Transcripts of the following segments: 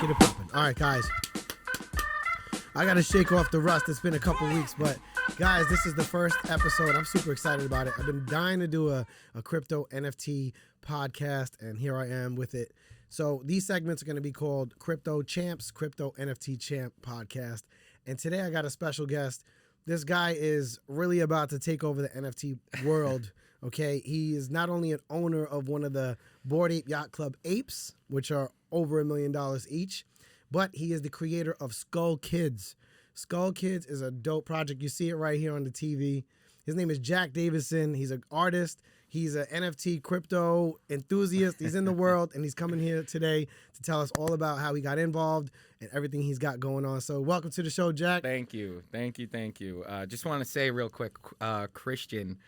get it popping. All right, guys. I got to shake off the rust. It's been a couple weeks, but guys, this is the first episode. I'm super excited about it. I've been dying to do a crypto NFT podcast, and here I am with it. So these segments are going to be called Crypto Champs, Crypto NFT Champ Podcast. And today I got a special guest. This guy is really about to take over the NFT world. Okay, he is not only an owner of one of the Bored Ape Yacht Club apes, which are over $1 million each, but he is the creator of Skull Kids. Skull Kids is a dope project. You see it right here on the TV. His name is Jack Davidson. He's an artist. He's an NFT crypto enthusiast. He's in the world, and he's coming here today to tell us all about how he got involved and everything he's got going on. So welcome to the show, Jack. Thank you. Just want to say real quick, Christian,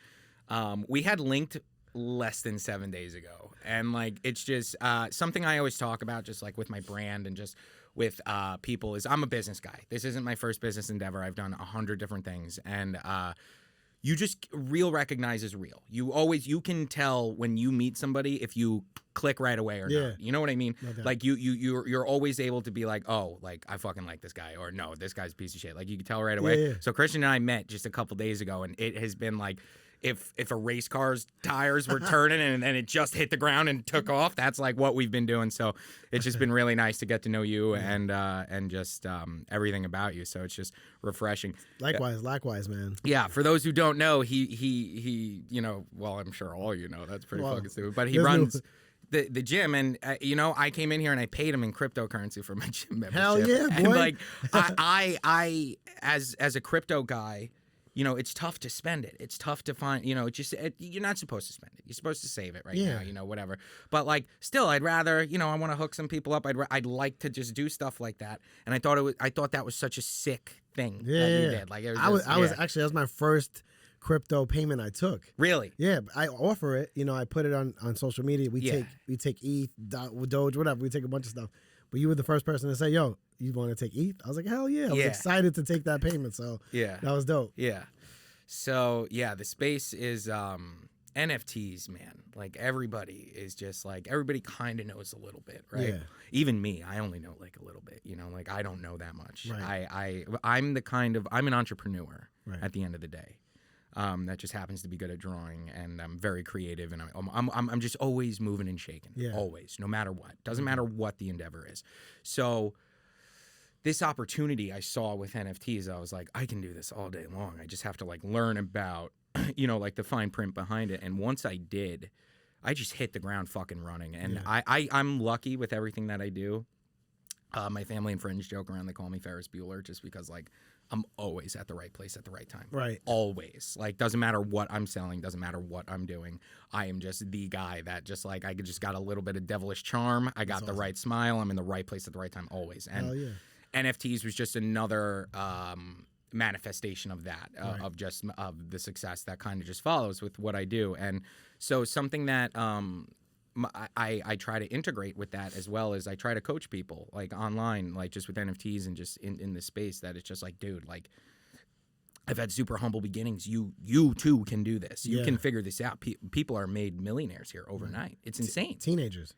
we had linked less than 7 days ago. And like, it's just something I always talk about, just like with my brand and just with people, is I'm a business guy. This isn't my first business endeavor. I've done 100 different things. And you just, real recognizes real. You can tell when you meet somebody if you click right away or not. You know what I mean? Okay. Like you're always able to be like, oh, like I fucking like this guy, or no, this guy's a piece of shit. Like you can tell right away. Yeah. So Christian and I met just a couple days ago, and it has been like, if a race car's tires were turning and it just hit the ground and took off, that's like what we've been doing. So it's just been really nice to get to know you and just everything about you. So it's just refreshing. Likewise, man. Yeah. For those who don't know, he well, I'm sure all you know, that's pretty fucking stupid, but he runs the gym, and I came in here and I paid him in cryptocurrency for my gym membership. Hell yeah, boy. And like I as a crypto guy, it's tough to spend it. It's tough to find, you're not supposed to spend it. You're supposed to save it now, whatever. But like, still, I'd rather, I want to hook some people up. I'd like to just do stuff like that. And I thought that was such a sick thing that you did. Like, it was that was my first crypto payment I took. Really? Yeah, I offer it. I put it on social media. We take ETH, Doge, whatever. We take a bunch of stuff. But you were the first person to say, yo, you want to take ETH? I was like, hell yeah. I was excited to take that payment. So that was dope. Yeah. So, the space is NFTs, man. Like, everybody is just like, everybody kind of knows a little bit, right? Yeah. Even me, I only know like a little bit, like I don't know that much. Right. I'm an entrepreneur at the end of the day. That just happens to be good at drawing, and I'm very creative, and I'm just always moving and shaking, always, no matter what. Doesn't matter what the endeavor is. So this opportunity I saw with NFTs, I was like, I can do this all day long. I just have to like learn about, like the fine print behind it. And once I did, I just hit the ground fucking running. And I'm lucky with everything that I do. My family and friends joke around. They call me Ferris Bueller just because like I'm always at the right place at the right time. Right. Always. Like, doesn't matter what I'm selling, doesn't matter what I'm doing. I am just the guy that just like, I just got a little bit of devilish charm. I got the right smile. I'm in the right place at the right time always. And NFTs was just another manifestation of that, of the success that kind of just follows with what I do. And so something that I try to integrate with that, as well as I try to coach people like online, like just with NFTs and just in this space, that it's just like, dude, like I've had super humble beginnings. You too can do this. You can figure this out. People are made millionaires here overnight. It's insane. Teenagers.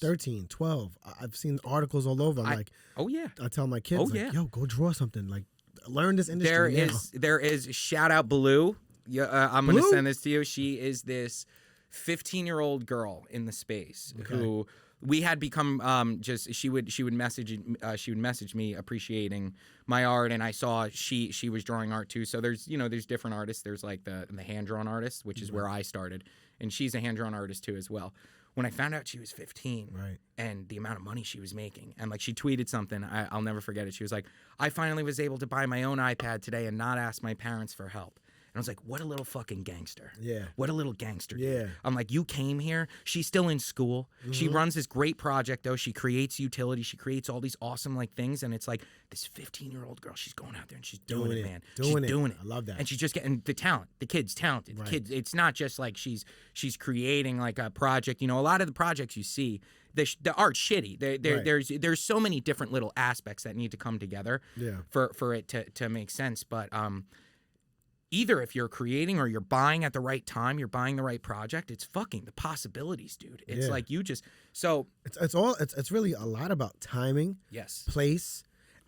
13, 12. I've seen articles all over. I'm like, oh yeah. I tell my kids, yo, go draw something. Like, learn this industry. There is shout out Blue. I'm going to send this to you. She is this 15-year-old girl in the space who we had become she would message me appreciating my art, and I saw she was drawing art too. So there's different artists. There's like the hand drawn artist, which is where I started, and she's a hand drawn artist too as well. When I found out she was 15, and the amount of money she was making, and like she tweeted something, I'll never forget it. She was like, I finally was able to buy my own iPad today and not ask my parents for help. And I was like, what a little fucking gangster. Yeah. What a little gangster. Yeah. I'm like, you came here. She's still in school. Mm-hmm. She runs this great project, though. She creates utility. She creates all these awesome like things. And it's like this 15-year-old girl, she's going out there and she's doing it, man. She's doing it. I love that. And she's just getting the talent. The kid's talented. The kid, it's not just like she's creating like a project. A lot of the projects you see, the art's shitty. There's so many different little aspects that need to come together for it to make sense. But either if you're creating or you're buying at the right time, you're buying the right project, it's fucking the possibilities, dude. It's like you just it's really a lot about timing, place,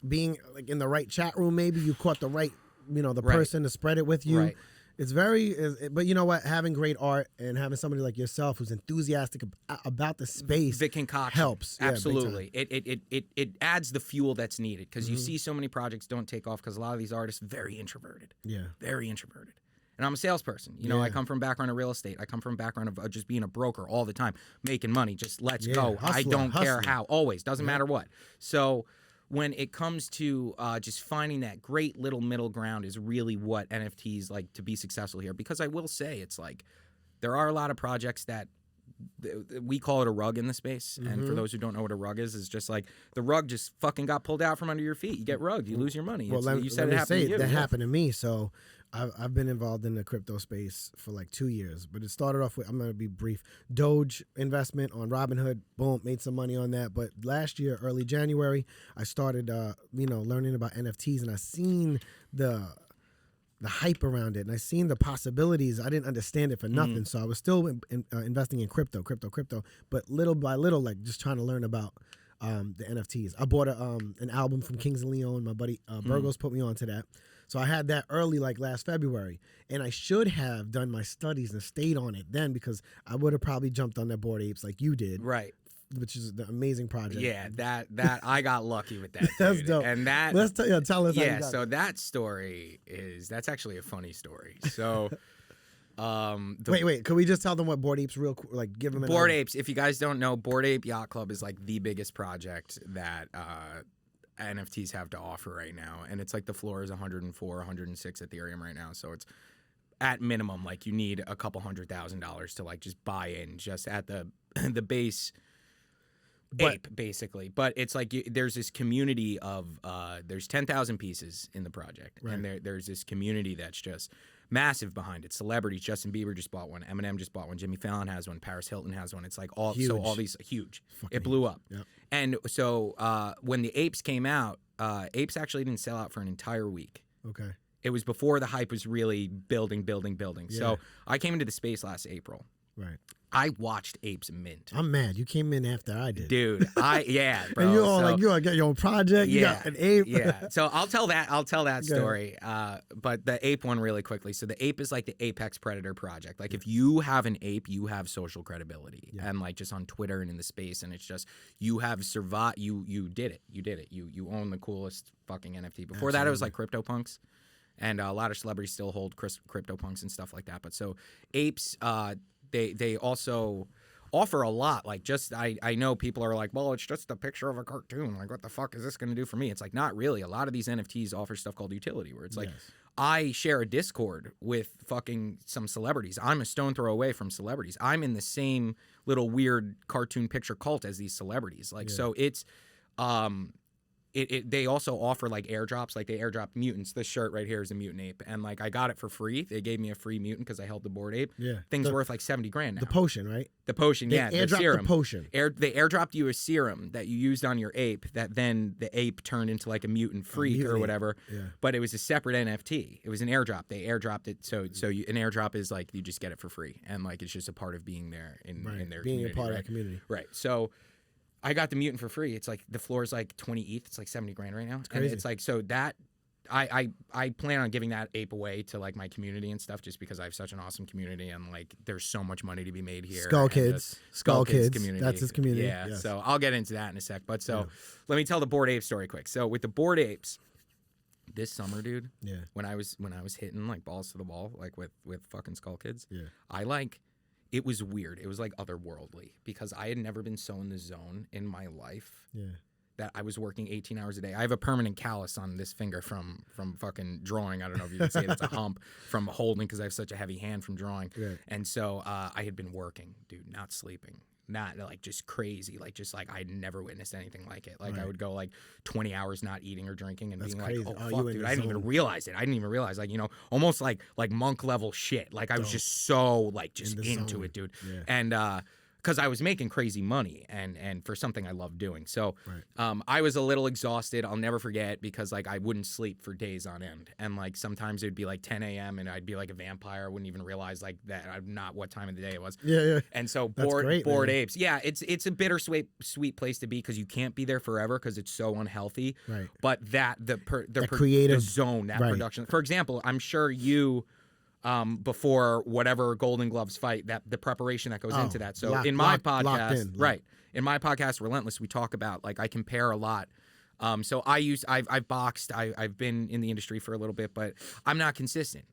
being like in the right chat room. Maybe you caught the right, the person to spread it with you. Right. It's but you know what? Having great art and having somebody like yourself who's enthusiastic about the space, the concoction helps. Absolutely, it adds the fuel that's needed because you see so many projects don't take off because a lot of these artists very introverted. Very introverted. And I'm a salesperson. I come from a background of real estate. I come from a background of just being a broker all the time, making money. Just let's go. I don't care how. Always doesn't matter what. So when it comes to just finding that great little middle ground is really what NFTs like to be successful here. Because I will say it's like there are a lot of projects that we call it a rug in the space. And for those who don't know what a rug is just like the rug just fucking got pulled out from under your feet. You get rugged. You lose your money. Well, you said it happened to you. That happened to me. So I've been involved in the crypto space for like 2 years, but it started off with, I'm going to be brief, Doge investment on Robinhood. Boom, made some money on that. But last year, early January, I started, learning about NFTs, and I seen the hype around it, and I seen the possibilities. I didn't understand it for nothing, so I was still investing in crypto, but little by little, like just trying to learn about the NFTs. I bought an album from Kings of Leon. My buddy Burgos put me onto that. So I had that early, like last February, and I should have done my studies and stayed on it then because I would have probably jumped on that Bored Apes like you did. Right. Which is the amazing project. Yeah, that I got lucky with that. That's dude. dope. And that let's tell us. How you got it. That story that's actually a funny story. So, wait, could we just tell them what Bored Apes real quick? Like, give them an Bored Apes. If you guys don't know, Bored Ape Yacht Club is like the biggest project that NFTs have to offer right now, and it's like the floor is 104, 106 Ethereum right now. So it's at minimum like you need a couple $100,000 to like just buy in just at the base. Ape basically, but it's like there's this community of there's 10,000 pieces in the project, and there's this community that's just massive behind it. Celebrities, Justin Bieber just bought one, Eminem just bought one, Jimmy Fallon has one, Paris Hilton has one. It's like all these huge. It blew up. Yep. And so when the Apes came out, Apes actually didn't sell out for an entire week. Okay. It was before the hype was really building. Yeah. So I came into the space last April. Right. I watched Apes mint. I'm mad. You came in after I did. Dude, bro. And you're all like, you got your own project. You got an ape. Yeah. So I'll tell that story. But the ape one really quickly. So the ape is like the apex predator project. Like if you have an ape, you have social credibility. And like just on Twitter and in the space, and it's just you have survived. You did it. You own the coolest fucking NFT. Before that, it was like CryptoPunks. And a lot of celebrities still hold CryptoPunks and stuff like that. But so apes, they also offer a lot. Like just I know people are like, well, it's just a picture of a cartoon. Like what the fuck is this going to do for me? It's like not really. A lot of these NFTs offer stuff called utility, where it's like I share a Discord with fucking some celebrities. I'm a stone throw away from celebrities. I'm in the same little weird cartoon picture cult as these celebrities. Like so it's they also offer like airdrops. Like they airdrop mutants. This shirt right here is a mutant ape, and like I got it for free. They gave me a free mutant because I held the Bored Ape. Yeah, thing's worth like $70,000 now. The potion, right? The potion, they the serum. The potion. They airdropped you a serum that you used on your ape. That then the ape turned into like a mutant freak or whatever. Yeah. But it was a separate NFT. It was an airdrop. They airdropped it. So an airdrop is like you just get it for free, and like it's just a part of being there in their being community, a part of that community. Right. So I got the mutant for free. It's like the floor is like 20 ETH. It's like $70,000 right now. And it's like so that I plan on giving that ape away to like my community and stuff just because I have such an awesome community and like there's so much money to be made here. Skull Kids community. That's his community. Yeah. Yes. So I'll get into that in a sec. But so let me tell the Bored Ape story quick. So with the Bored Apes, this summer, dude. Yeah. When I was hitting like balls to the wall like with fucking Skull Kids. Yeah. It was weird. It was like otherworldly because I had never been so in the zone in my life that I was working 18 hours a day. I have a permanent callus on this finger from fucking drawing. I don't know if you can see it. It's a hump from holding because I have such a heavy hand from drawing. Right. And so I had been working, dude, not sleeping. Not like just crazy, like just like I'd never witnessed anything like it. Like I would go like 20 hours not eating or drinking and being crazy. Like, oh fuck, dude, I didn't even realize it. I didn't even realize, like, you know, almost like monk level shit. Like I was just so like just into it, dude. Yeah. And because I was making crazy money and for something I love doing. So Right. I was a little exhausted. I'll never forget because like I wouldn't sleep for days on end. And like sometimes it would be like 10 a.m. and I'd be like a vampire. I wouldn't even realize like that I'm not what time of the day it was. Yeah. And so That's great, bored man. apes. Yeah, it's a bittersweet place to be because you can't be there forever because it's so unhealthy. Right. But the creative zone, that right. production. For example, I'm sure you before whatever Golden Gloves fight, that the preparation that goes into that. So in my podcast, right, in my podcast, Relentless, we talk about like I compare a lot. So I've boxed, I've been in the industry for a little bit, but I'm not consistent.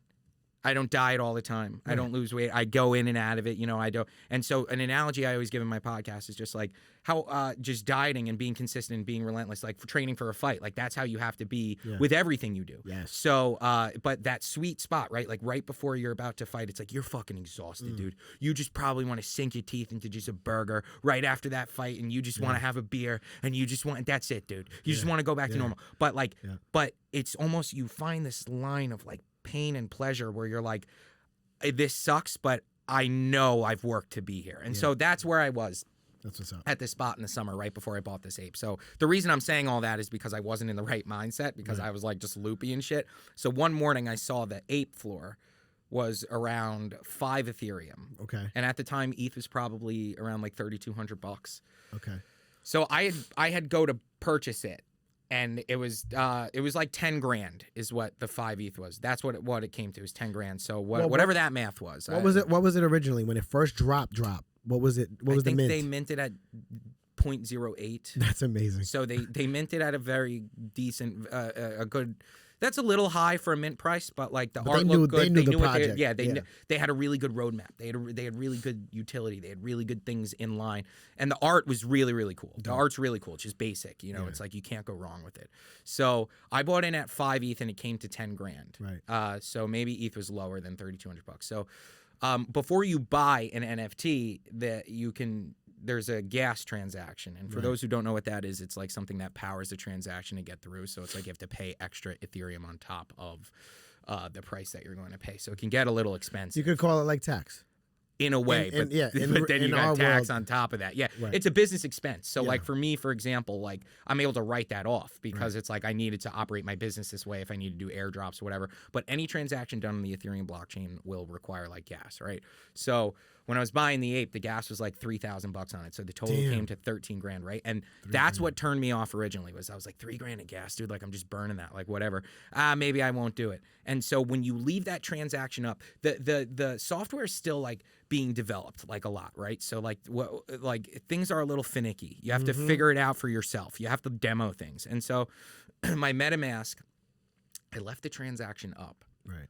I don't diet all the time. I don't lose weight. I go in and out of it. You know, I don't. And so an analogy I always give in my podcast is just like how just dieting and being consistent and being relentless, like for training for a fight, like that's how you have to be with everything you do. Yes. So, but that sweet spot, right? Like right before you're about to fight, it's like you're fucking exhausted, dude. You just probably want to sink your teeth into just a burger right after that fight, and you just want to have a beer, and you just want, that's it, dude. You just want to go back to normal. But like, but it's almost, you find this line of like pain and pleasure where you're like, this sucks, but I know I've worked to be here. And so that's where I was. That's what's up. At this spot in the summer right before I bought this ape. So the reason I'm saying all that is because I wasn't in the right mindset, because I was like just loopy and shit. So one morning I saw the ape floor was around 5 Ethereum. Okay. And at the time ETH was probably around like $3,200. Okay. So I had go to purchase it, and it was like 10 grand is what the 5 ETH was. That's what it came to, is 10 grand. So whatever that math was. What was it originally when it first dropped? What was it? What was the mint? I think they minted at 0.08. That's amazing. So they minted at a very decent, a good. That's a little high for a mint price, but like the art looked good. They knew the project. They had a really good roadmap. They had really good utility. They had really good things in line, and the art was really, really cool. The art's really cool. It's just basic, you know. It's like you can't go wrong with it. So I bought in at 5 ETH, and it came to 10 grand. Right. So maybe ETH was lower than $3,200. So before you buy an NFT, there's a gas transaction. And for those who don't know what that is, it's like something that powers the transaction to get through. So it's like you have to pay extra Ethereum on top of the price that you're going to pay. So it can get a little expensive. You could call it like tax. In a way, but then you got tax on top of that. Yeah, it's a business expense. So like for me, for example, like I'm able to write that off because it's like I needed to operate my business this way if I need to do airdrops or whatever. But any transaction done on the Ethereum blockchain will require like gas, right? So when I was buying the ape, the gas was like $3,000 on it. So the total came to 13 grand, right? And that's what turned me off originally, was I was like, 3 grand in gas, dude. Like I'm just burning that, like whatever. Maybe I won't do it. And so when you leave that transaction up, the software is still like being developed like a lot, right? So like things are a little finicky. You have to figure it out for yourself. You have to demo things. And so my MetaMask, I left the transaction up. Right.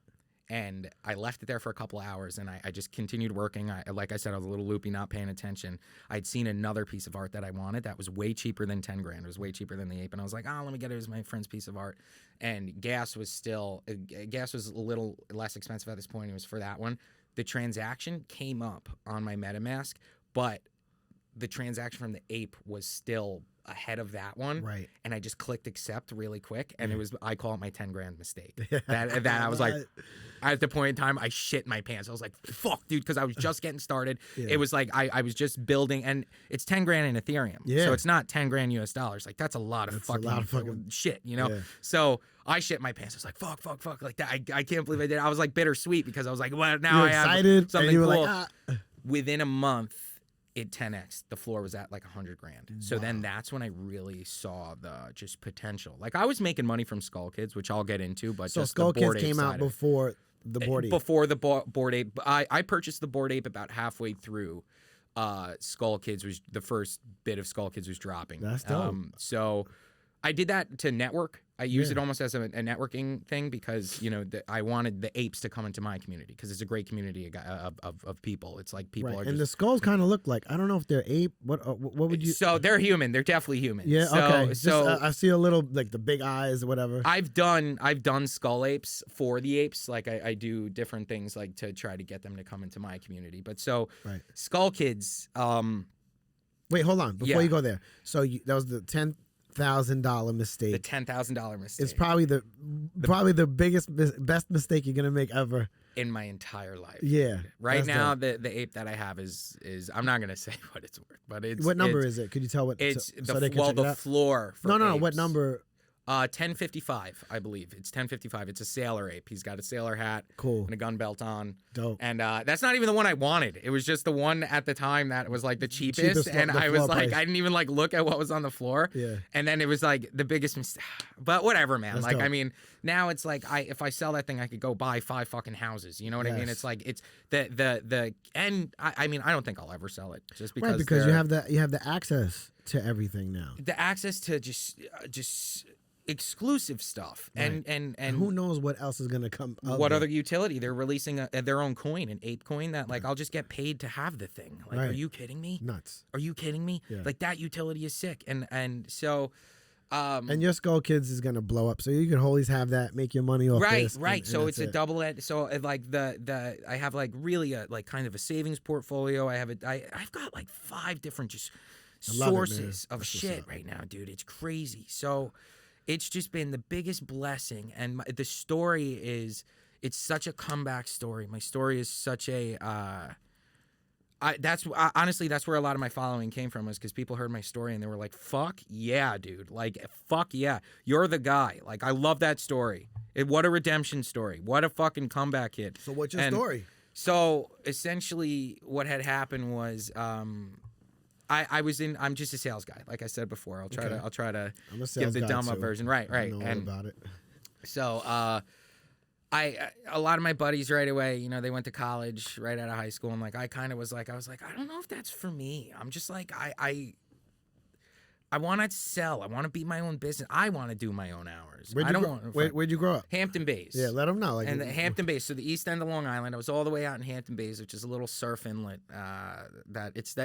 And I left it there for a couple of hours, and I just continued working. Like I said, I was a little loopy, not paying attention. I'd seen another piece of art that I wanted that was way cheaper than 10 grand. It was way cheaper than the ape. And I was like, let me get it as my friend's piece of art. And gas was a little less expensive at this point. It was for that one. The transaction came up on my MetaMask, but the transaction from the ape was still ahead of that one, right? And I just clicked accept really quick, and I call it my 10 grand mistake. that I was like, at the point in time, I shit my pants. I was like, fuck, dude, because I was just getting started. It was like I was just building, and it's 10 grand in Ethereum, so it's not 10 grand US dollars. Like that's a lot of fucking shit, you know. So I shit my pants. I was like, fuck, like that. I can't believe I did. I was like bittersweet because I was like, well, now I have something cool. Like, Within a month, it 10x. The floor was at like 100 grand. So then that's when I really saw the just potential. Like I was making money from Skull Kids, which I'll get into, but so just Skull the Bored Kids Ape came out before the Bored Ape. Before the Bored Ape, I purchased the Bored Ape about halfway through. Skull Kids was the first bit of Skull Kids was dropping. That's dope. So I did that to network. I used it almost as a networking thing because, you know, I wanted the apes to come into my community because it's a great community of people. It's like people are and the skulls kind of look like, I don't know if they're ape. What would you? So they're human. They're definitely human. Yeah. So, okay. So I see a little like the big eyes or whatever. I've done skull apes for the apes. Like I do different things like to try to get them to come into my community. But so Skull Kids. Wait, hold on. Before you go there. So that was the 10 $10,000 mistake. The $10,000 mistake. It's probably the biggest, best mistake you're gonna make ever in my entire life. Yeah. Right now, the ape that I have is I'm not gonna say what it's worth, but it's what number is it? Could you tell what? It's so they can check it out? floor. For no. apes. What number? 1055, I believe. It's 1055. It's a sailor ape. He's got a sailor hat, cool, and a gun belt on. Dope. And that's not even the one I wanted. It was just the one at the time that was like the cheapest and I was like, price. I didn't even like look at what was on the floor. Yeah. And then it was like the biggest mistake. But whatever, man. That's like, dope. I mean, now it's like if I sell that thing, I could go buy 5 fucking houses. You know what I mean? It's like it's and I mean, I don't think I'll ever sell it just because because you have the access to everything now. The access to just exclusive stuff, right. and who knows what else is gonna come up. What other utility? They're releasing their own coin, an ape coin that like I'll just get paid to have the thing. Like, right. Are you kidding me? Nuts. Are you kidding me? Yeah. Like that utility is sick, and so. And your Skull Kids is gonna blow up, so you can always have that, make your money off this. Right. So it's a double edged. So like the I have like really like kind of a savings portfolio. I've got like 5 different just sources of shit right now, dude. It's crazy. So. It's just been the biggest blessing, and the story is, it's such a comeback story. My story is such a, honestly, that's where a lot of my following came from, was because people heard my story and they were like, fuck yeah, dude. Like, fuck yeah. You're the guy. Like, I love that story. What a redemption story. What a fucking comeback kid. So what's your story? So essentially what had happened was, I'm just a sales guy, like I said before. I'll try to give the dumb up version. Right. I know all about it. So a lot of my buddies right away, you know, they went to college right out of high school, and like I was like, I don't know if that's for me. I'm just like I want to sell. I want to be my own business. I want to do my own hours. Where'd you grow up? Hampton Bays. Yeah, let them know. And the Hampton Bays, so the east end of Long Island. I was all the way out in Hampton Bays, which is a little surf inlet. It's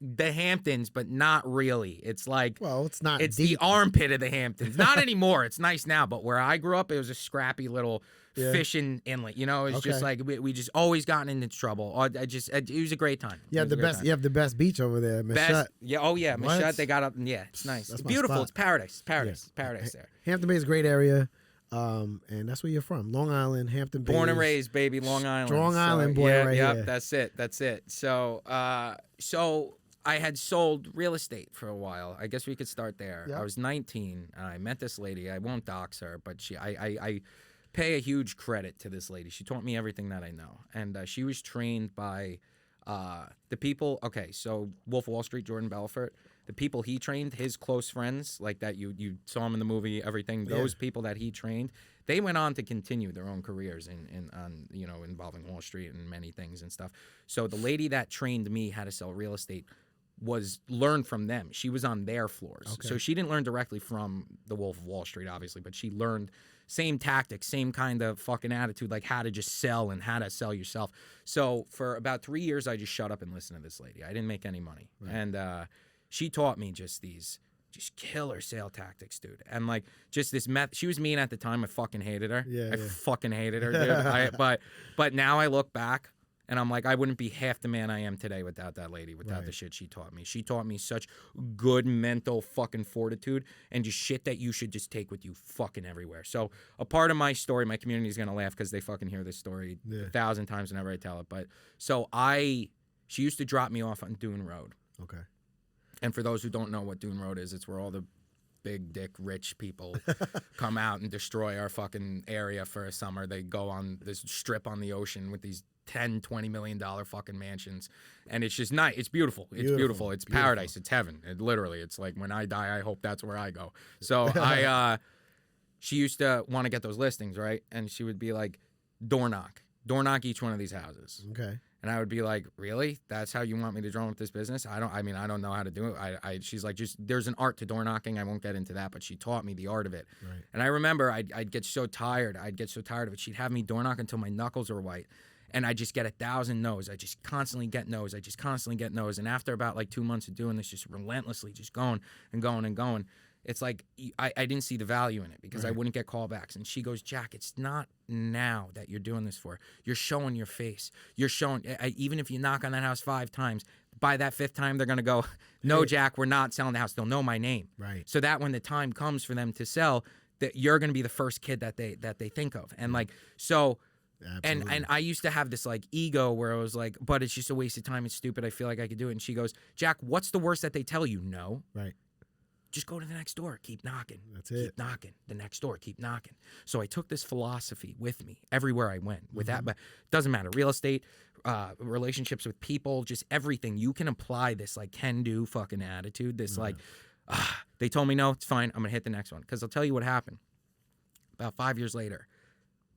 the Hamptons, but not really. It's like, well, it's not. It's deep. the armpit of the Hamptons. Not anymore. It's nice now, but where I grew up, it was a scrappy little fishing inlet. You know, it's just like we just always gotten into trouble. It was a great time. You have the best. You have the best beach over there, Mashut. Yeah. Oh yeah, Mashut. They got up. Yeah, it's nice. It's beautiful. Spot. It's paradise. Paradise there. Hampton Bay is a great area. And that's where you're from, Long Island, Hampton Bays. Born and raised, baby, Long Island. Strong Island boy, right here. Yep, that's it. So, I had sold real estate for a while. I guess we could start there. Yep. I was 19. I met this lady. I won't dox her, but I pay a huge credit to this lady. She taught me everything that I know, and she was trained by the people. Okay, so Wolf of Wall Street, Jordan Belfort. The people he trained, his close friends, like that you saw him in the movie, everything. Those people that he trained, they went on to continue their own careers involving Wall Street and many things and stuff. So the lady that trained me how to sell real estate learned from them. She was on their floors. Okay. So she didn't learn directly from the Wolf of Wall Street, obviously, but she learned same tactics, same kind of fucking attitude, like how to just sell and how to sell yourself. So for about 3 years, I just shut up and listened to this lady. I didn't make any money. Right. And she taught me just killer sale tactics, dude. And like just this method. She was mean at the time. I fucking hated her. I fucking hated her, dude. But now I look back, and I'm like, I wouldn't be half the man I am today without that lady, without the shit she taught me. She taught me such good mental fucking fortitude and just shit that you should just take with you fucking everywhere. So a part of my story, my community is going to laugh because they fucking hear this story 1,000 times whenever I tell it. But so she used to drop me off on Dune Road. Okay. And for those who don't know what Dune Road is, it's where all the big dick rich people come out and destroy our fucking area for a summer. They go on this strip on the ocean with these $10-20 million fucking mansions, and it's just nice. It's beautiful. It's beautiful. It's paradise. It's heaven. It's like when I die, I hope that's where I go. So she used to want to get those listings, right? And she would be like, door knock each one of these houses. Okay. And I would be like, really? That's how you want me to drum up this business? I don't know how to do it. She's like, there's an art to door knocking. I won't get into that, but she taught me the art of it. Right. And I remember I'd get so tired. I'd get so tired of it. She'd have me door knock until my knuckles were white. And I just get 1,000 no's. I just constantly get no's. And after about like 2 months of doing this, just relentlessly just going and going and going, it's like I didn't see the value in it because I wouldn't get callbacks. And she goes, Jack, it's not now that you're doing this for. You're showing your face. You're showing, even if you knock on that house 5 times, by that 5th time, they're going to go, no, Jack, we're not selling the house. They'll know my name. Right. So that when the time comes for them to sell, that you're going to be the first kid that they think of. And like, so, and I used to have this like ego where I was like, but it's just a waste of time. It's stupid. I feel like I could do it. And she goes, Jack, what's the worst that they tell you? No. Right. Just go to the next door. Keep knocking. That's it. Keep knocking. The next door. Keep knocking. So I took this philosophy with me everywhere I went. With that, but it doesn't matter. Real estate, relationships with people, just everything. You can apply this like can-do fucking attitude. This like, they told me no, it's fine. I'm gonna hit the next one. Because I'll tell you what happened. About 5 years later,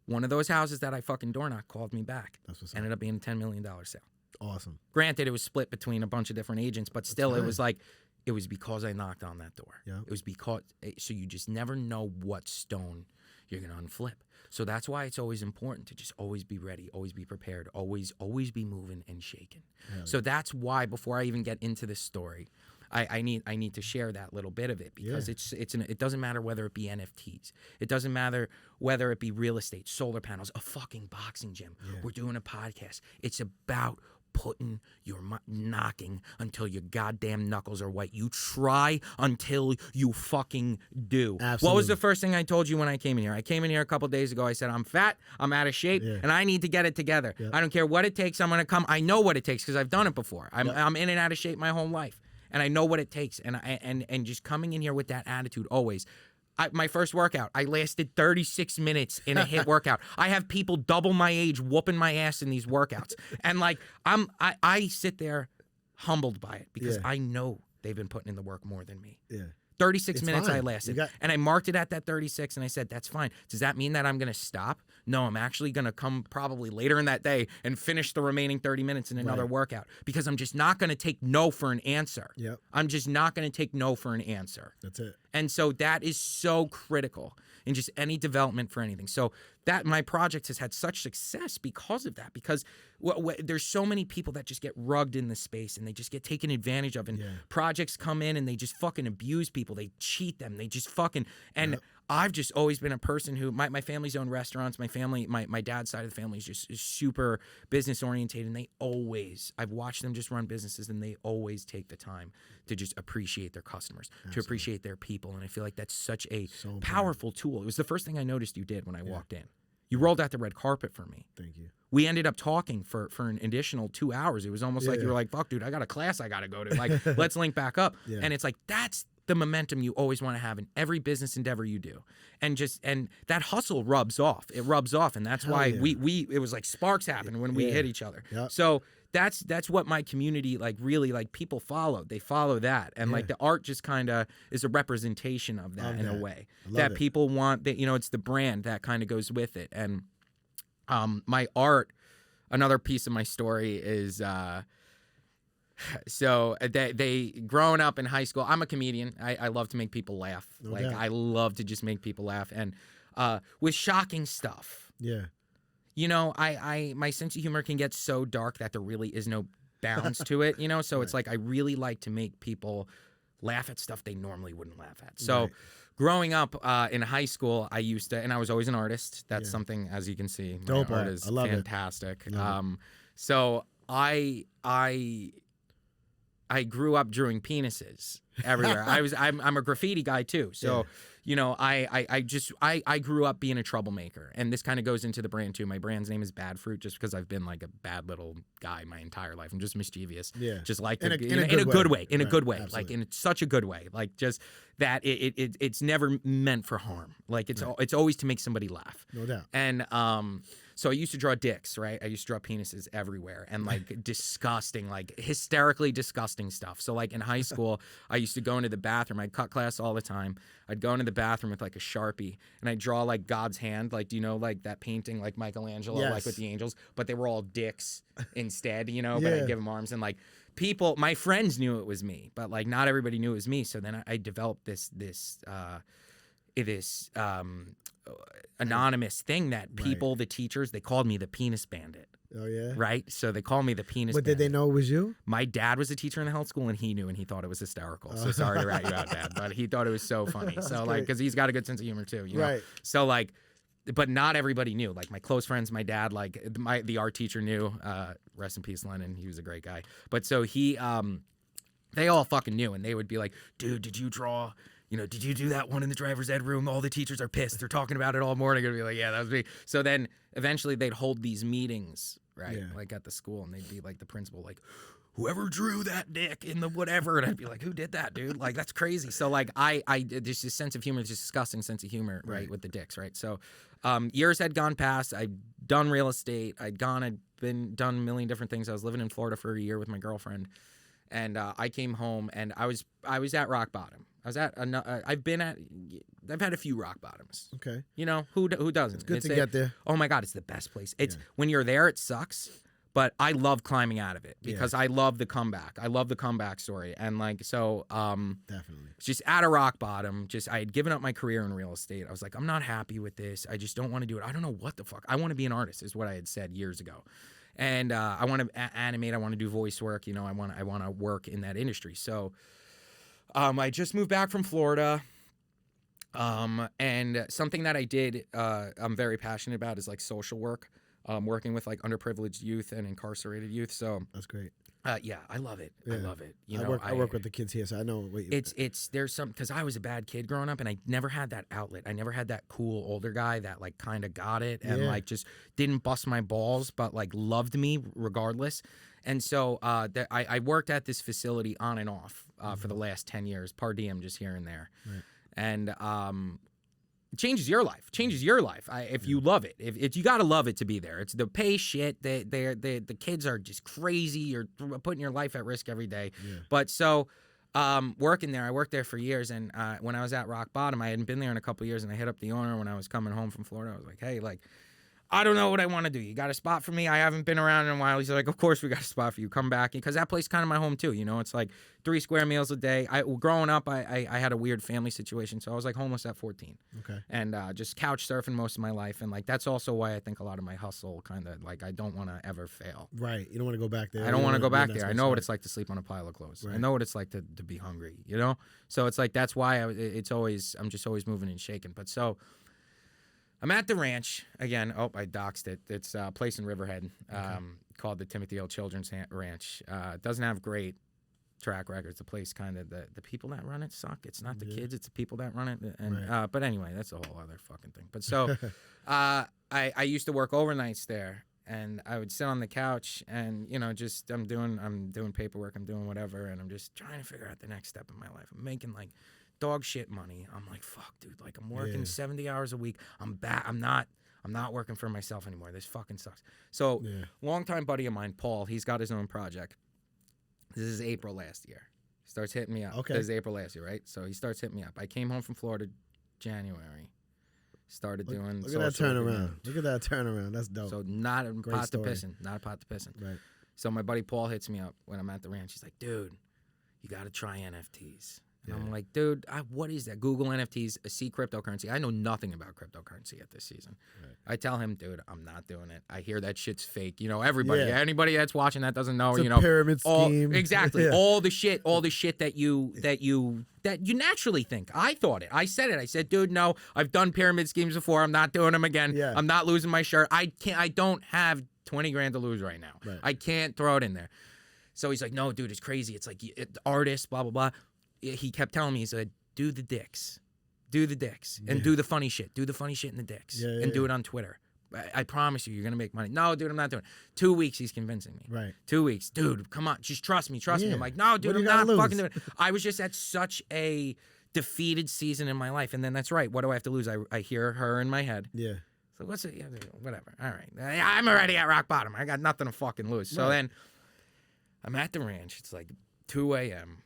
one of those houses that I fucking door knocked called me back. That's what's ended up being a $10 million sale. Awesome. Granted, it was split between a bunch of different agents, but still, it was like. It was because I knocked on that door. Yeah. It was because, so you just never know what stone you're going to unflip. So that's why it's always important to just always be ready, always be prepared, always be moving and shaking. So that's why before I even get into this story, I need to share that little bit of it because it doesn't matter whether it be NFTs. It doesn't matter whether it be real estate, solar panels, a fucking boxing gym. We're doing a podcast. It's about putting your knocking until your goddamn knuckles are white. You try until you fucking do. Absolutely. What was the first thing I told you when I came in here? I came in here a couple days ago. I said, I'm fat, I'm out of shape, and I need to get it together. I don't care what it takes. I'm going to come. I know what it takes because I've done it before. I'm in and out of shape my whole life. And I know what it takes. And just coming in here with that attitude always. My first workout, I lasted 36 minutes in a HIIT workout. I have people double my age whooping my ass in these workouts. And like, I sit there humbled by it because I know they've been putting in the work more than me. 36 minutes I lasted. And I marked it at that 36 and I said, that's fine. Does that mean that I'm going to stop? No, I'm actually going to come probably later in that day and finish the remaining 30 minutes in another workout because I'm just not going to take no for an answer. I'm just not going to take no for an answer. That's it. And so that is so critical in just any development for anything. So that my project has had such success because of that, because there's so many people that just get rugged in the space and they just get taken advantage of, and projects come in and they just fucking abuse people. They cheat them. They just fucking, and I've just always been a person who, my family's owned restaurants. My family, my dad's side of the family is super business oriented, and I've watched them just run businesses, and they always take the time to just appreciate their customers, to appreciate their people. And I feel like that's such a powerful tool. It was the first thing I noticed you did when I walked in. You rolled out the red carpet for me. Thank you. We ended up talking for an additional 2 hours. It was almost like you were like, fuck, dude, I got a class I got to go to. Like, let's link back up. And it's like, that's the momentum you always want to have in every business endeavor you do. And that hustle rubs off. It rubs off. And that's why it was like sparks happened when we hit each other. So that's what my community, like, really, like, people follow. They follow that. And like the art just kind of is a representation of that in a way that people want. That, you know, it's the brand that kind of goes with it. And my art, another piece of my story is so they growing up in high school, I'm a comedian. I love to make people laugh. I love to just make people laugh. And with shocking stuff. You know, my sense of humor can get so dark that there really is no bounds to it, you know? So it's like I really like to make people laugh at stuff they normally wouldn't laugh at. So growing up in high school, I used to, and I was always an artist. That's something, as you can see, my art is fantastic. So I grew up drawing penises everywhere. I'm a graffiti guy too. So, you know, I grew up being a troublemaker, and this kind of goes into the brand too. My brand's name is Bad Fruit, just because I've been like a bad little guy my entire life. I'm just mischievous. Just like in a good way, Absolutely. like in such a good way, like just that it's never meant for harm. Like it's always to make somebody laugh. No doubt. And so I used to draw dicks, right? I used to draw penises everywhere and like disgusting, like hysterically disgusting stuff. So like in high school, I used to go into the bathroom. I'd cut class all the time. I'd go into the bathroom with like a Sharpie and I'd draw like God's hand. Like, do you know, like that painting, like Michelangelo, like with the angels, but they were all dicks instead, you know, but I'd give them arms, and like people, my friends knew it was me, but like not everybody knew it was me. So then I developed this anonymous thing that people, the teachers, they called me the penis bandit. Oh yeah. Right. So they call me the penis. But did they know it was you? My dad was a teacher in the health school, and he knew, and he thought it was hysterical. So sorry to rat you out, Dad, but he thought it was so funny. So like, because he's got a good sense of humor too, you know? So like, but not everybody knew. Like my close friends, my dad, like the art teacher knew. Rest in peace, Lennon. He was a great guy. But so he, they all fucking knew, and they would be like, "Dude, did you draw? You know, did you do that one in the driver's ed room? All the teachers are pissed. They're talking about it all morning." And be like, "Yeah, that was me." So then eventually they'd hold these meetings, right? Yeah. Like at the school, and they'd be like the principal, like, "Whoever drew that dick in the whatever," and I'd be like, "Who did that, dude? Like, that's crazy." So like I just this sense of humor, this disgusting sense of humor, right, with the dicks, right? So years had gone past. I'd done real estate. I'd done a million different things. I was living in Florida for a year with my girlfriend, and I came home, and I was at rock bottom. I was at I've had a few rock bottoms. Okay. You know, who doesn't? It's good to get there. Oh my God, it's the best place. It's when you're there, it sucks. But I love climbing out of it because I love the comeback. I love the comeback story. And like, so, definitely. just at a rock bottom, I had given up my career in real estate. I was like, I'm not happy with this. I just don't want to do it. I don't know what the fuck. I want to be an artist is what I had said years ago. And, I want to animate. I want to do voice work. You know, I want to work in that industry. So, I just moved back from Florida. And something that I did, I'm very passionate about is like social work. Working with like underprivileged youth and incarcerated youth. So that's great. Yeah, I love it. Yeah. I love it. You I know, work with the kids here, so I know what you. There's some, because I was a bad kid growing up, and I never had that outlet. I never had that cool older guy that like kind of got it and like just didn't bust my balls, but like loved me regardless. And so I worked at this facility on and off for the last 10 years, par diem, just here and there, and changes your life. If you love it. If you gotta love it to be there. It's the pay shit. The kids are just crazy. You're putting your life at risk every day. Yeah. But so working there, I worked there for years, and when I was at rock bottom, I hadn't been there in a couple of years, and I hit up the owner when I was coming home from Florida. I was like, "Hey, like, I don't know what I want to do. You got a spot for me? I haven't been around in a while." He's like, "Of course we got a spot for you. Come back." Because that place is kind of my home too. You know, it's like 3 square meals a day. Growing up, I had a weird family situation, so I was like homeless at 14. Okay. And just couch surfing most of my life, and like that's also why I think a lot of my hustle kind of like I don't want to ever fail. Right. You don't want to go back there. I don't want to go back there. I know what it's like to sleep on a pile of clothes. Right. I know what it's like to be hungry. You know. So it's like that's why I'm just always moving and shaking. But so. I'm at the ranch again. Oh, I doxed it. It's a place in Riverhead called the Timothy L. Children's Ranch. It doesn't have great track records. The place kind of the people that run it suck. It's not the kids. It's the people that run it. And but anyway, that's a whole other fucking thing. But so I used to work overnights there, and I would sit on the couch and you know just I'm doing paperwork. I'm doing whatever, and I'm just trying to figure out the next step in my life. I'm making like dog shit money. I'm like, fuck, dude. Like, I'm working 70 hours a week. I'm back. I'm not working for myself anymore. This fucking sucks. So, longtime buddy of mine, Paul, he's got his own project. This is April last year. He starts hitting me up. Okay. This is April last year, right? So, he starts hitting me up. I came home from Florida January. Started doing Look at that turnaround. Look at that turnaround. That's dope. So, not a pot to pissing. Not a pot to pissing. Right. So, my buddy Paul hits me up when I'm at the ranch. He's like, dude, you got to try NFTs. And I'm like, dude, what is that? Google NFTs, see cryptocurrency. I know nothing about cryptocurrency at this season. Right. I tell him, dude, I'm not doing it. I hear that shit's fake. You know, anybody that's watching that doesn't know. It's a pyramid scheme. Exactly. All the shit that you naturally think. I thought it. I said it. I said, dude, no, I've done pyramid schemes before. I'm not doing them again. Yeah. I'm not losing my shirt. I don't have 20 grand to lose right now. Right. I can't throw it in there. So he's like, no, dude, it's crazy. It's like artists, blah blah blah. He kept telling me, he said, do the dicks, and do the funny shit. Do the funny shit in the dicks, and do it on Twitter. I promise you, you're going to make money. No, dude, I'm not doing it. 2 weeks, he's convincing me. Right. 2 weeks. Dude, come on, just trust me. I'm like, no, dude, I'm not fucking doing it. I was just at such a defeated season in my life. And then that's right. What do I have to lose? I hear her in my head. Yeah. So what's it? Yeah, whatever. All right. I'm already at rock bottom. I got nothing to fucking lose. So then I'm at the ranch. It's like 2 a.m.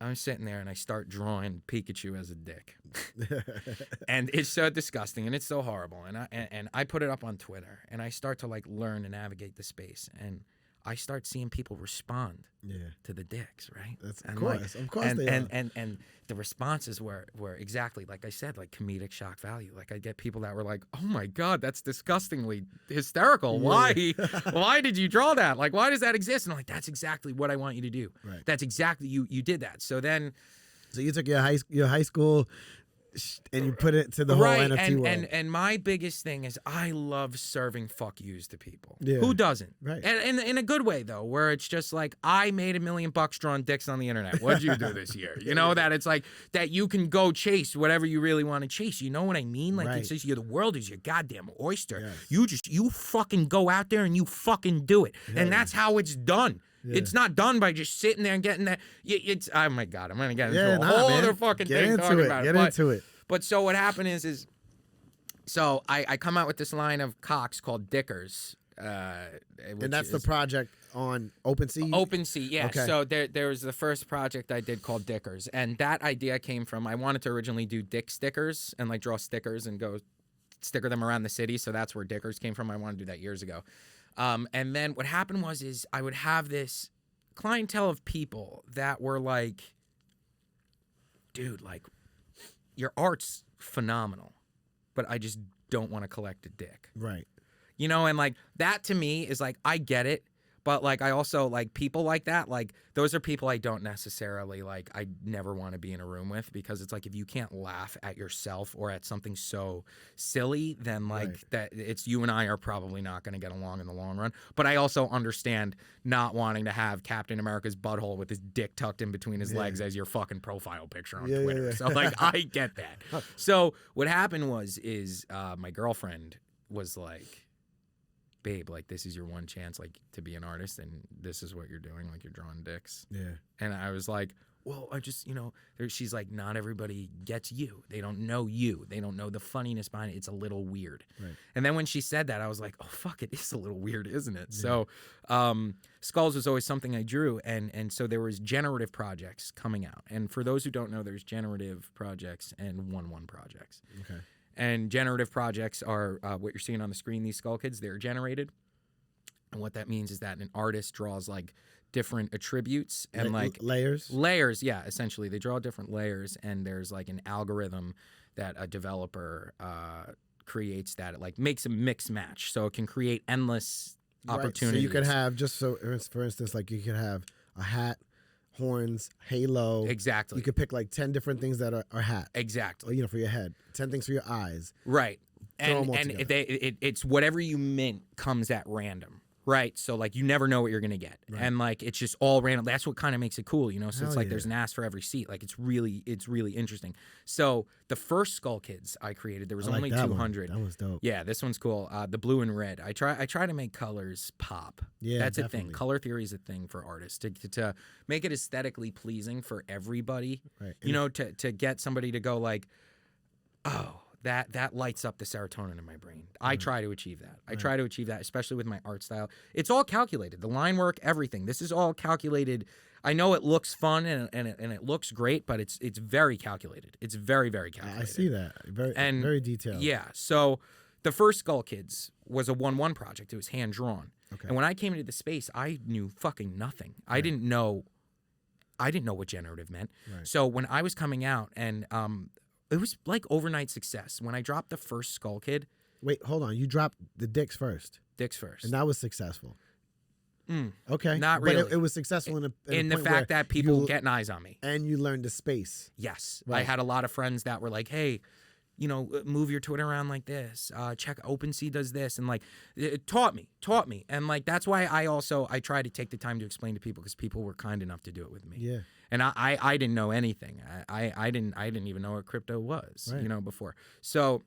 I'm sitting there and I start drawing Pikachu as a dick, and it's so disgusting and it's so horrible. And I put it up on Twitter and I start to like learn and navigate the space, and I start seeing people respond to the dicks, right? Of course they are. And the responses were exactly like I said, like comedic shock value. Like I get people that were like, "Oh my God, that's disgustingly hysterical. Why? Why did you draw that? Like, why does that exist?" And I'm like, "That's exactly what I want you to do. Right. That's exactly you did that." So then, you took your high school and you put it to the whole NFT world. And my biggest thing is I love serving fuck yous to people. Yeah. Who doesn't? Right. And in a good way though, where it's just like I made $1 million drawing dicks on the internet. What'd you do this year? You know, that it's like that you can go chase whatever you really want to chase. You know what I mean? Like it's just the world is your goddamn oyster. Yes. You fucking go out there and you fucking do it. And that's how it's done. Yeah. It's not done by just sitting there and getting that. It's oh my god, I'm gonna get into a whole other fucking thing talking about it. Get into it. But so what happened is so I come out with this line of cocks called Dickers. And that's the project on OpenSea? OpenSea, yeah. Okay. So there was the first project I did called Dickers. And that idea came from, I wanted to originally do dick stickers and like draw stickers and go sticker them around the city. So that's where Dickers came from. I wanted to do that years ago. And then what happened was I would have this clientele of people that were like, dude, like, your art's phenomenal, but I just don't want to collect a dick. Right. You know, and like that to me is like, I get it. But like, I also like people like that. Like those are people I don't necessarily like, I never want to be in a room with, because it's like, if you can't laugh at yourself or at something so silly, then like that it's you and I are probably not going to get along in the long run. But I also understand not wanting to have Captain America's butthole with his dick tucked in between his legs as your fucking profile picture on Twitter. So like, I get that. So what happened was my girlfriend was like, babe, like this is your one chance like to be an artist, and this is what you're doing, like you're drawing dicks. Yeah. And I was like, well, I just, you know, she's like, not everybody gets you. They don't know you. They don't know the funniness behind it. It's a little weird. Right. And then when she said that, I was like, oh fuck, it is a little weird, isn't it? Yeah. So skulls was always something I drew, and so there was generative projects coming out. And for those who don't know, there's generative projects and 1-1 projects. Okay. And generative projects are what you're seeing on the screen, these skull kids, they're generated. And what that means is that an artist draws like different attributes and like layers. Layers, yeah, essentially. They draw different layers, and there's like an algorithm that a developer creates that it like makes a mix match. So it can create endless opportunities. So you could have, just so for instance, like you could have a hat, horns, halo. Exactly. You could pick like 10 different things that are hat. Exactly. Or, you know, for your head. 10 things for your eyes. Right. And it's whatever you mint comes at random. Right. So like you never know what you're going to get. Right. And like it's just all random. That's what kind of makes it cool, you know? So it's like there's an ass for every seat. Like it's really interesting. So the first Skull Kids I created, there was only 200. That was dope. Yeah, this one's cool. The blue and red. I try to make colors pop. Yeah, that's definitely a thing. Color theory is a thing for artists to make it aesthetically pleasing for everybody. Right. You know, to get somebody to go like, oh, that lights up the serotonin in my brain. I try to achieve that. I try to achieve that, especially with my art style. It's all calculated. The line work, everything. This is all calculated. I know it looks fun and it looks great, but it's very calculated. It's very, very calculated. I see that. Very detailed. Yeah. So the first Skull Kids was a 1-1 project. It was hand drawn. Okay. And when I came into the space, I knew fucking nothing. Right. I didn't know what generative meant. Right. So when I was coming out, and it was like overnight success. When I dropped the first Skull Kid. Wait, hold on. You dropped the dicks first. Dicks first. And that was successful. Okay. Not really. But it was successful in the fact that people getting eyes on me. And you learned the space. Yes. Right. I had a lot of friends that were like, hey, you know, move your Twitter around like this. Check OpenSea does this. And like, it taught me. And like, that's why I try to take the time to explain to people, because people were kind enough to do it with me. Yeah. And I didn't know anything. I didn't even know what crypto was, you know, before. So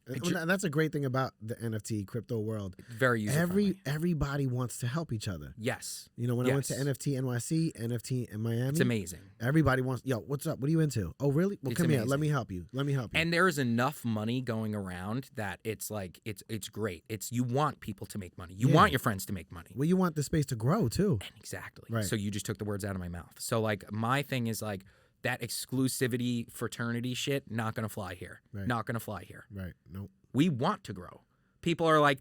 and that's a great thing about the NFT crypto world. Very user-friendly. Everybody wants to help each other. Yes. You know, when I went to NFT NYC, NFT in Miami, it's amazing. Everybody wants, yo, what's up? What are you into? Oh, really? Well, come here. Let me help you. And there is enough money going around that it's like it's great. You want people to make money. You want your friends to make money. Well, you want the space to grow too. Exactly. Right. So you just took the words out of my mouth. So like my thing is like, that exclusivity fraternity shit, not gonna fly here. Right. Not gonna fly here. Right. Nope. We want to grow. People are like,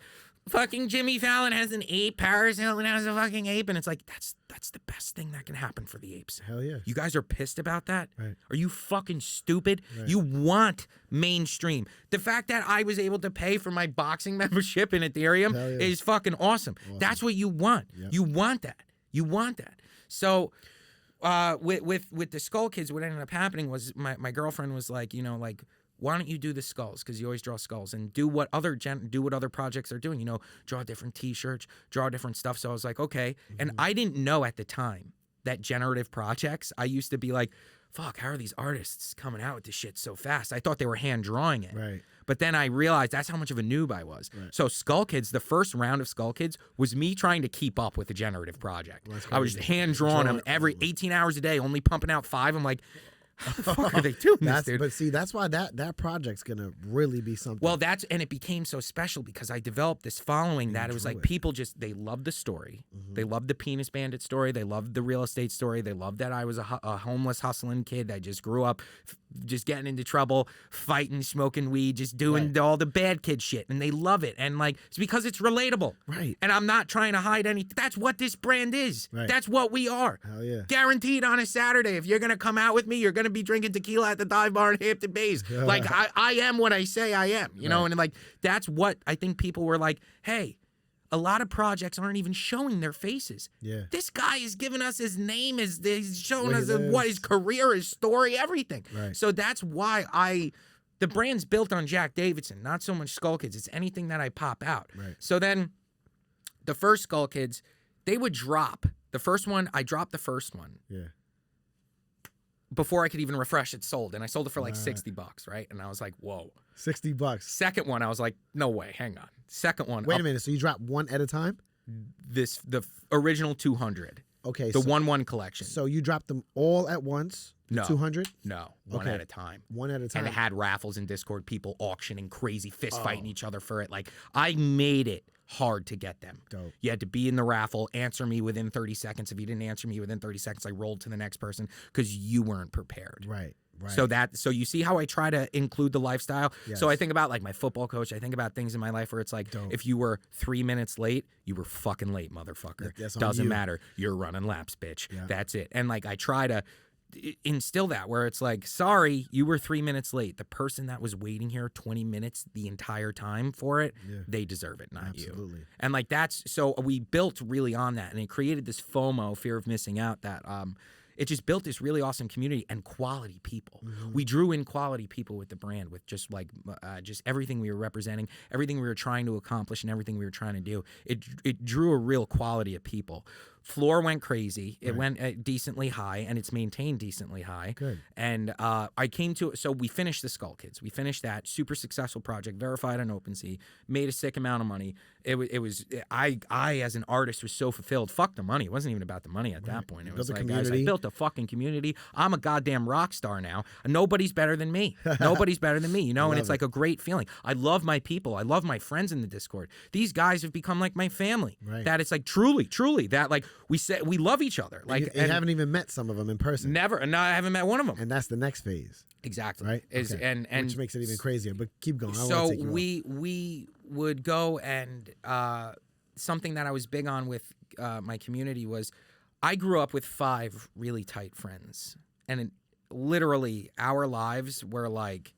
fucking Jimmy Fallon has an ape, Paris Hilton has a fucking ape, and it's like, that's the best thing that can happen for the apes. Hell yeah. You guys are pissed about that? Right. Are you fucking stupid? Right. You want mainstream. The fact that I was able to pay for my boxing membership in Ethereum is fucking awesome. That's what you want. Yep. You want that. So with the Skull Kids, what ended up happening was my girlfriend was like, you know, like, why don't you do the skulls? Because you always draw skulls, and do what other projects are doing. You know, draw different T-shirts, draw different stuff. So I was like, okay. And I didn't know at the time that generative projects. I used to be like, fuck, how are these artists coming out with this shit so fast? I thought they were hand drawing it. Right. But then I realized that's how much of a noob I was. Right. So Skull Kids, the first round of Skull Kids was me trying to keep up with the generative project. I was hand drawing them every 18 hours a day, only pumping out 5. I'm like, how the fuck are they doing this, dude? But see, that's why that project's gonna really be something. Well, and it became so special because I developed this following that it was like people they loved the story. They loved the Penis Bandit story. They loved the real estate story. They loved that I was a homeless hustling kid that just grew up just getting into trouble, fighting, smoking weed, just doing all the bad kid shit. And they love it. And like, it's because it's relatable. Right. And I'm not trying to hide anything. That's what this brand is. Right. That's what we are. Hell yeah. Guaranteed on a Saturday. If you're going to come out with me, you're going to be drinking tequila at the dive bar in Hampton Bays. Like, I am what I say I am, you know? And like, that's what I think people were like, hey, a lot of projects aren't even showing their faces. Yeah. This guy is giving us his name, he's showing us what his career, his story, everything. Right. So that's why the brand's built on Jack Davidson, not so much Skull Kids. It's anything that I pop out. Right. So then the first Skull Kids, they would drop. The first one, I dropped the first one. Yeah. Before I could even refresh, it sold. And I sold it for like $60, right? And I was like, whoa. $60. Second one, I was like, no way, hang on. Second one. Wait a minute. So you drop one at a time? The original 200. Okay. The 1-1 collection. So you dropped them all at once? No. 200? No. One at a time. One at a time. And it had raffles in Discord, people auctioning, crazy fist fighting each other for it. Like, I made it hard to get them. Dope. You had to be in the raffle, answer me within 30 seconds. If you didn't answer me within 30 seconds, I rolled to the next person because you weren't prepared. Right. Right. So you see how I try to include the lifestyle. Yes. So I think about like my football coach. I think about things in my life where it's like, if you were 3 minutes late, you were fucking late, motherfucker. That's on Doesn't you. matter. You're running laps, bitch. Yeah. That's it. And like I try to instill that where it's like, sorry, you were 3 minutes late. The person that was waiting here 20 minutes the entire time for it, they deserve it, not you. Absolutely. And like so we built really on that, and it created this FOMO, fear of missing out, that it just built this really awesome community and quality people. We drew in quality people with the brand, with just like just everything we were representing, everything we were trying to accomplish, and everything we were trying to do. It drew a real quality of people. Floor went crazy. It went decently high, and it's maintained decently high. Good. And so we finished the Skull Kids. We finished that super successful project, verified on OpenSea, made a sick amount of money. I as an artist was so fulfilled. Fuck the money. It wasn't even about the money at that point. It was like, guys, I built a fucking community. I'm a goddamn rock star now. Nobody's better than me. Nobody's better than me, you know? And it's like a great feeling. I love my people. I love my friends in the Discord. These guys have become like my family. Right. That it's like truly, that like we love each other. Like, you haven't even met some of them in person. Never. And I haven't met one of them. And that's the next phase. Exactly. Right. And which makes it even crazier. But keep going. So we would go, and something that I was big on with my community was I grew up with 5 really tight friends, and literally our lives were like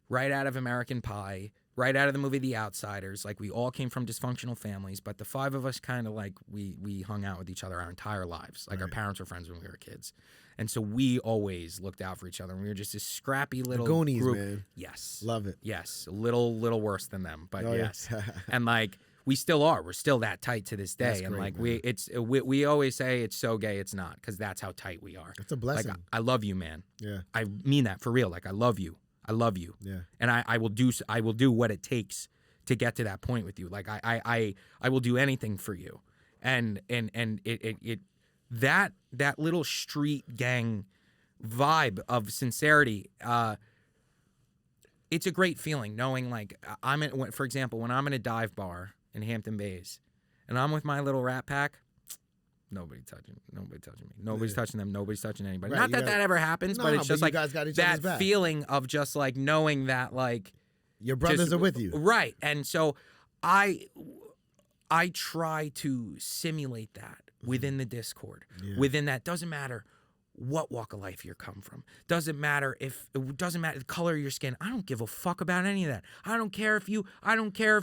right out of American Pie, right out of the movie The Outsiders. Like, we all came from dysfunctional families, but the 5 of us kind of like we hung out with each other our entire lives. Like, our parents were friends when we were kids. And so we always looked out for each other. And we were just this scrappy little Goonies, group. man. Yes. Love it. Yes. A little worse than them, but yes. Yeah. And like, we still are. We're still that tight to this day. That's and great, like we always say it's so gay it's not, because that's how tight we are. It's a blessing. Like, I love you, man. Yeah. I mean that for real. Like, I love you. I love you. Yeah. And I will do what it takes to get to that point with you. Like, I will do anything for you. And that little street gang vibe of sincerity, it's a great feeling knowing, like, for example, when I'm in a dive bar in Hampton Bays and I'm with my little Rat Pack, nobody's touching me. Nobody's touching them. Nobody's touching anybody. Right, Not that ever happens, but it's just like guys got each that other's back. feeling of just like knowing that, like, Your brothers are with you. Right. And so I try to simulate that within the Discord. Yeah. Within that, doesn't matter what walk of life you come from. Doesn't matter the color of your skin. I don't give a fuck about any of that. I don't care if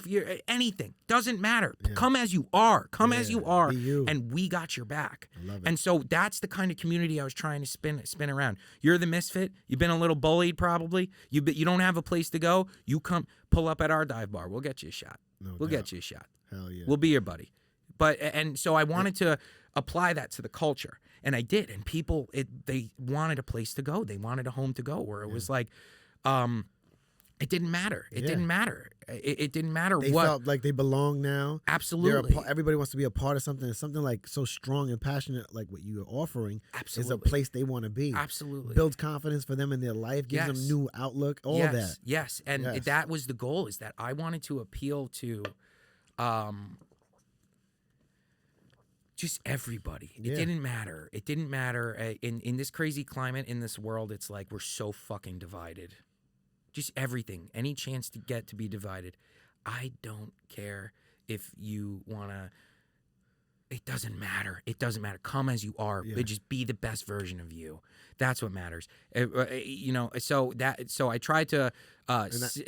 you're anything. Doesn't matter. Yeah. Come as you are. Come as you are. And we got your back. I love it. And so that's the kind of community I was trying to spin around. You're the misfit. You've been a little bullied probably. You don't have a place to go. You come pull up at our dive bar. We'll get you a shot. We'll get you a shot. Hell yeah. We'll be your buddy. And so I wanted to apply that to the culture. And I did, and people, they wanted a place to go. They wanted a home to go where it was like, it didn't matter. It didn't matter. It didn't matter they what. They felt like they belong now. Absolutely. Everybody wants to be a part of something. Something like so strong and passionate like what you're offering is a place they want to be. Absolutely. Builds confidence for them in their life, gives them new outlook, all that. Yes, and that was the goal, is that I wanted to appeal to just everybody. It didn't matter. It didn't matter. In this crazy climate, in this world, it's like we're so fucking divided. Just everything. Any chance to get to be divided. I don't care if you want to. It doesn't matter. It doesn't matter. Come as you are. Just be the best version of you. That's what matters. So I tried to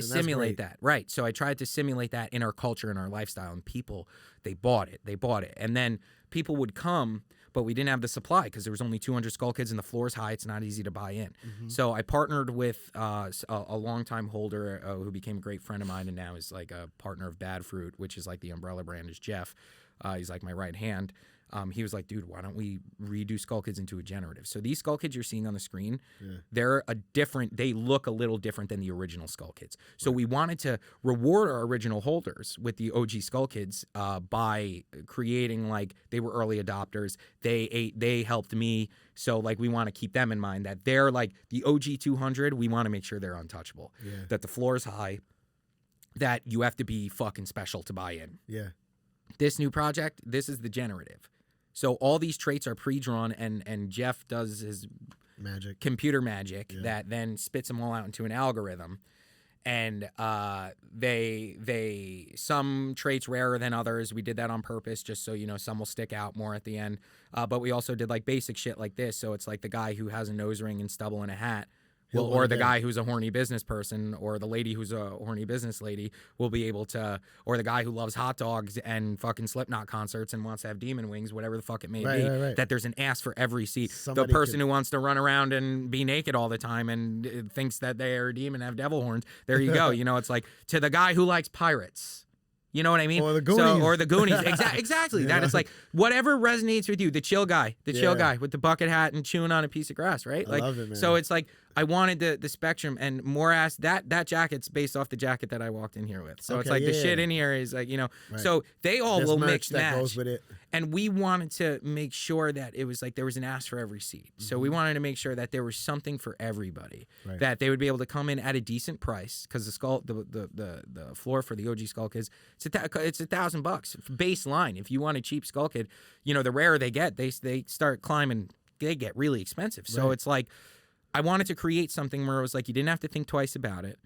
simulate that. Right. So I tried to simulate that in our culture and our lifestyle, and people, they bought it. And then people would come, but we didn't have the supply because there was only 200 Skull Kids and the floor's high. It's not easy to buy in. So I partnered with a longtime holder who became a great friend of mine and now is like a partner of Bad Fruit, which is like the umbrella brand, is Jeff. He's like my right hand. He was like, dude, why don't we redo Skull Kids into a generative? So these Skull Kids you're seeing on the screen, they look a little different than the original Skull Kids. So we wanted to reward our original holders with the OG Skull Kids by creating, like, they were early adopters. They helped me. So like we want to keep them in mind, that they're like the OG 200. We want to make sure they're untouchable, that the floor is high, that you have to be fucking special to buy in. Yeah. This new project, this is the generative. So all these traits are pre-drawn, and Jeff does his computer magic that then spits them all out into an algorithm. And some traits rarer than others. We did that on purpose, just so, some will stick out more at the end. But we also did like basic shit like this. So it's like the guy who has a nose ring and stubble and a hat. Or the guy who's a horny business person, or the lady who's a horny business lady will be able to, or the guy who loves hot dogs and fucking Slipknot concerts and wants to have demon wings, whatever the fuck it may be, that there's an ass for every seat. The person who wants to run around and be naked all the time and thinks that they are a demon and have devil horns, there you go. It's like, to the guy who likes pirates. You know what I mean? Or the Goonies. Or the Goonies. Exactly. That is like, whatever resonates with you. The chill guy with the bucket hat and chewing on a piece of grass, right? I love it, man. So it's like, I wanted the spectrum, and more ass that jacket's based off the jacket that I walked in here with. So it's like the shit in here is like, so they all will mix match. Goes with it. And we wanted to make sure that it was like there was an ass for every seat. So we wanted to make sure that there was something for everybody, that they would be able to come in at a decent price, because the floor for the OG Skull Kids, it's $1,000 baseline. If you want a cheap Skull Kid, the rarer they get, they start climbing, they get really expensive. So it's like, I wanted to create something where it was like you didn't have to think twice about it.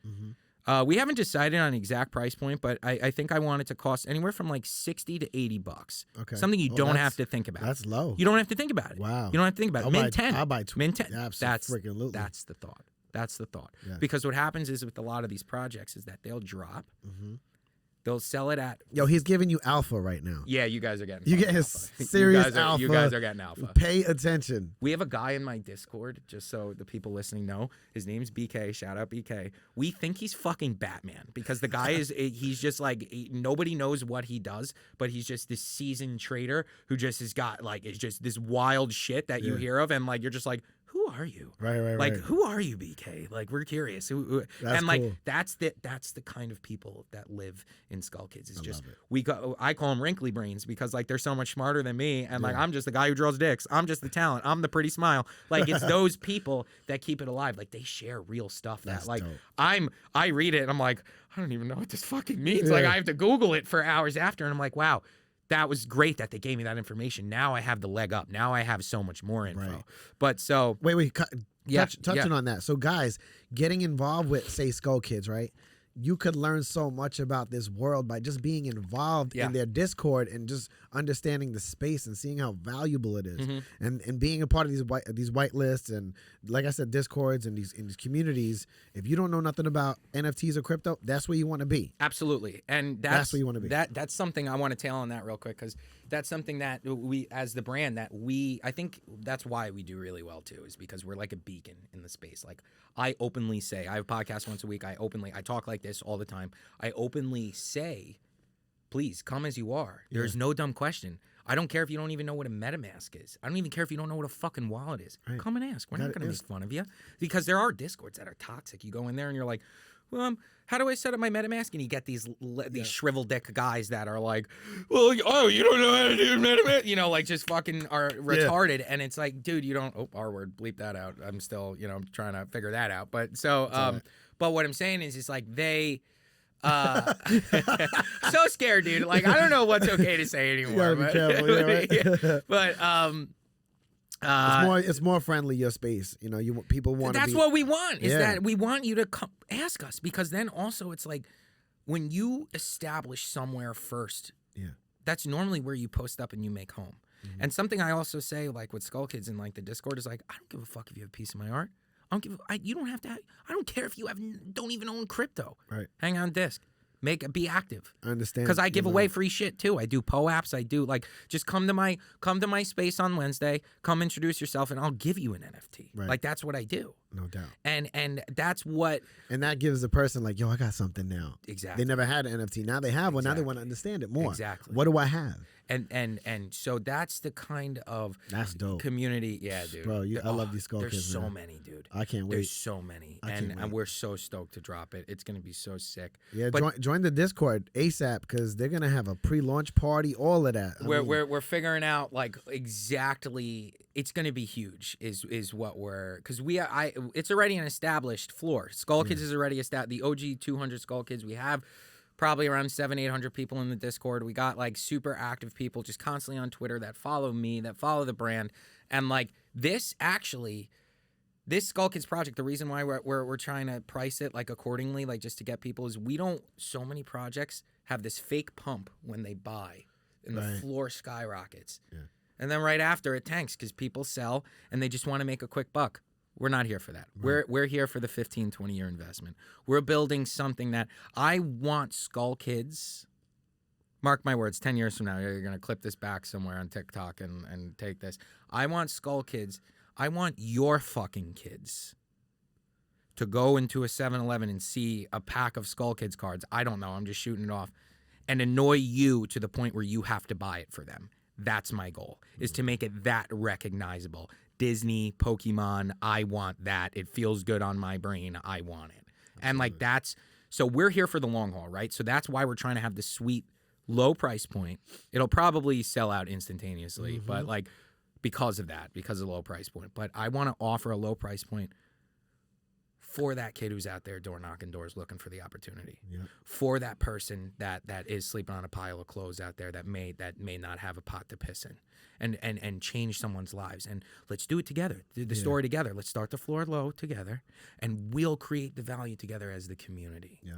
We haven't decided on an exact price point, but I think I want it to cost anywhere from like $60 to $80. Okay. Something you don't have to think about. That's low. You don't have to think about it. Wow. You don't have to think about it. Min 10. I'll buy 20. Min 10. Absolutely. That's the thought. That's the thought. Yeah. Because what happens is with a lot of these projects is that they'll drop. They'll sell it at... Yo, he's giving you alpha right now. Yeah, you guys are getting You get his serious alpha. You guys are getting alpha. Pay attention. We have a guy in my Discord, just so the people listening know. His name's BK. Shout out BK. We think he's fucking Batman, because the guy he's just like, nobody knows what he does, but he's just this seasoned trader who just has got like, it's just this wild shit that you hear of, and like, you're just like, who are you? Right. Who are you, BK? Like, we're curious. That's like, cool. that's the kind of people that live in Skull Kids. It's just, I call them wrinkly brains, because like, they're so much smarter than me. And like, I'm just the guy who draws dicks. I'm just the talent. I'm the pretty smile. Like, it's those people that keep it alive. Like, they share real stuff that like, dope. I read it and I'm like, I don't even know what this fucking means. Like, I have to Google it for hours after. And I'm like, wow. That was great that they gave me that information. Now I have the leg up. Now I have so much more info. Right. But so... Wait. Touching on that. So guys, getting involved with, say, Skull Kids, right? you could learn so much about this world by just being involved in their Discord and just understanding the space and seeing how valuable it is, and being a part of these white lists and, like I said, Discords and these communities. If you don't know nothing about NFTs or crypto, that's where you want to be. Absolutely, and that's where you want to be. That's something I want to tail on that real quick, because that's something that we, as the brand, I think that's why we do really well too, is because we're like a beacon in the space. Like, I openly say, I have a podcast once a week. I talk like this all the time. I openly say, please come as you are. There's no dumb question. I don't care if you don't even know what a MetaMask is. I don't even care if you don't know what a fucking wallet is. Right. Come and ask. We're not going to make fun of you, because there are Discords that are toxic. You go in there and you're like, well, how do I set up my MetaMask? And you get these shriveled dick guys that are like, well, oh, you don't know how to do MetaMask? You know, like, just fucking are retarded. And it's like, dude, you don't, R word, bleep that out. I'm still, I'm trying to figure that out. But so, but what I'm saying is, it's like they, so scared, dude. Like, I don't know what's okay to say anymore. You gotta be careful, but it's more friendly, your space. People want to. That's what we want. Is that we want you to come ask us, because then also it's like, when you establish somewhere first, that's normally where you post up and you make home. And something I also say, like with Skull Kids and like the Discord, is like, I don't give a fuck if you have a piece of my art. You don't have to. I don't care if you don't even own crypto. Right. Hang on disc. Be active. I understand. Because I give away free shit too. I do POAPs. I do, like, just come to my space on Wednesday. Come introduce yourself, and I'll give you an NFT. Right. Like, that's what I do. No doubt. And that's what. And that gives the person like, yo, I got something now. Exactly. They never had an NFT. Now they have one. Now they want to understand it more. Exactly. What do I have? And so that's the kind of dope community. Yeah, dude. Bro, I love these Skull Kids. There's so many, dude. I can't wait. There's so many, and we're so stoked to drop it. It's gonna be so sick. Yeah, join the Discord ASAP, because they're gonna have a pre-launch party, all of that. We're figuring out, like, exactly. It's gonna be huge. Is what we're, because it's already an established floor. Skull Kids is already established. The OG 200 Skull Kids. We have probably around 700-800 people in the Discord. We got, like, super active people just constantly on Twitter that follow me, that follow the brand. And, like, this Skull Kids project, the reason why we're trying to price it, like, accordingly, like, just to get people, is so many projects have this fake pump when they buy, and the floor skyrockets. Yeah. And then right after, it tanks because people sell and they just want to make a quick buck. We're not here for that. Right. We're here for the 15, 20-year investment. We're building something that I want Skull Kids, mark my words, 10 years from now, you're going to clip this back somewhere on TikTok and take this. I want Skull Kids, I want your fucking kids to go into a 7-Eleven and see a pack of Skull Kids cards. I don't know, I'm just shooting it off. And annoy you to the point where you have to buy it for them. That's my goal, is to make it that recognizable. Disney, Pokemon, I want that. It feels good on my brain. I want it. Absolutely. And, like, so we're here for the long haul, right? So that's why we're trying to have this sweet low price point. It'll probably sell out instantaneously, but, like, because of the low price point. But I want to offer a low price point for that kid who's out there door knocking doors looking for the opportunity. Yep. For that person that is sleeping on a pile of clothes out there that may not have a pot to piss in, and change someone's lives. And let's do it together. The story together. Let's start the floor low together, and we'll create the value together as the community. Yep.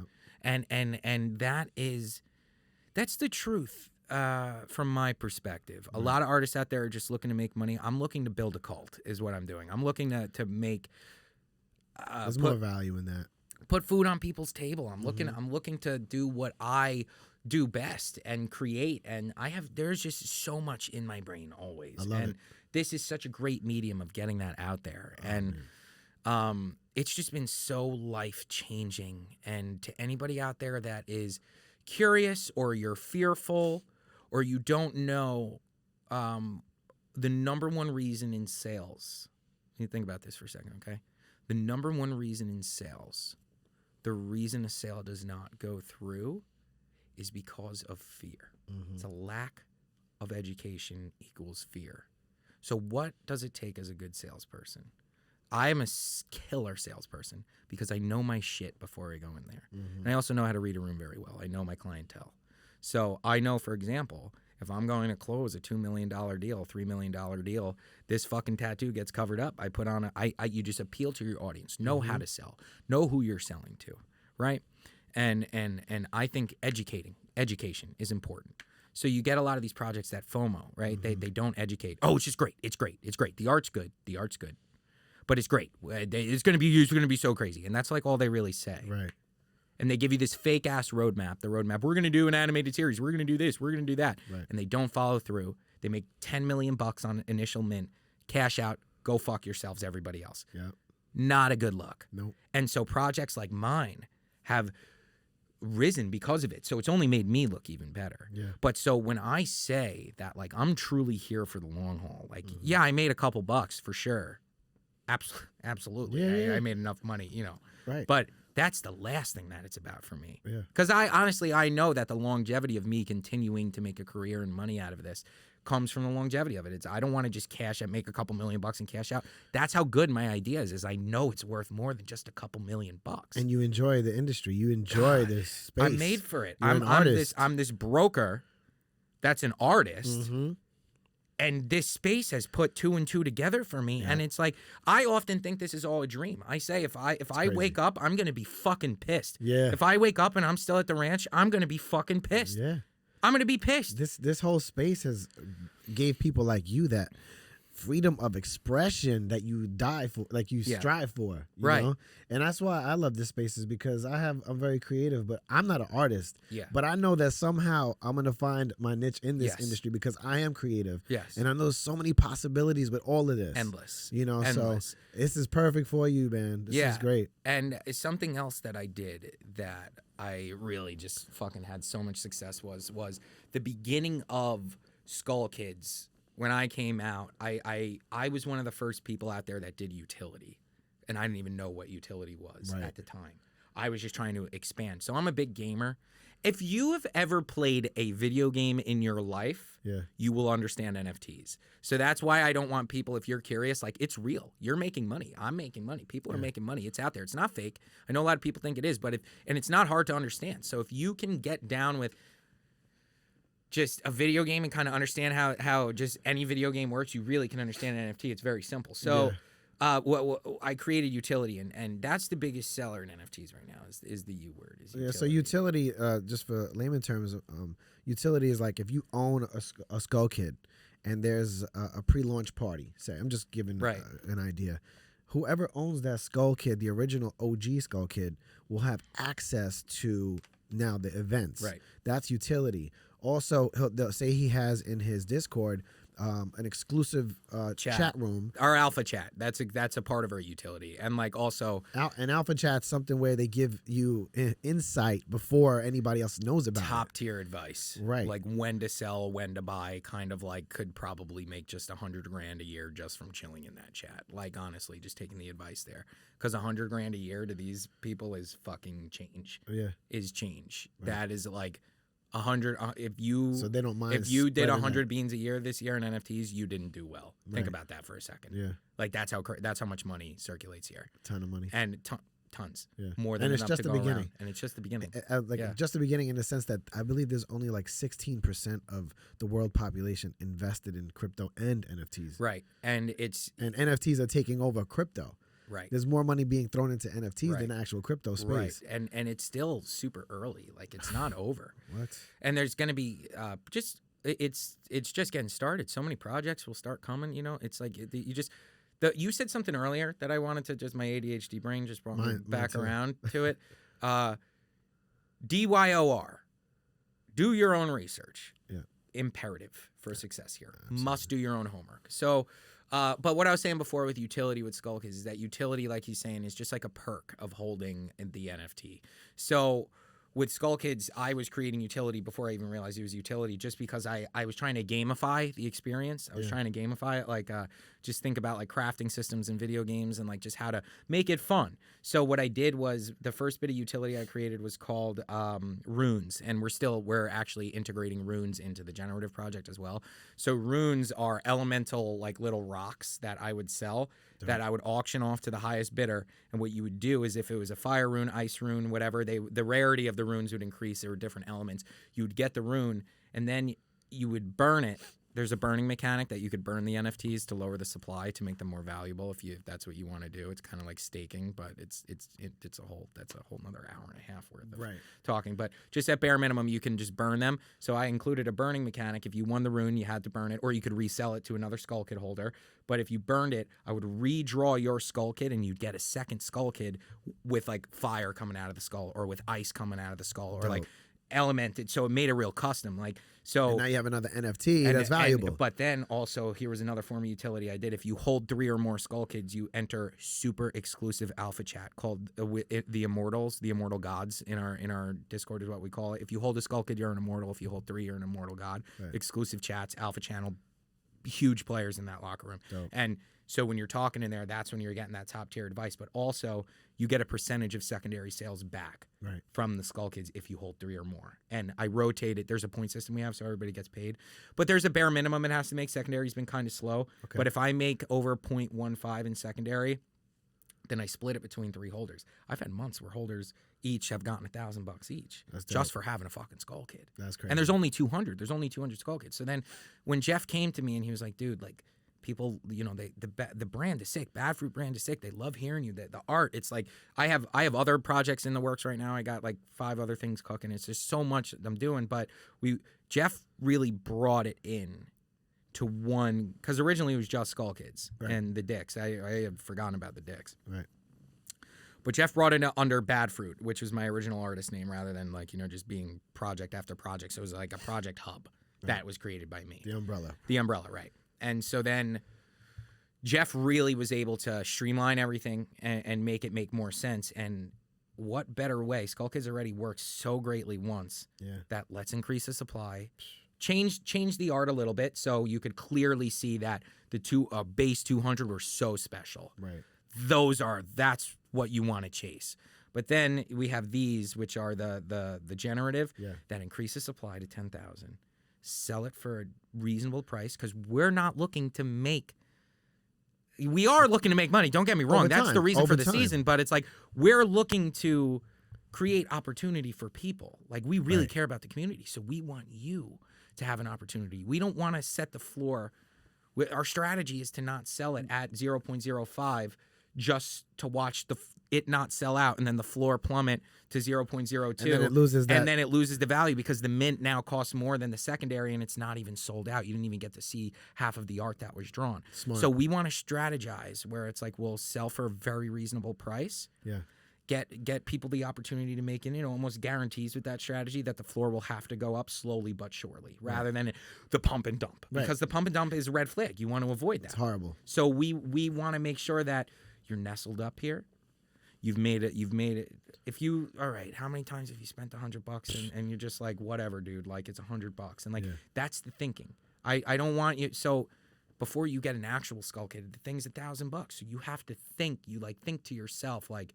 And that's the truth. From my perspective, a lot of artists out there are just looking to make money. I'm looking to build a cult, is what I'm doing. I'm looking to make. There's more value in that. Put food on people's table. I'm looking to do what I do best and create. And there's just so much in my brain always. I love it. This is such a great medium of getting that out there. And it's just been so life changing. And to anybody out there that is curious, or you're fearful, or you don't know, the number one reason in sales, you think about this for a second, okay? The number one reason in sales, the reason a sale does not go through, is because of fear. It's a lack of education equals fear. So what does it take as a good salesperson? I am a killer salesperson because I know my shit before I go in there. And I also know how to read a room very well. I know my clientele. So I know, for example, if I'm going to close a $2 million deal, $3 million deal, this fucking tattoo gets covered up. I put on you just appeal to your audience. Know how to sell. Know who you're selling to, right? And I think education is important. So you get a lot of these projects that FOMO, right? They don't educate. Oh, it's just great. It's great. It's great. The art's good. But it's great. It's going to be so crazy. And that's like all they really say. Right. And they give you this fake ass roadmap. The roadmap, we're going to do an animated series. We're going to do this. We're going to do that. Right. And they don't follow through. They make $10 million on initial mint, cash out, go fuck yourselves, everybody else. Yeah. Not a good look. Nope. And so projects like mine have risen because of it. So it's only made me look even better. Yeah. But so when I say that, like, I'm truly here for the long haul, like, yeah, I made a couple bucks for sure. Absolutely. Yeah. I made enough money, you know. Right. But that's the last thing that it's about for me. Yeah. Because I know that the longevity of me continuing to make a career and money out of this comes from the longevity of it. I don't want to just cash out, make a couple $1 million and cash out. That's how good my idea is I know it's worth more than just a couple $1 million. And you enjoy the industry. You enjoy this space. I'm made for it. You're an artist. I'm this broker that's an artist. Mm-hmm. And this space has put 2 and 2 together for me. Yeah. And it's like, I often think this is all a dream. I say, if I wake up, I'm going to be fucking pissed. Yeah. If I wake up and I'm still at the ranch, I'm going to be fucking pissed. Yeah. I'm going to be pissed. This whole space has gave people like you that freedom of expression that you die for, like you strive for, you know? And that's why I love this space, is because I'm very creative, but I'm not an artist. Yeah. But I know that somehow I'm gonna find my niche in this industry because I am creative. Yes. And I know so many possibilities with all of this. Endless. You know, Endless. So this is perfect for you, man. This is great. And something else that I did that I really just fucking had so much success was the beginning of Skull Kids. When I came out, I was one of the first people out there that did utility. And I didn't even know what utility was at the time. I was just trying to expand. So I'm a big gamer. If you have ever played a video game in your life, you will understand NFTs. So that's why I don't want people, if you're curious, like, it's real. You're making money. I'm making money. People are making money. It's out there. It's not fake. I know a lot of people think it is, but and it's not hard to understand. So if you can get down with just a video game and kind of understand how just any video game works, you really can understand an NFT. It's very simple. So I created utility, and that's the biggest seller in NFTs right now is the U word. Is utility. Yeah, so utility, just for layman terms, utility is like if you own a Skull Kid and there's a pre-launch party, say, I'm just giving an idea. Whoever owns that Skull Kid, the original OG Skull Kid, will have access to now the events. Right. That's utility. Also, they'll say he has in his Discord an exclusive chat room. Our alpha chat. That's a part of our utility. And like also an alpha chat's something where they give you insight before anybody else knows about top tier advice. Right. Like when to sell, when to buy, kind of like could probably make just $100,000 a year just from chilling in that chat. Like honestly, just taking the advice there. Because $100,000 a year to these people is fucking change. Yeah. Is change. Right. That is like 100. So they don't mind. If you did 100 beans a year this year in NFTs, you didn't do well. Think about that for a second. Yeah. Like that's how much money circulates here. A ton of money. And tons. Yeah. More than enough to go around. And it's just the beginning. Just the beginning in the sense that I believe there's only like 16% of the world population invested in crypto and NFTs. Right. And NFTs are taking over crypto. Right. There's more money being thrown into NFTs than actual crypto space. Right. And it's still super early. Like it's not over. What? And there's going to be it's just getting started. So many projects will start coming, you know. It's like you said something earlier that I wanted to just my ADHD brain just brought me back around to it. DYOR. Do your own research. Yeah. Imperative for success here. Absolutely. Must do your own homework. So but what I was saying before with utility with Skull Kids is that utility, like he's saying, is just like a perk of holding the NFT. So with Skull Kids, I was creating utility before I even realized it was utility, just because I was trying to gamify the experience. I was trying to gamify it, like just think about like crafting systems in video games and like just how to make it fun. So what I did was the first bit of utility I created was called runes, and we're actually integrating runes into the generative project as well. So runes are elemental like little rocks that I would sell. That I would auction off to the highest bidder. And what you would do is if it was a fire rune, ice rune, whatever, the rarity of the runes would increase. There were different elements. You would get the rune, and then you would burn it. there's a burning mechanic that you could burn the NFTs to lower the supply to make them more valuable if that's what you want to do. It's kind of like staking, but that's a whole another hour and a half worth of talking. But just at bare minimum, you can just burn them. So I included a burning mechanic. If you won the rune, you had to burn it, or you could resell it to another Skull Kid holder. But if you burned it, I would redraw your Skull Kid, and you'd get a second Skull Kid with like fire coming out of the skull, or with ice coming out of the skull, or like elemented, so it made a real custom. Like, so and now you have another NFT that's valuable. But then also, here was another form of utility I did. If you hold 3 or more Skull Kids, you enter super exclusive alpha chat called the Immortals, the Immortal Gods in our Discord is what we call it. If you hold a Skull Kid, you're an immortal. If you hold 3, you're an immortal god. Exclusive chats, alpha channel, huge players in that locker room. And so when you're talking in there, that's when you're getting that top tier advice. But also, you get a percentage of secondary sales back from the Skull Kids if you hold 3 or more. And I rotate it. There's a point system we have, so everybody gets paid. But there's a bare minimum it has to make. Secondary's been kind of slow. But if I make over 0.15 in secondary, then I split it between 3 holders. I've had months where holders each have gotten $1,000 each just for having a fucking Skull Kid. That's crazy. And there's only 200. There's only 200 Skull Kids. So then when Jeff came to me and he was like, dude, like, people, you know, the brand is sick. Bad Fruit brand is sick. They love hearing you. The art, it's like I have other projects in the works right now. I got like 5 other things cooking. It's just so much I'm doing. But Jeff really brought it in to one, because originally it was just Skull Kids and the Dicks. I had forgotten about the Dicks. Right. But Jeff brought it under Bad Fruit, which was my original artist name, rather than like, you know, just being project after project. So it was like a project hub that was created by me. The umbrella. The umbrella, right. And so then Jeff really was able to streamline everything and make it make more sense. And what better way? Skull Kids already works so greatly once that let's increase the supply, change the art a little bit so you could clearly see that the base 200 were so special. Right. That's what you want to chase. But then we have these, which are the generative that increase the supply to 10,000. Sell it for a reasonable price, because we're not looking to make. We are looking to make money. Don't get me wrong. That's the reason for the season. But it's like we're looking to create opportunity for people. Like, we really care about the community, so we want you to have an opportunity. We don't want to set the floor. Our strategy is to not sell it at 0.05 just to watch it not sell out, and then the floor plummet to 0.02, and then it loses that. And then it loses the value because the mint now costs more than the secondary, and it's not even sold out. You didn't even get to see half of the art that was drawn. Smart. So we want to strategize where it's like we'll sell for a very reasonable price. Yeah. Get people the opportunity to make, almost guarantees with that strategy that the floor will have to go up slowly but surely, rather than the pump and dump. Because the pump and dump is a red flag. You want to avoid that. It's horrible. So we want to make sure that you're nestled up here. You've made it. All right, how many times have you spent $100 and you're just like, whatever, dude, like it's $100. And like, that's the thinking. I don't want you. So before you get an actual Skull Kid, the thing's $1,000. So you have to think, think to yourself, like,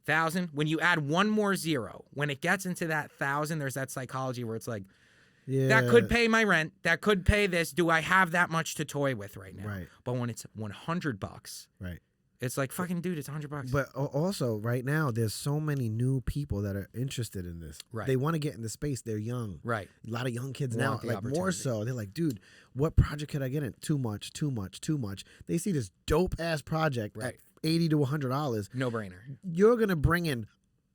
1,000. When you add one more zero, when it gets into that 1,000, there's that psychology where it's like, that could pay my rent. That could pay this. Do I have that much to toy with right now? Right. But when it's $100, right, it's like, fucking dude, it's $100. But also, right now, there's so many new people that are interested in this. Right. They want to get in the space. They're young. Right. A lot of young kids now, like more so. They're like, dude, what project could I get in? Too much. They see this dope ass project at $80 to $100. No brainer. You're gonna bring in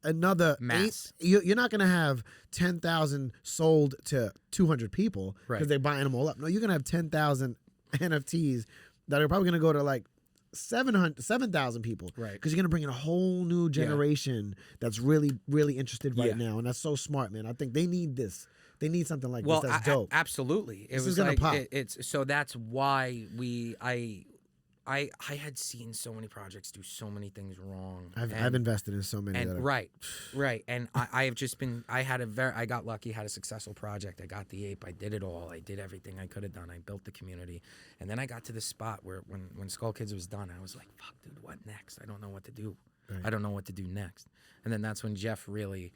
another mass. You're not gonna have 10,000 sold to 200 people because they're buying them all up. No, you're gonna have 10,000 NFTs that are probably gonna go to like 7,000 people, right? Because you're gonna bring in a whole new generation that's really, really interested right now, and that's so smart, man. I think they need this. They need something like this. That's dope. Absolutely, This is gonna pop. It's so that's why I had seen so many projects do so many things wrong. I've invested in so many. Right. And I have just been. I got lucky. Had a successful project. I got the ape. I did it all. I did everything I could have done. I built the community, and then I got to the spot where when Skull Kids was done, I was like, "Fuck, dude, what next? I don't know what to do. I don't know what to do next." And then that's when Jeff really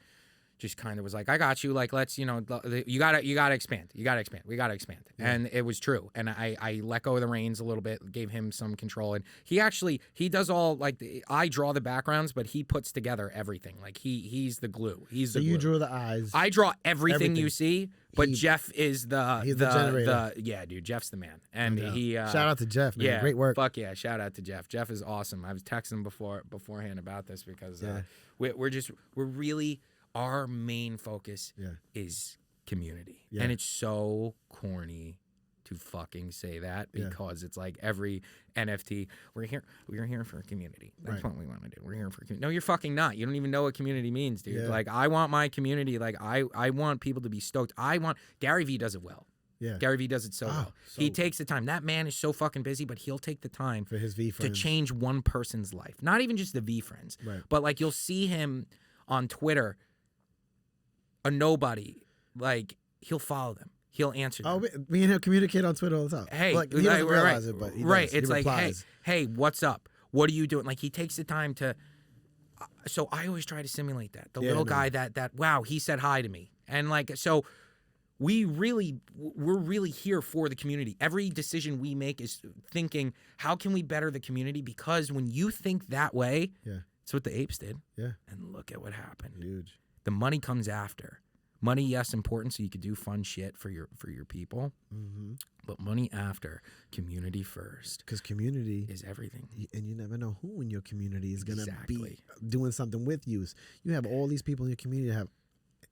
just kind of was like, I got you. Like, let's, you gotta expand. We gotta expand. Yeah. And it was true. And I let go of the reins a little bit, gave him some control. And he does all, like, I draw the backgrounds, but he puts together everything. Like, he's the glue. So you drew the eyes. I draw everything you see, but Jeff is he's the generator. Yeah, dude, Jeff's the man. And he shout out to Jeff, man. Yeah, great work. Fuck yeah, shout out to Jeff. Jeff is awesome. I was texting him beforehand about this because we're really, our main focus is community. Yeah. And it's so corny to fucking say that because it's like every NFT, we're here for a community. That's what we want to do. We're here for a community. No, you're fucking not. You don't even know what community means, dude. Yeah. Like, I want my community, like, I want people to be stoked. Gary Vee does it well. Yeah. Gary Vee does it so well. He takes the time. That man is so fucking busy, but he'll take the time for his V friends to change one person's life. Not even just the V friends, but like you'll see him on Twitter, a nobody, like he'll follow them. He'll answer them. Oh, me and him communicate on Twitter all the time. Hey, like, he doesn't realize it, but he does. It's he like, replies. hey, what's up? What are you doing? Like, he takes the time to. So I always try to simulate that. The little guy that wow, he said hi to me, and like so. We're really here for the community. Every decision we make is thinking, how can we better the community? Because when you think that way, it's what the apes did. Yeah. And look at what happened. Huge. The money comes after. Money, yes, important, so you could do fun shit for your people. Mm-hmm. But money after, community first. Because community is everything. And you never know who in your community is going to be doing something with you. You have all these people in your community that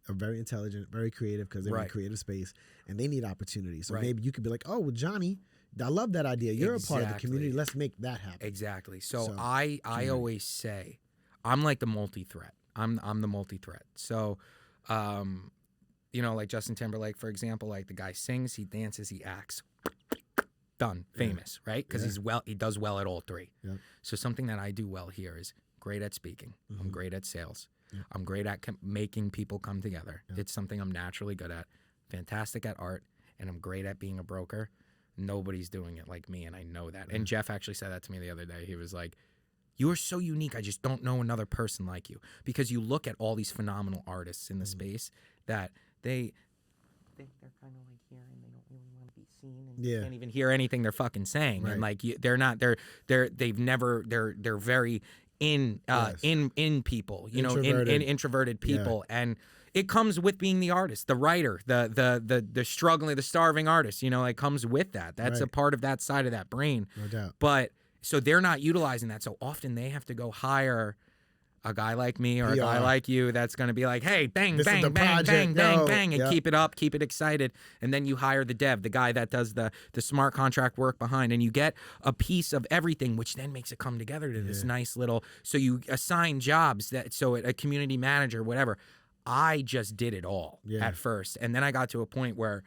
are very intelligent, very creative, because they're in a creative space and they need opportunities. So maybe you could be like, oh, well, Johnny, I love that idea. You're a part of the community. Let's make that happen. Exactly. So I always say, I'm like the multi-threat. I'm the multi-threat. So, like Justin Timberlake, for example, like the guy sings, he dances, he acts. Done. Famous, right? Because he does well at all three. Yeah. So something that I do well here is great at speaking. Mm-hmm. I'm great at sales. Yeah. I'm great at making people come together. Yeah. It's something I'm naturally good at. Fantastic at art, and I'm great at being a broker. Nobody's doing it like me, and I know that. And Jeff actually said that to me the other day. He was like, you are so unique. I just don't know another person like you. Because you look at all these phenomenal artists in the space that they think they're kind of like here, and they don't really want to be seen, and you can't even hear anything they're fucking saying. And like they're very in people, in introverted people, and it comes with being the artist, the writer, the struggling, the starving artist. It comes with that. That's a part of that side of that brain. No doubt. But so they're not utilizing that. So often they have to go hire a guy like me or a guy like you that's going to be like, hey, bang, bang, bang, bang, bang, bang, and keep it up, keep it excited. And then you hire the dev, the guy that does the smart contract work behind, and you get a piece of everything, which then makes it come together to this nice little, so you assign jobs, a community manager, whatever. I just did it all at first. And then I got to a point where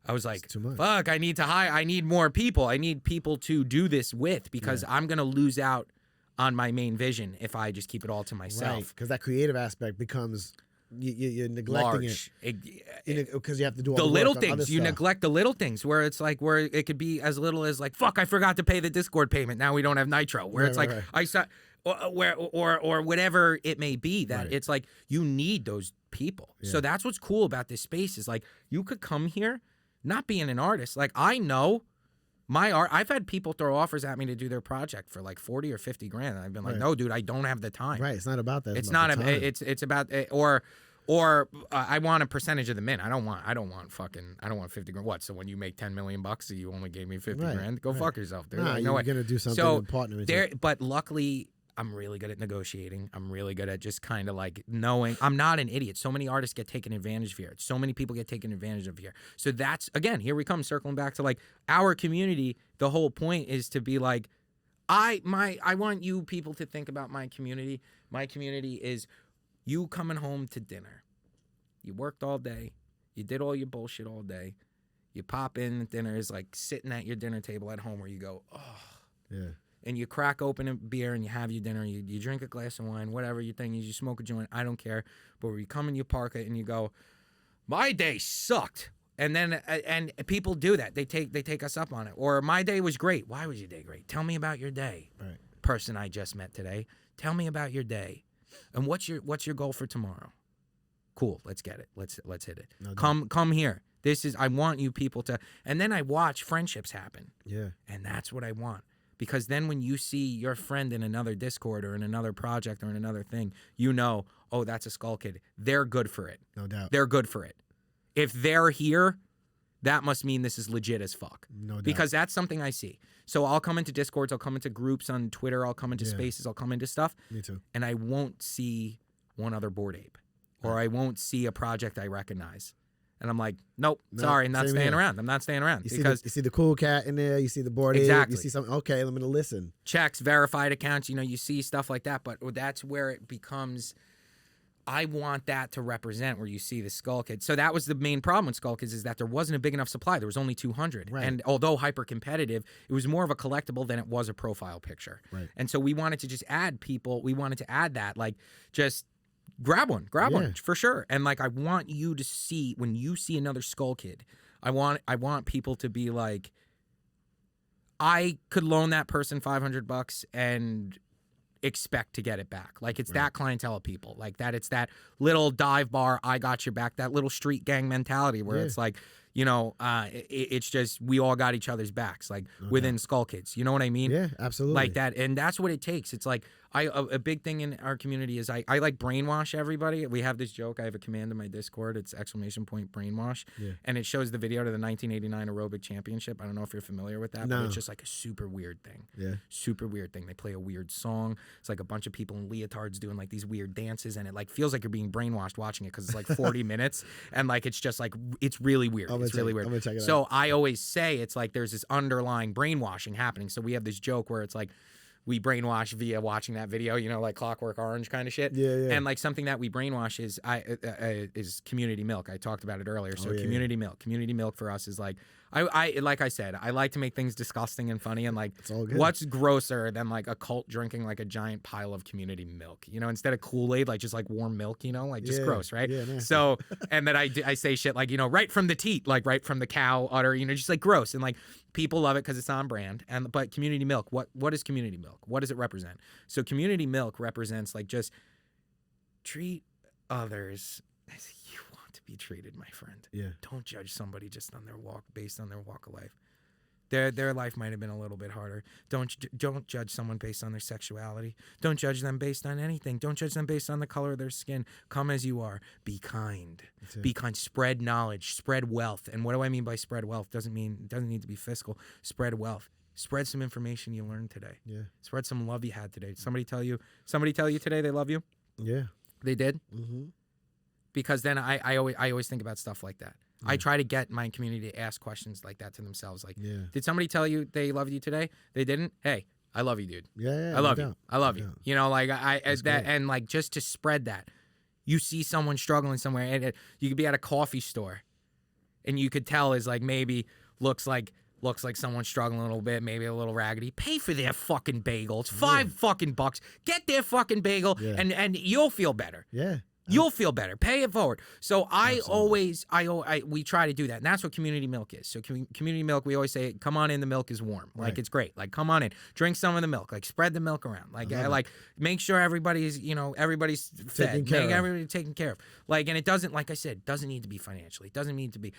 I was like, fuck, I need more people. I need people to do this with, because I'm going to lose out on my main vision if I just keep it all to myself. Right, because that creative aspect becomes, you're neglecting it. Because you have to do all the little work things. You neglect the little things, where it's like, where it could be as little as like, fuck, I forgot to pay the Discord payment. Now we don't have Nitro. Where it's like, I saw, or whatever it may be, that it's like, you need those people. So that's what's cool about this space, is like, you could come here not being an artist. Like, I know my art, I've had people throw offers at me to do their project for like 40 or 50 grand. And I've been like, no, dude, I don't have the time. Right. It's not about that. It's not, it's about, or I want a percentage of the mint. I don't want 50 grand. What? So when you make 10 million bucks, you only gave me 50 grand, go fuck yourself, dude. Nah, like, you're going to do something and partner with you. But luckily, I'm really good at negotiating. I'm really good at just kind of like knowing. I'm not an idiot. So many artists get taken advantage of here. So many people get taken advantage of here. So that's, again, here we come, circling back to like our community. The whole point is to be like, I want you people to think about my community. My community is you coming home to dinner. You worked all day. You did all your bullshit all day. You pop in, dinner is like sitting at your dinner table at home, where you go, oh. Yeah. And you crack open a beer and you have your dinner, you drink a glass of wine, whatever your thing is, you smoke a joint, I don't care. But where you come and you park it and you go, my day sucked. And then and people do that. They take us up on it. Or my day was great. Why was your day great? Tell me about your day. Right. Person I just met today. Tell me about your day. And what's your goal for tomorrow? Cool. Let's get it. Let's hit it. No Come here. I want you people to, and then I watch friendships happen. Yeah. And that's what I want. Because then when you see your friend in another Discord or in another project or in another thing, you know, oh, that's a Skull Kid. They're good for it. No doubt. They're good for it. If they're here, that must mean this is legit as fuck. No doubt. Because that's something I see. So I'll come into Discords, I'll come into groups on Twitter, I'll come into spaces, I'll come into stuff. Me too. And I won't see one other Bored Ape. Or I won't see a project I recognize. And I'm like, nope, sorry, I'm not staying around. I'm not staying around. You see the cool cat in there. You see the Bored Ape. Exactly. You see something. Okay, let me listen. Checks, verified accounts. You know, you see stuff like that. But that's where it becomes. I want that to represent where you see the Skull Kid. So that was the main problem with Skull Kids, is that there wasn't a big enough supply. There was only 200. Right. And although hyper competitive, it was more of a collectible than it was a profile picture. Right. And so we wanted to just add people. We wanted to add that, like, just grab one for sure. And like, I want you to see, when you see another Skull Kid, I want people to be like, I could loan that person $500 and expect to get it back. Like, it's that clientele of people, like that. It's that little dive bar, I got your back, that little street gang mentality where it's like, you know, it's just, we all got each other's backs, like within Skull Kids. You know what I mean? Yeah, absolutely. Like that. And that's what it takes. It's like, a big thing in our community is I like brainwash everybody. We have this joke. I have a command in my Discord. It's ! Brainwash. Yeah. And it shows the video to the 1989 aerobic championship. I don't know if you're familiar with that, but it's just like a super weird thing. Yeah. Super weird thing. They play a weird song. It's like a bunch of people in leotards doing like these weird dances, and it like feels like you're being brainwashed watching it, because it's like 40 minutes, and like it's just like, it's really weird. It's really weird. I'm gonna check it out. So I always say it's like there's this underlying brainwashing happening. So we have this joke where it's like, we brainwash via watching that video, you know, like Clockwork Orange kind of shit. Yeah, yeah. And like something that we brainwash is community milk. I talked about it earlier. So community milk for us is like, I like I said, I like to make things disgusting and funny, and like, what's grosser than like a cult drinking like a giant pile of community milk, you know, instead of Kool-Aid, like just like warm milk, you know, like just gross, right? Yeah, nice. So, and then I say shit like, you know, right from the teat, like right from the cow udder, you know, just like gross, and like people love it because it's on brand. And but community milk, what is community milk? What does it represent? So community milk represents like, just treat others as you want to be treated, my friend. Yeah. Don't judge somebody just on their based on their walk of life. Their life might have been a little bit harder. Don't judge someone based on their sexuality. Don't judge them based on anything. Don't judge them based on the color of their skin. Come as you are. Be kind. Be kind. Spread knowledge. Spread wealth. And what do I mean by spread wealth? Doesn't need to be fiscal. Spread wealth. Spread some information you learned today. Yeah. Spread some love you had today. Somebody tell you today they love you? Yeah. They did? Mm-hmm. Because then I always think about stuff like that. Yeah. I try to get my community to ask questions like that to themselves. Like, did somebody tell you they loved you today? They didn't? Hey, I love you, dude. Yeah, I love you. I love you. You know, like and like, just to spread that. You see someone struggling somewhere, and you could be at a coffee store, and you could tell is like, maybe looks like someone's struggling a little bit, maybe a little raggedy. Pay for their fucking bagel. It's $5 fucking bucks. Get their fucking bagel, and you'll feel better. Yeah. You'll feel better. Pay it forward. So we try to do that. And that's what community milk is. So community milk, we always say, come on in, the milk is warm. Like, it's great. Like, come on in, drink some of the milk. Like, spread the milk around. Like, make sure everybody's fed. Make everybody taken care of. Like, and it doesn't, like I said, doesn't need to be financially. It doesn't need to be.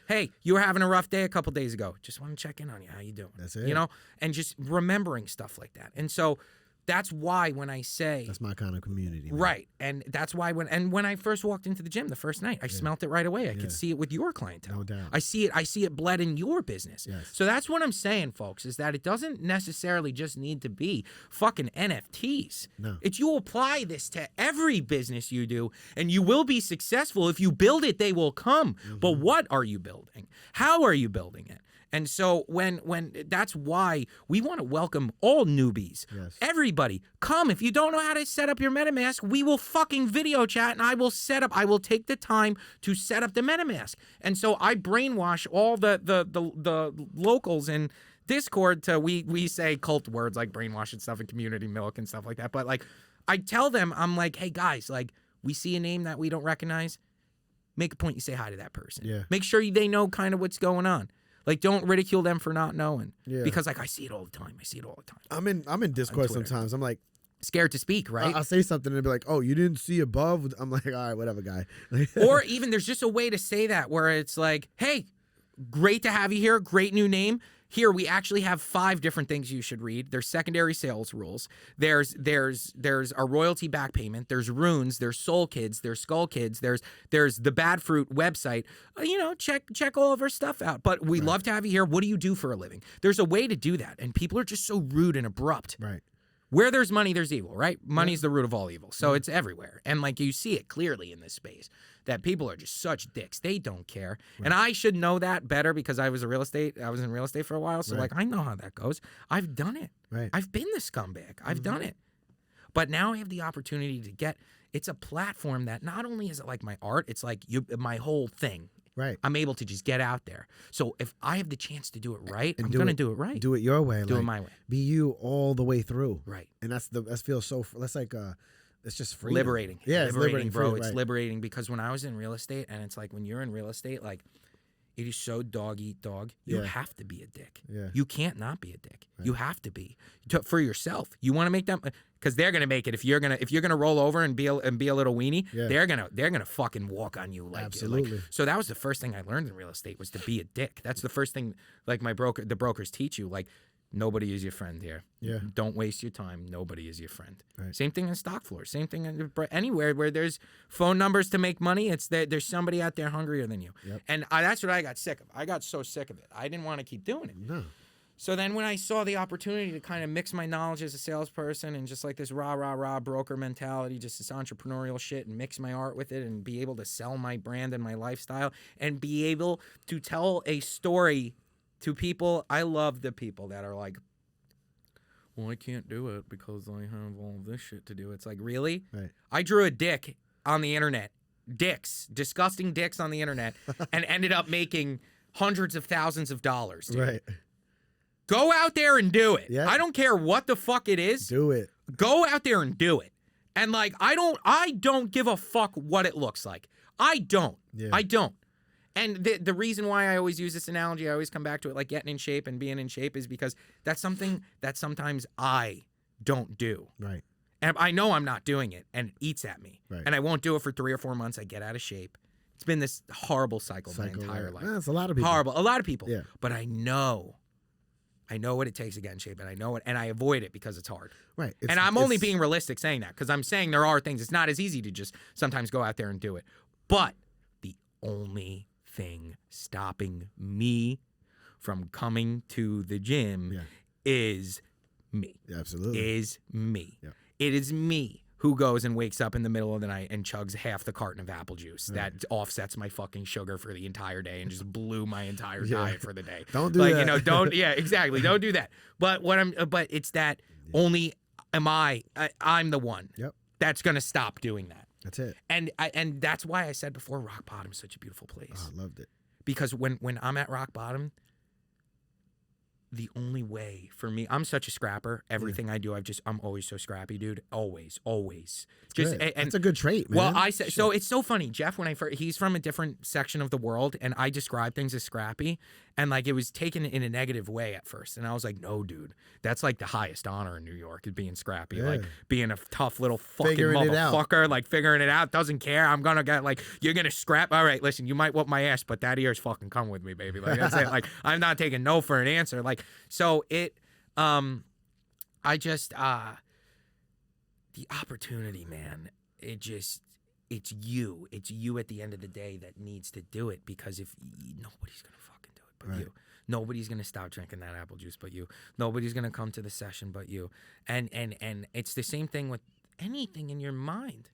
Hey, you were having a rough day a couple days ago. Just want to check in on you. How you doing? That's it. You know, and just remembering stuff like that. And so, that's why when I say, that's my kind of community, man. Right? And that's why when I first walked into the gym the first night, I smelt it right away. I could see it with your clientele. No doubt. I see it bled in your business. Yes. So that's what I'm saying, folks, is that it doesn't necessarily just need to be fucking NFTs. No. It's, you apply this to every business you do, and you will be successful. If you build it, they will come. Mm-hmm. But what are you building? How are you building it? And so when that's why we want to welcome all newbies. Yes. Everybody, come. If you don't know how to set up your MetaMask, we will fucking video chat, and I will take the time to set up the MetaMask. And so I brainwash all the locals in Discord to, we say cult words like brainwash and stuff and community milk and stuff like that. But like, I tell them, I'm like, hey guys, like, we see a name that we don't recognize. Make a point you say hi to that person. Yeah. Make sure they know kind of what's going on. Like, don't ridicule them for not knowing. Yeah. Because, like, I see it all the time. I'm in Discord sometimes. I'm like, scared to speak, right? I'll say something and they'll be like, "Oh, you didn't see above." I'm like, "All right, whatever, guy." Or even there's just a way to say that where it's like, hey, great to have you here. Great new name. Here, we actually have 5 different things you should read. There's secondary sales rules. There's a royalty back payment. There's runes. There's soul kids. There's skull kids. There's the Bad Fruit website. Check all of our stuff out. But we love to have you here. What do you do for a living? There's a way to do that. And people are just so rude and abrupt. Right. Where there's money, there's evil, right? Money is the root of all evil. So it's everywhere. And like you see it clearly in this space that people are just such dicks. They don't care. Right. And I should know that better because I was in real estate for a while. So like I know how that goes. I've done it. Right. I've been the scumbag. I've done it. But now I have the opportunity to it's a platform that not only is it like my art, it's like my whole thing. Right. I'm able to just get out there. So if I have the chance to do it right, I'm going to do it right. Do it your way. Do it my way. Be you all the way through. Right. And that feels so, that's like, it's just freedom. Liberating. Yeah, it's liberating, bro. Freedom, it's liberating because when I was in real estate, and it's like when you're in real estate, like it is so dog eat dog. You have to be a dick. Yeah. You can't not be a dick. Right. You have to be for yourself. You want to make them because they're gonna make it. If you're gonna roll over and be a little weenie, they're gonna fucking walk on you like absolutely. Like, so that was the first thing I learned in real estate was to be a dick. That's the first thing like the brokers teach you like. Nobody is your friend here. Yeah. Don't waste your time. Nobody is your friend. Right. Same thing in stock floors. Same thing anywhere where there's phone numbers to make money. It's there's somebody out there hungrier than you. Yep. And that's what I got sick of. I got so sick of it. I didn't want to keep doing it. No. So then when I saw the opportunity to kind of mix my knowledge as a salesperson and just like this rah broker mentality, just this entrepreneurial shit and mix my art with it and be able to sell my brand and my lifestyle and be able to tell a story to people, I love the people that are like, well, I can't do it because I have all this shit to do. It's like, really? Right. I drew a dick on the internet. Disgusting dicks on the internet, and ended up making hundreds of thousands of dollars. Dude. Right. Go out there and do it. Yeah. I don't care what the fuck it is. Do it. Go out there and do it. And like, I don't give a fuck what it looks like. I don't. Yeah. I don't. And the reason why I always use this analogy, I always come back to it, like getting in shape and being in shape, is because that's something that sometimes I don't do. Right. And I know I'm not doing it, and it eats at me. Right. And I won't do it for 3 or 4 months. I get out of shape. It's been this horrible cycle my entire life. That's a lot of people. Horrible. A lot of people. Yeah. But I know what it takes to get in shape, and I know it, and I avoid it because it's hard. Right. And I'm only being realistic saying that, because I'm saying there are things. It's not as easy to just sometimes go out there and do it. But the only thing stopping me from coming to the gym is me. Absolutely. Is me. Yeah. It is me who goes and wakes up in the middle of the night and chugs half the carton of apple juice that offsets my fucking sugar for the entire day and just blew my entire diet for the day. Don't do that. You know, don't exactly. Don't do that. But but it's that only I'm the one that's going to stop doing that. That's it. And that's why I said before, rock bottom is such a beautiful place. Oh, I loved it. Because when I'm at rock bottom, the only way for me, I'm such a scrapper. Everything I do, I'm always so scrappy, dude. Always. Just that's a good trait, man. Well, I said so. It's so funny, Jeff. When he's from a different section of the world, and I describe things as scrappy, and like it was taken in a negative way at first, and I was like, no, dude, that's like the highest honor in New York is being scrappy, like being a tough little fucking motherfucker, like figuring it out, doesn't care. I'm gonna get like you're gonna scrap. All right, listen, you might whoop my ass, but that ear's fucking come with me, baby. Like that's it. Like I'm not taking no for an answer. Like so it, I just the opportunity, man. It's you at the end of the day that needs to do it, because if nobody's gonna fucking do it but you. Nobody's gonna stop drinking that apple juice but you. Nobody's gonna come to the session but you. And it's the same thing with anything in your mind.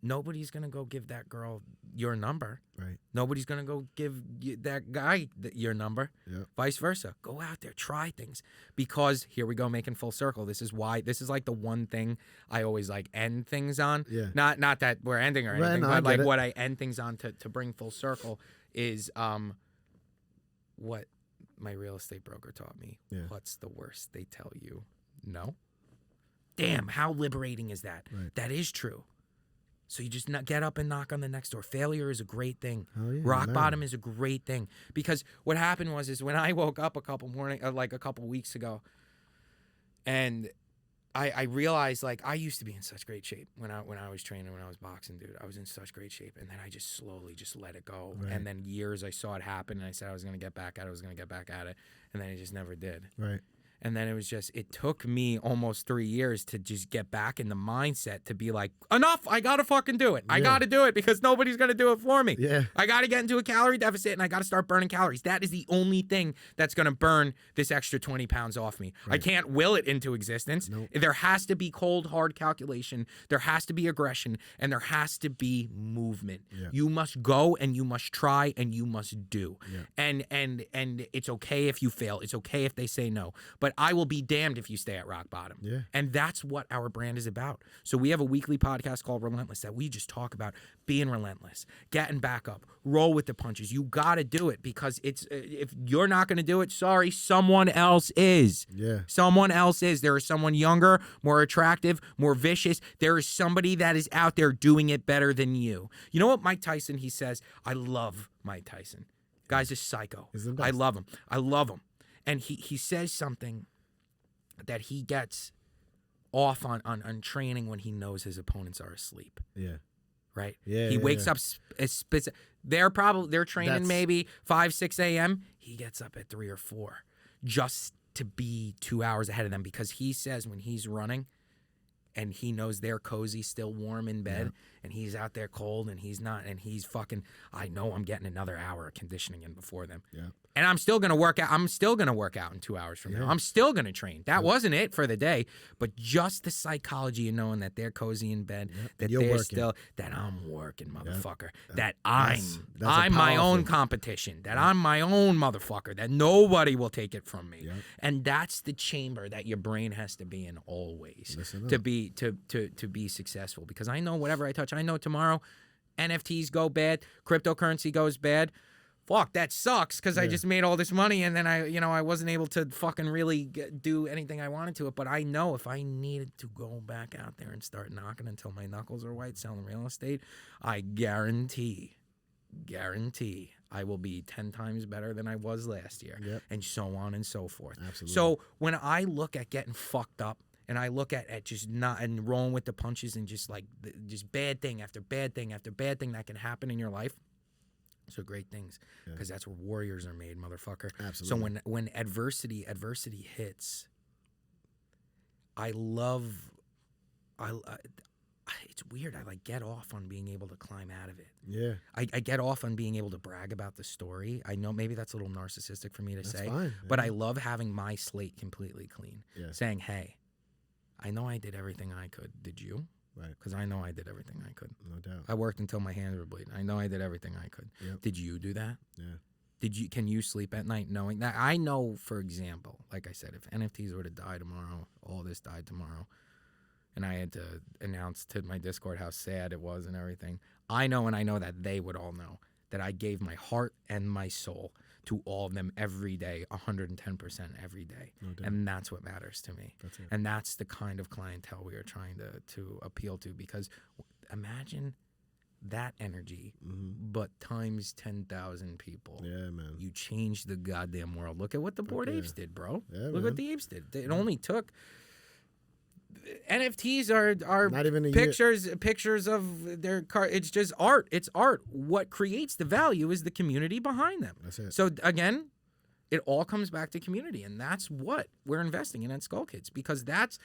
Nobody's gonna go give that girl your number. Right. Nobody's gonna go give that guy your number. Yep. Vice versa. Go out there, try things. Because here we go, making full circle. This is like the one thing I always like end things on. Yeah. Not that we're ending or anything, but like what I end things on to bring full circle is what my real estate broker taught me. Yeah. What's the worst they tell you? No. Damn, how liberating is that? Right. That is true. So you just get up and knock on the next door. Failure is a great thing. Oh, yeah, rock bottom is a great thing. Because what happened was when I woke up a couple weeks ago, and I realized, like, I used to be in such great shape when I was training, when I was boxing, dude. I was in such great shape, and then I just slowly just let it go. Right. And then years I saw it happen, and I said I was gonna get back at it, and then I just never did. Right. And then it took me almost 3 years to just get back in the mindset to be like, enough, I gotta fucking do it. I gotta do it because nobody's gonna do it for me. Yeah. I gotta get into a calorie deficit and I gotta start burning calories. That is the only thing that's gonna burn this extra 20 pounds off me. Right. I can't will it into existence. Nope. There has to be cold, hard calculation. There has to be aggression, and there has to be movement. Yeah. You must go and you must try and you must do. Yeah. And it's okay if you fail. It's okay if they say no. But I will be damned if you stay at rock bottom. Yeah. And that's what our brand is about. So we have a weekly podcast called Relentless that we just talk about being relentless, getting back up, roll with the punches. You got to do it because it's if you're not going to do it, sorry, someone else is. Yeah. Someone else is. There is someone younger, more attractive, more vicious. There is somebody that is out there doing it better than you. You know what Mike Tyson, he says, I love Mike Tyson. Guy's a psycho. I love him. I love him. And he says something that he gets off on training when he knows his opponents are asleep. Yeah. Right? Yeah. He wakes up, they're training maybe 5, 6 a.m. He gets up at 3 or 4 just to be 2 hours ahead of them because he says when he's running and he knows they're cozy, still warm in bed, and he's out there cold and he's not, and he's fucking, I know I'm getting another hour of conditioning in before them. Yeah. And I'm still going to work out. I'm still going to work out in 2 hours from now. I'm still going to train. That wasn't it for the day, but just the psychology of knowing that they're cozy in bed, that they're working. Still, that I'm working, motherfucker, that I'm my own competition, that I'm my own motherfucker, that nobody will take it from me. And that's the chamber that your brain has to be in always to be successful. Because I know whatever I touch, I know tomorrow NFTs go bad, cryptocurrency goes bad. Fuck, that sucks because I just made all this money and then I wasn't able to fucking really do anything I wanted to it. But I know if I needed to go back out there and start knocking until my knuckles are white selling real estate, I guarantee I will be 10 times better than I was last year, and so on and so forth. Absolutely. So when I look at getting fucked up, and I look at just not and rolling with the punches and just like just bad thing after bad thing after bad thing that can happen in your life. So great things, because that's where warriors are made, motherfucker. Absolutely. So when adversity hits, it's weird. I like get off on being able to climb out of it. Yeah. I get off on being able to brag about the story. I know maybe that's a little narcissistic for me to say, fine, but I love having my slate completely clean. Yeah. Saying, hey, I know I did everything I could. Did you? Right. Because I know I did everything I could. No doubt. I worked until my hands were bleeding. I know I did everything I could. Yep. Did you do that? Yeah. Can you sleep at night knowing that? I know, for example, like I said, if NFTs were to die tomorrow, all this died tomorrow, and I had to announce to my Discord how sad it was and everything, I know that they would all know that I gave my heart and my soul to all of them every day, 110% every day. No doubt. And that's what matters to me. That's it. And that's the kind of clientele we are trying to appeal to, because imagine that energy, but times 10,000 people. Yeah, man. You changed the goddamn world. Look at what the Bored Apes did, bro. Yeah, Look what the apes did. It only took... NFTs are not even pictures of their car. It's just art. It's art. What creates the value is the community behind them. That's it. So again, it all comes back to community, and that's what we're investing in at Skull Kids, because that's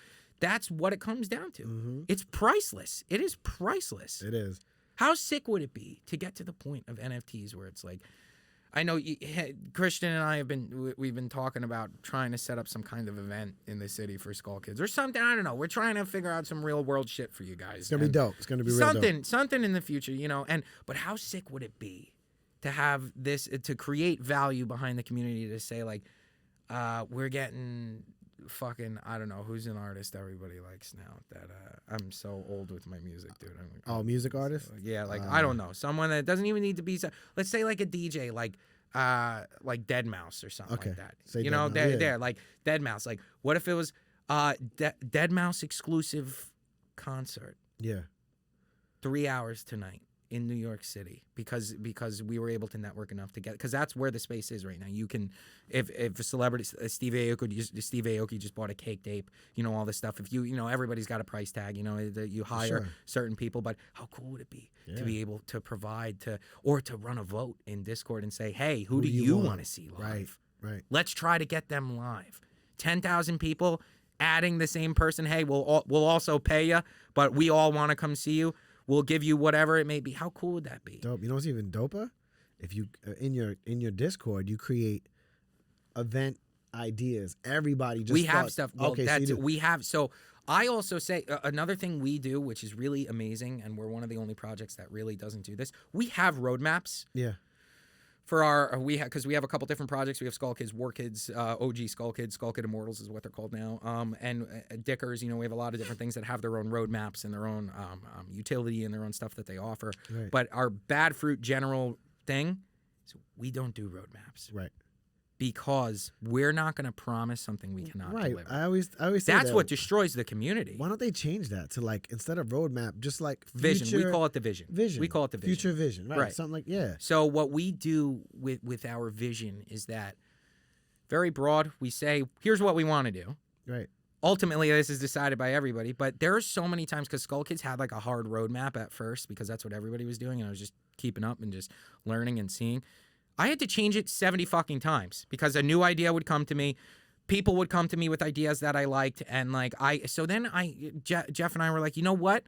what it comes down to. It's priceless. It is priceless. It is. How sick would it be to get to the point of NFTs where it's like, I know Christian and I we've been talking about trying to set up some kind of event in the city for Skull Kids or something. I don't know. We're trying to figure out some real world shit for you guys. It's gonna be dope. It's gonna be real dope. Something in the future, but how sick would it be to have this, to create value behind the community, to say like, we're getting fucking, I don't know who's an artist everybody likes now that I'm so old with my music, dude. Music artist? Yeah, like I don't know, someone that doesn't even need to be, let's say like a DJ, like Dead Mouse or something like that. They're like Dead Mouse. Like, what if it was Dead Mouse exclusive concert? Yeah. 3 hours tonight. in New York City because we were able to network enough to get, because that's where the space is right now. You can, if a celebrity, Steve Aoki just bought a Caked Ape, you know, all this stuff. If you know, everybody's got a price tag, you know, that you hire certain people, but how cool would it be to be able to provide or to run a vote in Discord and say, hey, who do you want to see live? Right. Let's try to get them live. 10,000 people adding the same person. Hey, we'll also pay you, but we all want to come see you. We'll give you whatever it may be. How cool would that be? Dope. You know what's even doper? If you in your Discord, you create event ideas. Everybody just have stuff. Well, okay, that's so we have. So I also say another thing we do, which is really amazing, and we're one of the only projects that really doesn't do this. We have roadmaps. Yeah. For our because we have a couple different projects. We have Skull Kids, War Kids, OG Skull Kids, Skull Kid Immortals is what they're called now. And Dickers, you know, we have a lot of different things that have their own roadmaps and their own utility and their own stuff that they offer. Right. But our Bad Fruit general thing is we don't do roadmaps. Right. Because we're not going to promise something we cannot deliver. I always say that's that. what destroys the community. Why don't they change that to, like, instead of roadmap, just like vision? We call it the vision. We call it the vision. Future vision, right? Something like So what we do with our vision is that very broad. We say, here's what we want to do. Right. Ultimately, this is decided by everybody. But there are so many times, because Skull Kids had like a hard roadmap at first because that's what everybody was doing, and I was just keeping up and just learning and seeing. I had to change it 70 fucking times because a new idea would come to me. People would come to me with ideas that I liked. And so then Jeff and I were like, you know what?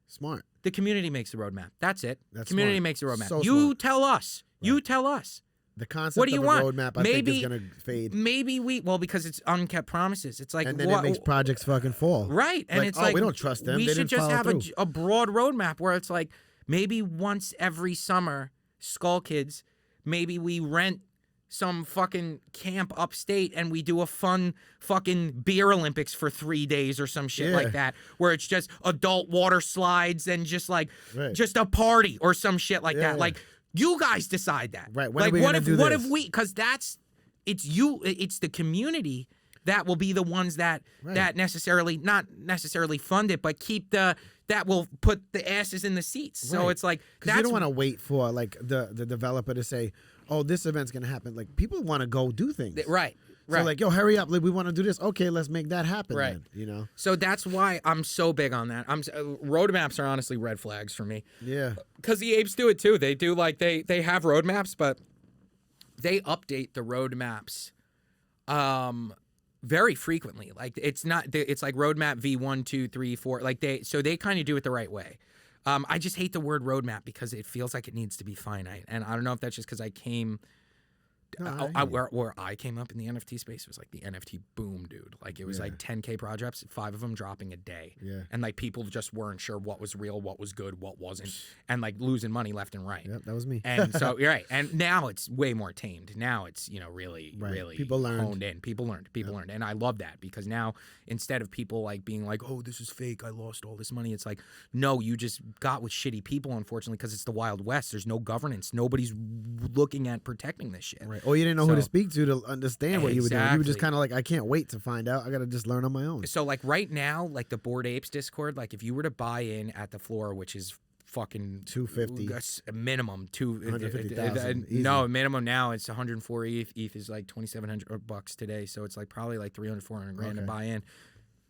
Smart. The community makes the roadmap. That's it. That's community smart. makes the roadmap. So you smart. tell us. Right. You tell us. The concept what do you of a want? roadmap, I think, is going to fade. Maybe because it's unkept promises. It's like, and then it makes projects fucking fall. Right. And it's like, we don't trust them. We they should didn't just have through. a broad roadmap where it's like maybe once every summer, Skull Kids, maybe we rent some fucking camp upstate and we do a fun fucking beer Olympics for 3 days or some shit like that, where it's just adult water slides and just like just a party or some shit like that. Like, you guys decide that. Right. Like, what if we, because it's the community that will be the ones that not necessarily fund it, but keep that will put the asses in the seats. So it's like, because you don't want to wait for like the developer to say, oh, this event's gonna happen. Like, people want to go do things. Right. So like, yo, hurry up. Like, we want to do this. Okay, let's make that happen. Right. Then, you know. So that's why I'm so big on that. Roadmaps are honestly red flags for me. Yeah. Because the apes do it too. They do, like, they have roadmaps, but they update the roadmaps very frequently. Like, it's like roadmap V1, 2, 3, 4. Like, they kind of do it the right way. I just hate the word roadmap because it feels like it needs to be finite. And I don't know if that's just because I came... where I came up in the NFT space was like the NFT boom, dude. Like, it was like 10K projects, 5 of them dropping a day. Yeah. And like, people just weren't sure what was real, what was good, what wasn't, and like losing money left and right. Yep, that was me. And so you're right. And now it's way more tamed. Now it's, you know, really people learned. honed in. People learned. And I love that, because now instead of people like being like, oh, this is fake, I lost all this money, it's like, no, you just got with shitty people, unfortunately, because it's the Wild West. There's no governance. Nobody's looking at protecting this shit. Right. Or you didn't know who to speak to understand what you were doing. You were just kind of like, I can't wait to find out. I got to just learn on my own. So like right now, like the Bored Apes Discord, like if you were to buy in at the floor, which is fucking $250 minimum, $150,000. No, minimum now it's 104 ETH. ETH is like $2,700 today, so it's like probably like 300-400 grand to buy in.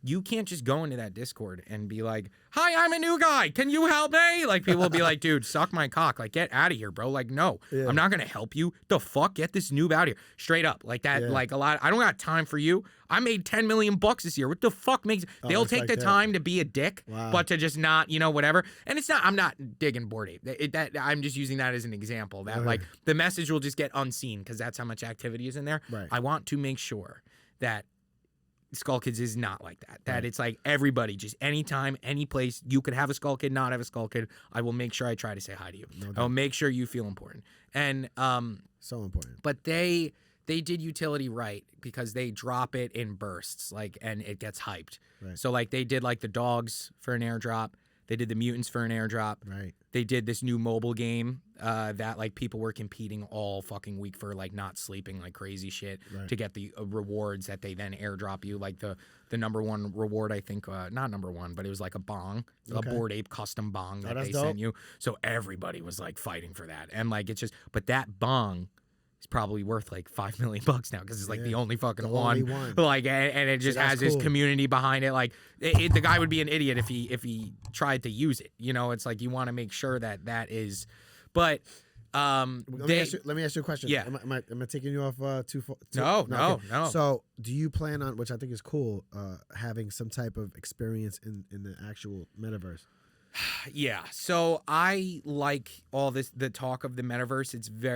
You can't just go into that Discord and be like, hi, I'm a new guy. Can you help me? Like, people will be like, dude, suck my cock. Like, get out of here, bro. Like, no, I'm not going to help you. The fuck? Get this noob out of here. Straight up. Like that, like a lot. I don't got time for you. I made $10 million this year. What the fuck makes... They'll take the time to be a dick, but to just not, you know, whatever. And it's not... I'm not digging Bored Ape. I'm just using that as an example. That, like, the message will just get unseen because that's how much activity is in there. Right. I want to make sure that Skull Kids is not like that. That it's like everybody, just anytime, any place, you could have a Skull Kid, not have a Skull Kid. I will make sure I try to say hi to you. I will make sure you feel important. And so important. But they did utility right because they drop it in bursts, like, and it gets hyped. Right. So like they did like the dogs for an airdrop. They did the mutants for an airdrop. Right. They did this new mobile game that like people were competing all fucking week for, like not sleeping like crazy shit to get the rewards that they then airdrop you. Like the number one reward, I think, not number one, but it was like a bong, a Bored Ape custom bong that they sent you. So everybody was like fighting for that. And like it's just, but that bong is probably worth like $5 million now because it's like the only fucking one. Like, and it just has this community behind it. Like, the guy would be an idiot if he tried to use it. You know, it's like you want to make sure that is. But let me ask you a question. Yeah, am I taking you off too far? No. So, do you plan on, which I think is cool, having some type of experience in the actual metaverse? Yeah, so I like all this, the talk of the metaverse.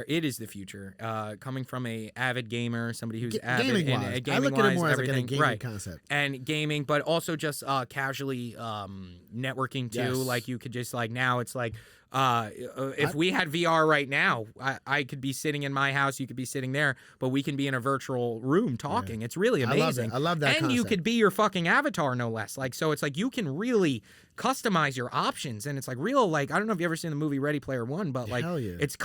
It is the future. Coming from a avid gamer, somebody who's avid gaming-wise. and gaming-wise, I look at it more everything, as like a gaming concept. And gaming, but also just casually networking too. Yes. Like you could just like now it's like if we had VR right now, I could be sitting in my house, you could be sitting there, but we can be in a virtual room talking. Yeah. It's really amazing. I love that And concept. you could be your fucking avatar, no less. Like, so it's like you can really customize your options, and it's like real. Like, I don't know if you ever seen the movie Ready Player One, but like, it's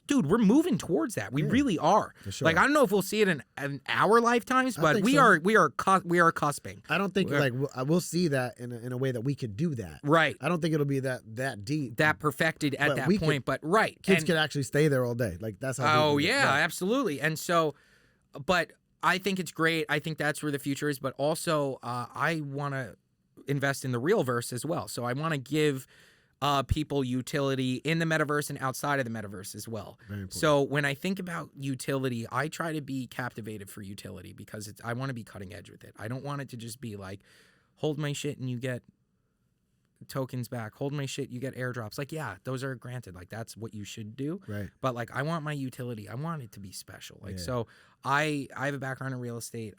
dude, we're moving towards that. We really are. For sure. Like, I don't know if we'll see it in our lifetimes, but we are cusping. I don't think we'll see that in a way that we could do that. Right. I don't think it'll be that deep, that perfected at that point. But kids could actually stay there all day. Like that's how. Oh yeah, absolutely. And so, but I think it's great. I think that's where the future is. But also, I want to invest in the real verse as well. So I want to give people utility in the metaverse and outside of the metaverse as well. Very important. So when I think about utility, I try to be captivated for utility because I want to be cutting edge with it. I don't want it to just be like, hold my shit and you get tokens back. Hold my shit, you get airdrops. Like, yeah, those are granted. Like, that's what you should do. Right. But like, I want my utility. I want it to be special. Like, so I have a background in real estate.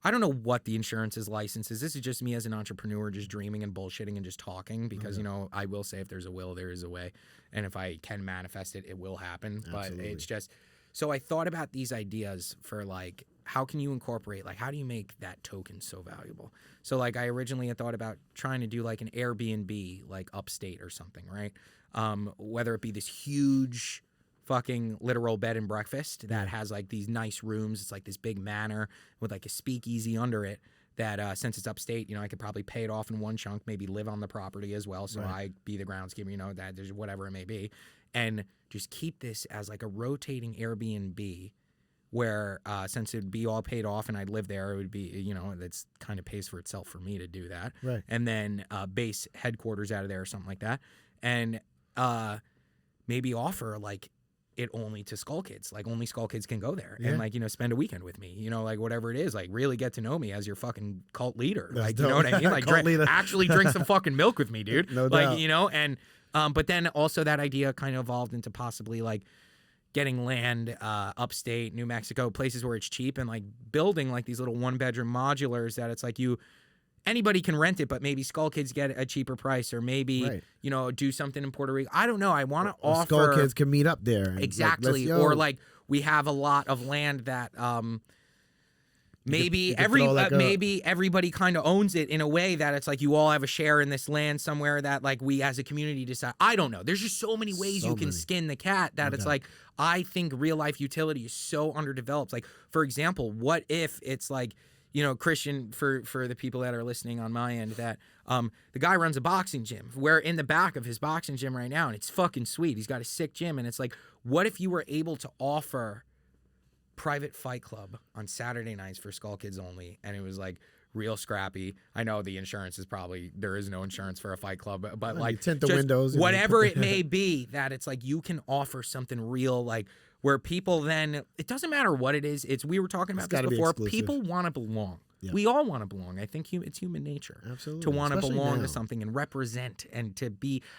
I don't know what the insurance's license is. This is just me as an entrepreneur just dreaming and bullshitting and just talking because, you know, I will say if there's a will, there is a way. And if I can manifest it, it will happen. Absolutely. But it's just, so I thought about these ideas for like, how can you incorporate, like, how do you make that token so valuable? So like I originally had thought about trying to do like an Airbnb, like upstate or something, right? Whether it be this huge fucking literal bed and breakfast that has like these nice rooms. It's like this big manor with like a speakeasy under it that since it's upstate, you know, I could probably pay it off in one chunk, maybe live on the property as well. So I be the groundskeeper, you know, that there's whatever it may be. And just keep this as like a rotating Airbnb where since it'd be all paid off and I'd live there, it would be, you know, that's kind of pays for itself for me to do that. Right. And then base headquarters out of there or something like that. And maybe offer like it only to Skull Kids. Like only Skull Kids can go there and like, you know, spend a weekend with me, you know, like whatever it is, like really get to know me as your fucking cult leader. That's like, dope. You know what I mean? Like actually drink some fucking milk with me, dude. No like, doubt. You know, and but then also that idea kind of evolved into possibly like getting land upstate, New Mexico, places where it's cheap and like building like these little 1-bedroom modulars that it's like anybody can rent it, but maybe Skull Kids get a cheaper price or maybe, you know, do something in Puerto Rico. I don't know. I want to offer. Skull Kids can meet up there. And exactly. Like, or like we have a lot of land that maybe maybe everybody kind of owns it in a way that it's like you all have a share in this land somewhere that like we as a community decide. I don't know. There's just so many ways you can skin the cat that it's like I think real life utility is so underdeveloped. Like, for example, what if it's like, you know, Christian, for the people that are listening on my end, that the guy runs a boxing gym. We're in the back of his boxing gym right now, and it's fucking sweet. He's got a sick gym, and it's like, what if you were able to offer private fight club on Saturday nights for Skull Kids only, and it was like real scrappy. I know the insurance is probably, there is no insurance for a fight club, but like tint the windows, whatever it may be, that it's like you can offer something real, like where people then, it doesn't matter what it is. We were talking about this before. People want to belong. Yep. We all want to belong. I think it's human nature. Absolutely. To want to belong to something and represent and to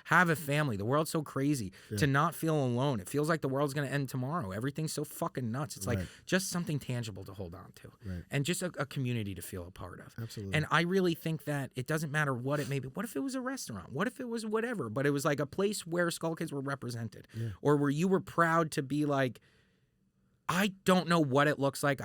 have a family. The world's so crazy. To not feel alone. It feels like the world's going to end tomorrow. Everything's so fucking nuts. It's like just something tangible to hold on to. And just a community to feel a part of. Absolutely. And I really think that it doesn't matter what it may be. What if it was a restaurant? What if it was whatever? But it was like a place where Skull Kids were represented. Or where you were proud to be like, I don't know what it looks like.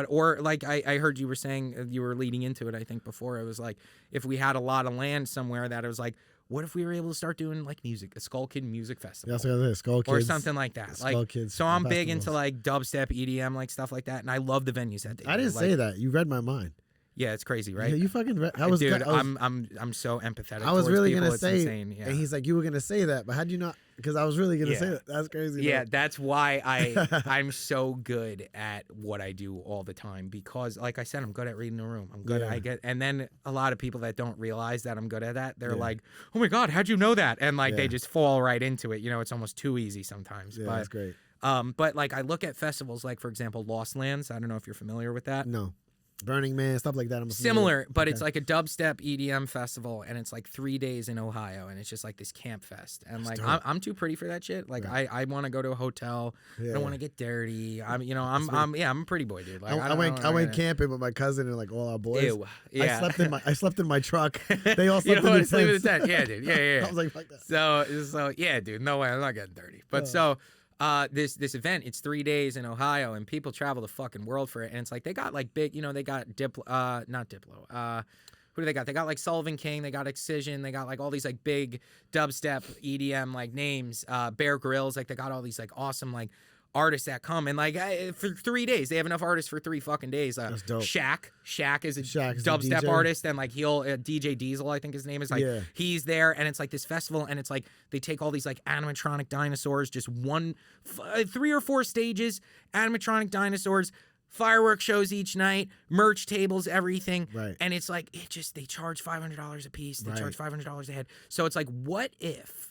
Or like I heard you were saying, you were leading into it, I think before. It was like, if we had a lot of land somewhere that it was like, what if we were able to start doing like music, a Skull Kid music festival? Yeah, Skull Kids. Or something like that. Skull Kids so I'm big festivals. into like dubstep, EDM, like stuff like that. And I love the venues that they I do. didn't Like, say that. You read my mind. Yeah, it's crazy, right? Yeah, you fucking read. Dude, I'm so empathetic. I was towards really people. gonna It's say, insane. Yeah. and he's like, you were gonna say that, but how'd you not? Because I was really gonna say that. That's crazy. Yeah, though. that's why I'm so good at what I do all the time, because like I said, I'm good at reading the room. I'm good. Yeah. And then a lot of people that don't realize that I'm good at that, they're like, oh my God, how'd you know that? And like they just fall right into it. You know, it's almost too easy sometimes. Yeah, but, that's great. But like I look at festivals like, for example, Lost Lands. I don't know if you're familiar with that. No. Burning Man, stuff like that. I'm Similar, but it's like a dubstep EDM festival, and it's like 3 days in Ohio, and it's just like this camp fest. And like I'm too pretty for that shit. Like I want to go to a hotel. I don't want to get dirty. I'm a pretty boy, dude. Like I went camping with my cousin and like all our boys. Ew, yeah. I slept in my truck. They all slept in the sleep in the tent. tent. Yeah, dude. Yeah. I was like, fuck that. So yeah, dude. No way. I'm not getting dirty. But this event, it's 3 days in Ohio, and people travel the fucking world for it. And it's like they got like big, they got not Diplo. Who do they got? They got like Sullivan King, they got Excision, they got like all these like big dubstep EDM like names. Bear Grylls, like they got all these like awesome like artists that come, and like for 3 days they have enough artists for 3 fucking days. That's dope. Shaq is a Shaq's dubstep DJ. artist, and like he'll DJ Diesel, I think his name is, like he's there, and it's like this festival, and it's like they take all these like animatronic dinosaurs, just 3 or 4 stages, animatronic dinosaurs, fireworks shows each night, merch tables, everything. Right. And it's like they charge $500 a piece, they charge $500 a head. So it's like, what if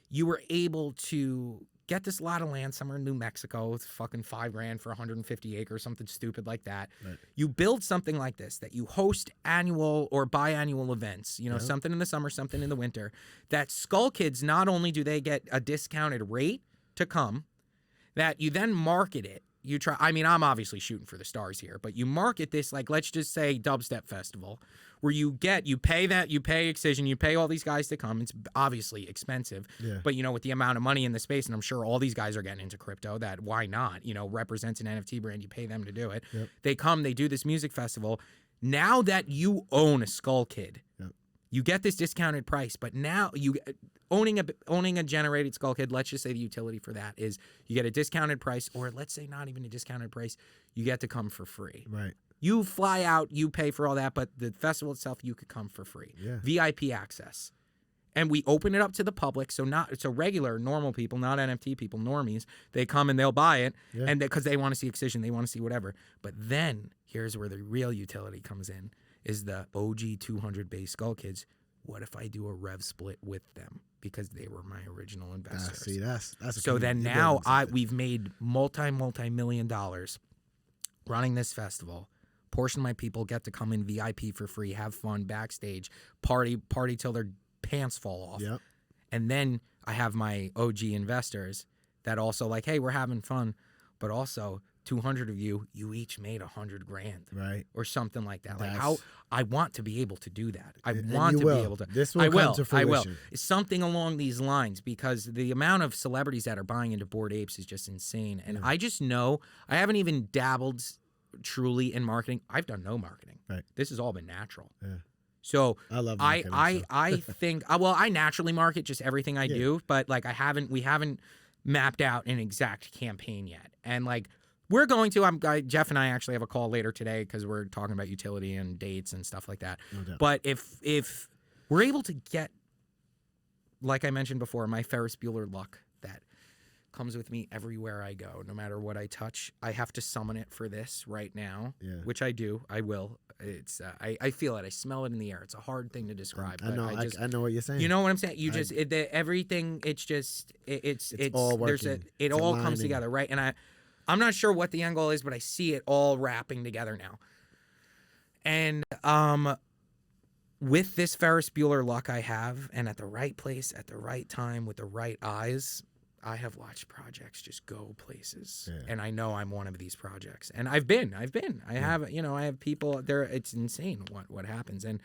you were able to get this lot of land somewhere in New Mexico, it's fucking $5,000 for 150 acres, something stupid like that. Right. You build something like this, that you host annual or biannual events, something in the summer, something in the winter, that Skull Kids, not only do they get a discounted rate to come, that you then market it. You try, I'm obviously shooting for the stars here, but you market this, like, let's just say Dubstep Festival, where you pay Excision, you pay all these guys to come. It's obviously expensive, but with the amount of money in the space, and I'm sure all these guys are getting into crypto, that why not, represents an NFT brand, you pay them to do it. Yep. They come, they do this music festival. Now that you own a Skull Kid, you get this discounted price, but now owning a generated Skull Kid, let's just say the utility for that is you get a discounted price, or let's say not even a discounted price, you get to come for free. Right. You fly out, you pay for all that, but the festival itself, you could come for free. Yeah. VIP access. And we open it up to the public, so regular, normal people, not NFT people, normies, they come and they'll buy it, and because they want to see Excision, they want to see whatever. But then, here's where the real utility comes in, is the OG 200 base Skull Kids. What if I do a rev split with them, because they were my original investors? See, that's so then now we've made multi-million dollars running this festival. Portion of my people get to come in VIP for free, have fun backstage, party till their pants fall off. Yep. And then I have my OG investors that also like, hey, we're having fun, but also 200 of you each made $100,000, right, or something like that. Like, how I want to be able to do that. I want to be able to. This will come to fruition. I will. It's something along these lines, because the amount of celebrities that are buying into Bored Apes is just insane. And I just know, I haven't even dabbled truly in marketing. I've done no marketing. Right. This has all been natural. Yeah. So I love marketing, I think I naturally market just everything I do, but like we haven't mapped out an exact campaign yet. And like, we're going to, Jeff and I actually have a call later today, because we're talking about utility and dates and stuff like that. No doubt. But if we're able to get, like I mentioned before, my Ferris Bueller luck that comes with me everywhere I go, no matter what I touch, I have to summon it for this right now, which I do. I will. It's I feel it. I smell it in the air. It's a hard thing to describe. I know. I know what you're saying. You know what I'm saying? You just everything. It's just it's all working. It all comes together, right? And I'm not sure what the end goal is, but I see it all wrapping together now. And with this Ferris Bueller luck I have, and at the right place, at the right time, with the right eyes, I have watched projects just go places. Yeah. And I know I'm one of these projects. And I've been. I have, I have people there. It's insane what happens. And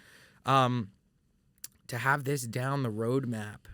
to have this down the roadmap,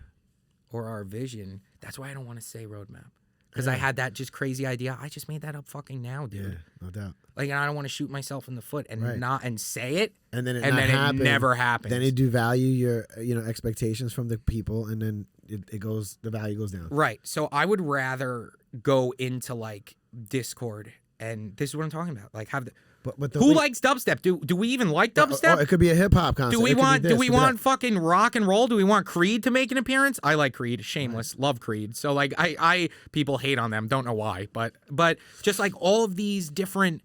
or our vision, that's why I don't want to say roadmap. because I had that just crazy idea. I just made that up fucking now, dude. Yeah, no doubt. Like, and I don't want to shoot myself in the foot and say it, and then it never happens. Then it devalue your expectations from the people, and then the value goes down. Right. So I would rather go into like Discord, and this is what I'm talking about. Like have the. But who likes dubstep? Do we even like dubstep? It could be a hip hop concert. Do we want fucking rock and roll? Do we want Creed to make an appearance? I like Creed. Shameless. Love Creed. So like I people hate on them. Don't know why. But just like all of these different.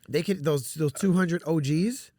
They could those 200 OGs.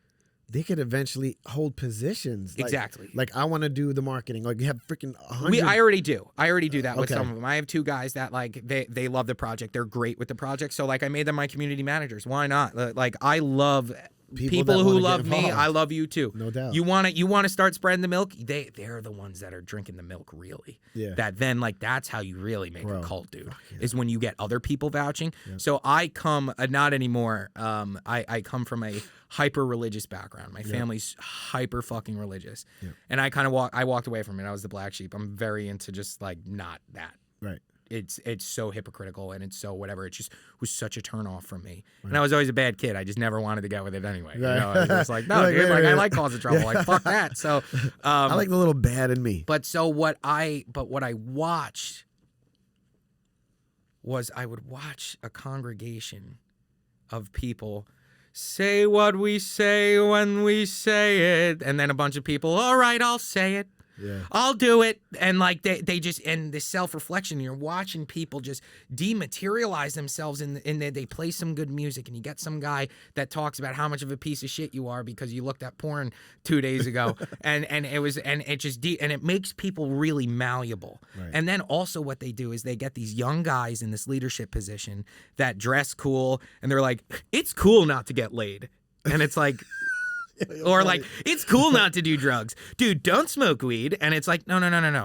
They could eventually hold positions. Exactly. Like I want to do the marketing. Like you have freaking 100. I already do that with some of them. I have 2 guys that like they love the project. They're great with the project. So like I made them my community managers. Why not? Like I love people who love me. I love you too. No doubt. You want to start spreading the milk? They're the ones that are drinking the milk really. Yeah. That then like that's how you really make a cult, dude. Yeah. Is when you get other people vouching. Yeah. So I come not anymore. I come from a hyper religious background. My family's hyper fucking religious. Yeah. And I kind of walked away from it. I was the black sheep. I'm very into just like not that. Right. It's so hypocritical and it's so whatever. It just was such a turn off from me. Right. And I was always a bad kid. I just never wanted to get with it anyway. Right. You know, I was just like, no, dude, I like causing trouble. Like fuck that. So I like the little bad in me. But what I watched was I would watch a congregation of people say what we say when we say it, and then a bunch of people, all right, I'll say it. Yeah. I'll do it. And like they just, and this self-reflection, you're watching people just dematerialize themselves in they play some good music, and you get some guy that talks about how much of a piece of shit you are because you looked at porn 2 days ago and it makes people really malleable. Right. And then also what they do is they get these young guys in this leadership position that dress cool, and they're like, it's cool not to get laid. And it's like, or like, it's cool not to do drugs. Dude, don't smoke weed. And it's like, no.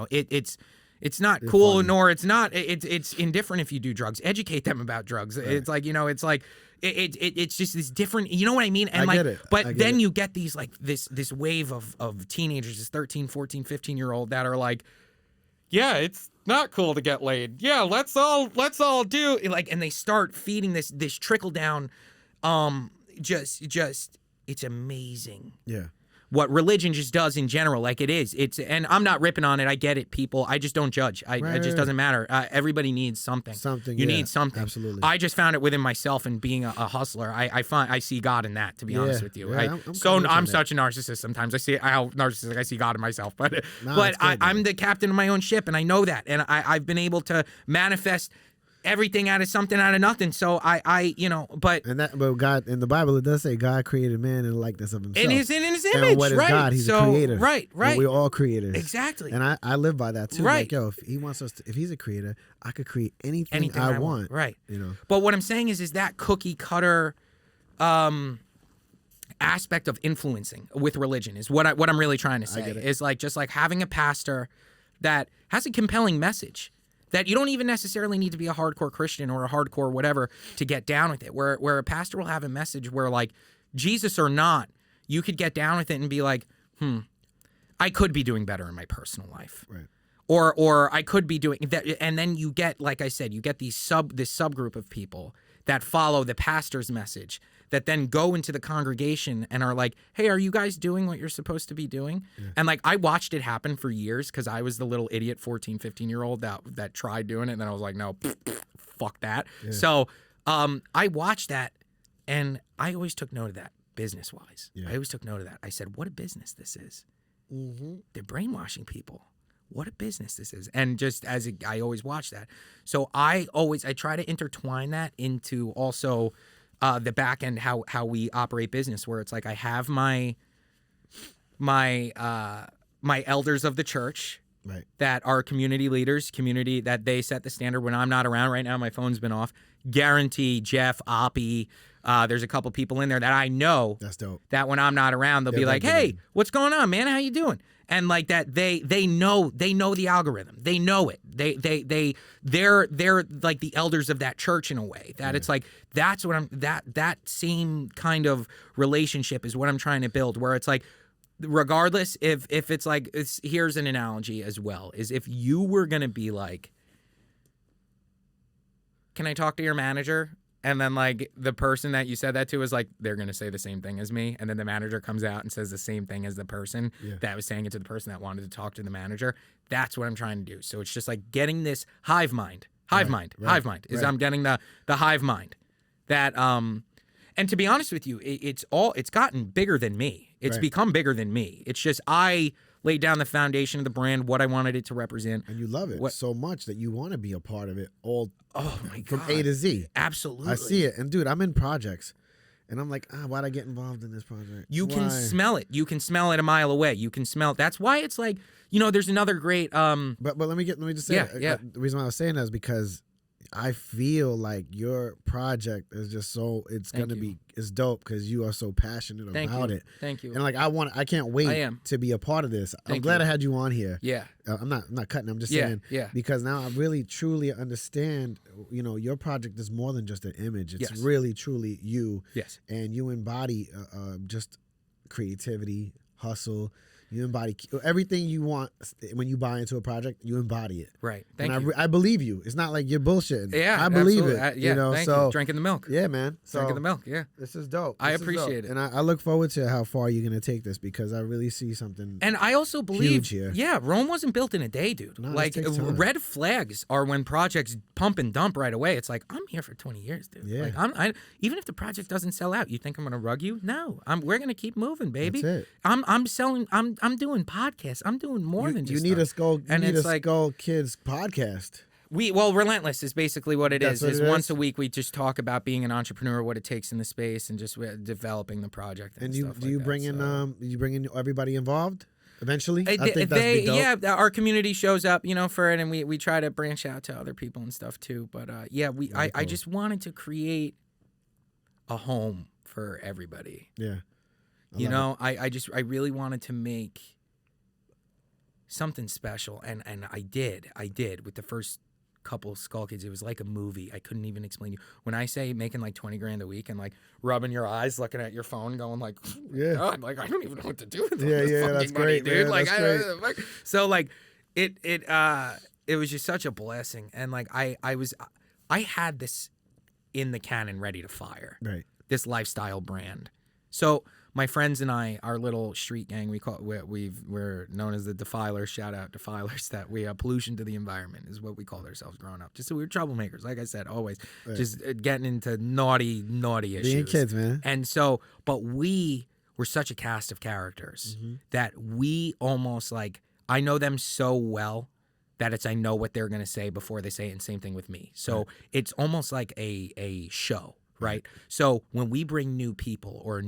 It's not cool, funny. Nor it's not. It's indifferent if you do drugs. Educate them about drugs. Right. It's like, it's like, it's just this different, you know what I mean? And I get it. But then you get these, like, this wave of teenagers, this 13, 14, 15-year-old that are like, yeah, it's not cool to get laid. Yeah, let's all do, like, and they start feeding this trickle down, just it's amazing. Yeah. What religion just does in general, like it is. And I'm not ripping on it. I get it, people. I just don't judge. It just doesn't matter. Everybody needs something. You need something. Absolutely. I just found it within myself, and being a hustler. I see God in that, to be honest with you. Yeah, I'm such a narcissist sometimes. I see how narcissistic I see God in myself. But I'm the captain of my own ship, and I know that. And I've been able to manifest everything out of something out of nothing. So but God in the Bible, it does say God created man in the likeness of himself. In his image, and what is right? God? He's a creator. Right. And we're all creators. Exactly. And I live by that too. Right. Like, if he wants us to, if he's a creator, I could create anything I want. Right. But what I'm saying is that cookie cutter aspect of influencing with religion is what I'm really trying to say. Is like just like having a pastor that has a compelling message. That you don't even necessarily need to be a hardcore Christian or a hardcore whatever to get down with it. Where a pastor will have a message where, like, Jesus or not, you could get down with it and be like, I could be doing better in my personal life. Right. Or I could be doing that. And then you get, like I said, you get this subgroup of people that follow the pastor's message, that then go into the congregation and are like, hey, are you guys doing what you're supposed to be doing? Yeah. And like, I watched it happen for years because I was the little idiot 14, 15-year-old that tried doing it. And then I was like, no, fuck that. Yeah. So I watched that, and I always took note of that business-wise. Yeah. I always took note of that. I said, what a business this is. Mm-hmm. They're brainwashing people. What a business this is. And just I always watch that. So I try to intertwine that into also the back end, how we operate business, where it's like I have my elders of the church, right, that are community leaders, that they set the standard when I'm not around. Right now, my phone's been off. Guarantee Jeff, Oppie, there's a couple people in there that I know. That's dope. That when I'm not around, they'll be like, hey, what's going on, man? How you doing? And like that, they know the algorithm. They know it. They're like the elders of that church in a way. That it's like that's what that same kind of relationship is what I'm trying to build. Where it's like, regardless if it's like here's an analogy as well, is if you were gonna be like can I talk to your manager? And then like the person that you said that to is like, they're going to say the same thing as me. And then the manager comes out and says the same thing as the person that was saying it to the person that wanted to talk to the manager. That's what I'm trying to do. So it's just like getting this hive mind is I'm getting the hive mind that, and to be honest with you, it's gotten bigger than me. It's become bigger than me. It's just, I laid down the foundation of the brand, what I wanted it to represent. And you love it so much that you want to be a part of it all from God. A to Z. Absolutely. I see it. And dude, I'm in projects. And I'm like, why'd I get involved in this project? You can smell it. You can smell it a mile away. You can smell it. That's why it's like, there's another great But let me just say the reason why I was saying that is because I feel like your project is just it's dope because you are so passionate about it. Thank you. And like I can't wait to be a part of this. I'm glad I had you on here. Yeah. I'm not cutting. I'm just saying. Yeah. Because now I really truly understand. Your project is more than just an image. It's really truly you. Yes. And you embody just creativity, hustle. You embody everything you want when you buy into a project. You embody it. Right. Thank you. I believe you. It's not like you're bullshitting. Yeah, I believe absolutely. it. Thank you. Drinking the milk. Yeah, man. Drinking the milk. Yeah. This is dope. I appreciate it. And I look forward to how far you're gonna take this because I really see something. And I also believe, huge here. Yeah, Rome wasn't built in a day, dude. No, like red flags are when projects pump and dump right away. It's like I'm here for 20 years, dude. Yeah. Like even if the project doesn't sell out, you think I'm gonna rug you? No, we're gonna keep moving, baby. That's it. I'm selling. I'm doing podcasts. I'm doing more than just. You need stuff. a Skull Kids podcast. Relentless is basically what it is. That's what it Once is? a week we just talk about being an entrepreneur, what it takes in the space, and just developing the project. And do you bring in everybody involved eventually? I think that's big dope. Yeah, our community shows up, for it, and we try to branch out to other people and stuff too. But I just wanted to create a home for everybody. Yeah, I really wanted to make something special, and I did with the first couple Skull Kids. It was like a movie. I couldn't even explain to you. When I say making like 20 grand a week and like rubbing your eyes, looking at your phone, going like, God, like I don't even know what to do with all this fucking that's money, great, dude. man. Like That's great. So like it was just such a blessing, and like I had this in the cannon ready to fire. Right. This lifestyle brand. So my friends and I, our little street gang, we're known as the Defilers. Shout out Defilers. That we pollution to the environment is what we called ourselves growing up. Just so we were troublemakers, like I said, always just getting into naughty issues. Being kids, man. And so, but we were such a cast of characters that we almost like I know them so well that I know what they're gonna say before they say it. And same thing with me. So it's almost like a show. Right. So when we bring new people or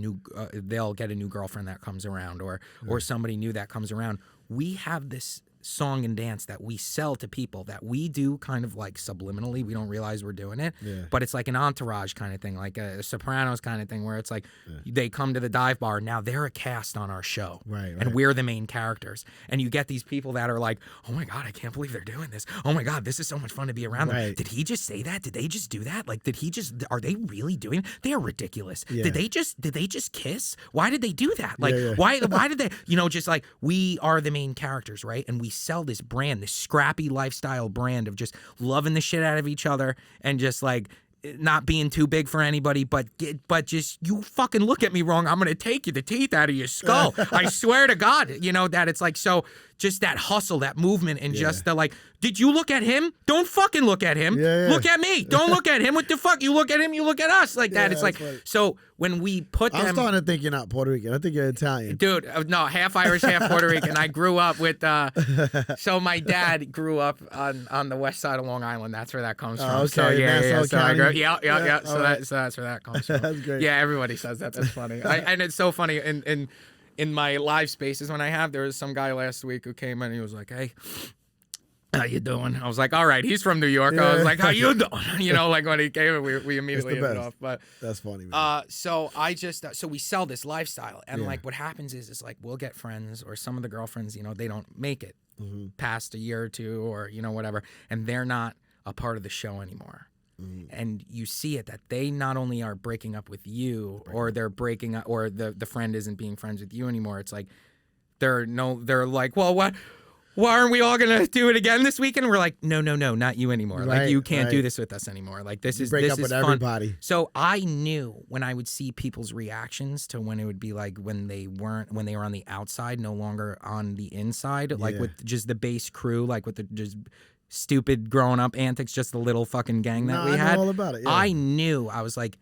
they'll get a new girlfriend that comes around or somebody new that comes around, we have this song and dance that we sell to people that we do kind of like subliminally. We don't realize we're doing it, but it's like an Entourage kind of thing, like a Sopranos kind of thing where it's like they come to the dive bar. Now they're a cast on our show and we're the main characters. And you get these people that are like, oh my God, I can't believe they're doing this. Oh my God, this is so much fun to be around them. Did he just say that? Did they just do that? Like, are they really doing it? They are ridiculous. Did they just kiss? Why did they do that? Like, why did they, just like we are the main characters, right? And we sell this brand, this scrappy lifestyle brand of just loving the shit out of each other and just like not being too big for anybody, but just you fucking look at me wrong, I'm gonna take you the teeth out of your skull. I swear to God, that it's like so. Just that hustle, that movement, and just the like. Did you look at him? Don't fucking look at him. Look at me. Don't look at him. What the fuck? You look at him. You look at us. Like that. It's like funny. So when we put them. I'm starting to think you're not Puerto Rican. I think you're Italian. Dude, no, half Irish, half Puerto Rican. I grew up with. So my dad grew up on the west side of Long Island. That's where that comes from. Okay, so yeah. So I grew. Yeah. So right. that's where that comes from. That's great. Yeah, everybody says that. That's funny. And it's so funny. In my live spaces there was some guy last week who came in and he was like, hey, how you doing? I was like, all right, he's from New York. I was like, how you doing? Like when he came in, we immediately hit it off. But that's funny, man. So I just so we sell this lifestyle, and like what happens is like we'll get friends or some of the girlfriends, they don't make it past a year or two or whatever, and they're not a part of the show anymore. And you see it that they not only are breaking up with you or they're breaking up or the friend isn't being friends with you anymore. It's like they're like, well, well, aren't we all gonna do it again this weekend? We're like, no, not you anymore. Right, like you can't do right. this with us anymore. Like this is break this up is with fun. everybody. So I knew when I would see people's reactions to when it would be like when they were on the outside, no longer on the inside, like Yeah. with just the base crew, like with the just stupid growing up antics, just the little fucking gang that we I had. know all about it. Yeah. I knew, I was like,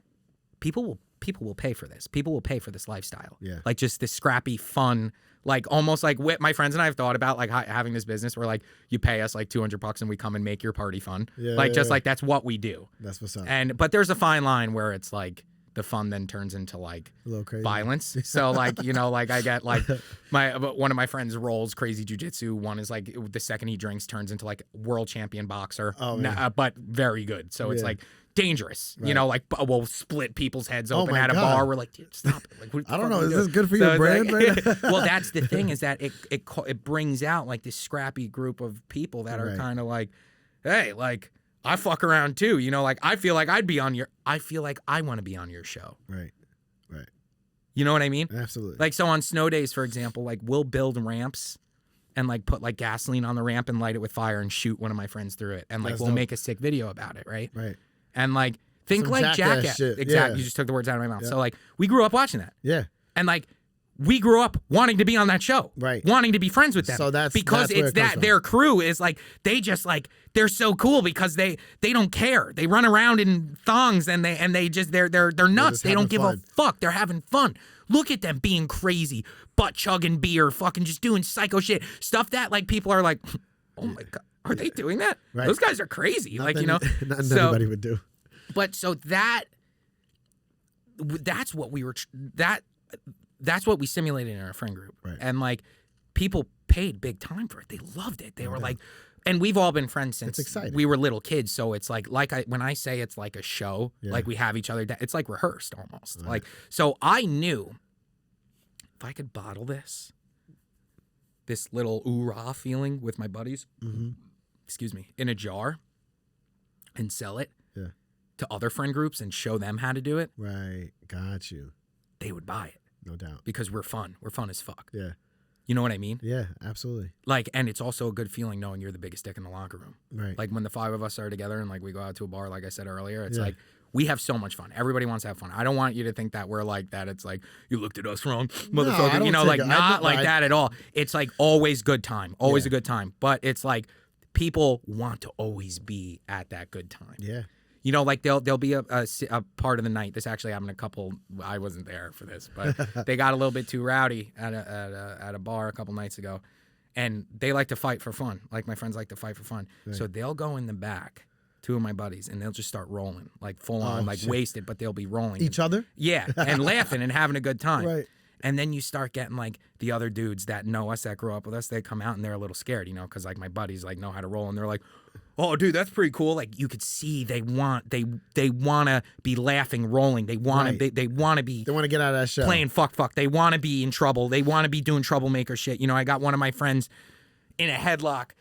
people will pay for this. People will pay for this lifestyle. Yeah. Like just this scrappy fun, like almost like what my friends and I have thought about, like having this business where like you pay us like $200 and we come and make your party fun. Yeah, like just yeah. like that's what we do. That's what's up. But there's a fine line where it's like the fun then turns into like A little crazy. violence. So like, you know, like I get like one of my friends rolls crazy jujitsu. One is like the second he drinks turns into like world champion boxer, Oh, man. but very good. So it's Yeah. like dangerous, you Right. know, like we'll split people's heads Oh open my at a God. bar. We're like, dude, stop it. Like, what the I don't fuck know. are you Is doing? this good for So your it's brand like- right now? Well, that's the thing is that it brings out like this scrappy group of people that are Right. kind of like, hey, like I fuck around too, you know, like I feel like I want to be on your show. Right. You know what I mean? Absolutely. Like, so on snow days, for example, like we'll build ramps and like put like gasoline on the ramp and light it with fire and shoot one of my friends through it. And like That's we'll dope. make a sick video about it, right? Right. And like think Some like Jackass Jackass. shit. Exactly. Yeah. You just took the words out of my mouth. Yeah. So like we grew up watching that. Yeah. And like we grew up wanting to be on that show. Right. Wanting to be friends with them. So that's because where it's it comes that from. their crew is like they just like they're so cool because they don't care. They run around in thongs and they just they're nuts. just They don't having give fun. a fuck. They're having fun. Look at them being crazy, butt chugging beer, fucking just doing psycho shit. Stuff that like people are like, oh my God, are they doing that? Right. Those guys are crazy. Like, you know. Nothing So- anybody would do. But so that's what we were that's what we simulated in our friend group. Right. And like people paid big time for it. They loved it. They were like, and we've all been friends since exciting. we were little kids. So it's like when I say it's like a show, Yeah. like we have each other, it's like rehearsed almost. Like, so I knew if I could bottle this little ooh-rah feeling with my buddies, excuse me, in a jar and sell it Yeah. to other friend groups and show them how to do it, Right. Got you. they would buy it No doubt. because we're fun. We're fun as fuck. Yeah. You know what I mean? Yeah. Absolutely. Like, and it's also a good feeling knowing you're the biggest dick in the locker room. Right. Like when the five of us are together and like we go out to a bar, like I said earlier, it's Yeah. like we have so much fun. Everybody wants to have fun. I don't want you to think that we're like that. It's like you looked at us wrong, motherfucker. don't You know, take like it- not like that at all. It's like always good time, always Yeah. a good time. But it's like people want to always be at that good time. Yeah. You know, like there'll be a part of the night. This actually happened a couple. I wasn't there for this, but they got a little bit too rowdy at a bar a couple nights ago, and they like to fight for fun. Like my friends like to fight for fun, so they'll go in the back, two of my buddies, and they'll just start rolling, like full on, like shit. wasted, but they'll be rolling Each other? yeah, and laughing and having a good time. Right. And then you start getting like the other dudes that know us, that grew up with us. They come out and they're a little scared, you know, because like my buddies like know how to roll, and they're like, "Oh, dude, that's pretty cool." Like you could see they want to be laughing, rolling. They want Right. to they want to be They want to get out of that show. playing fuck. They want to be in trouble. They want to be doing troublemaker shit. You know, I got one of my friends in a headlock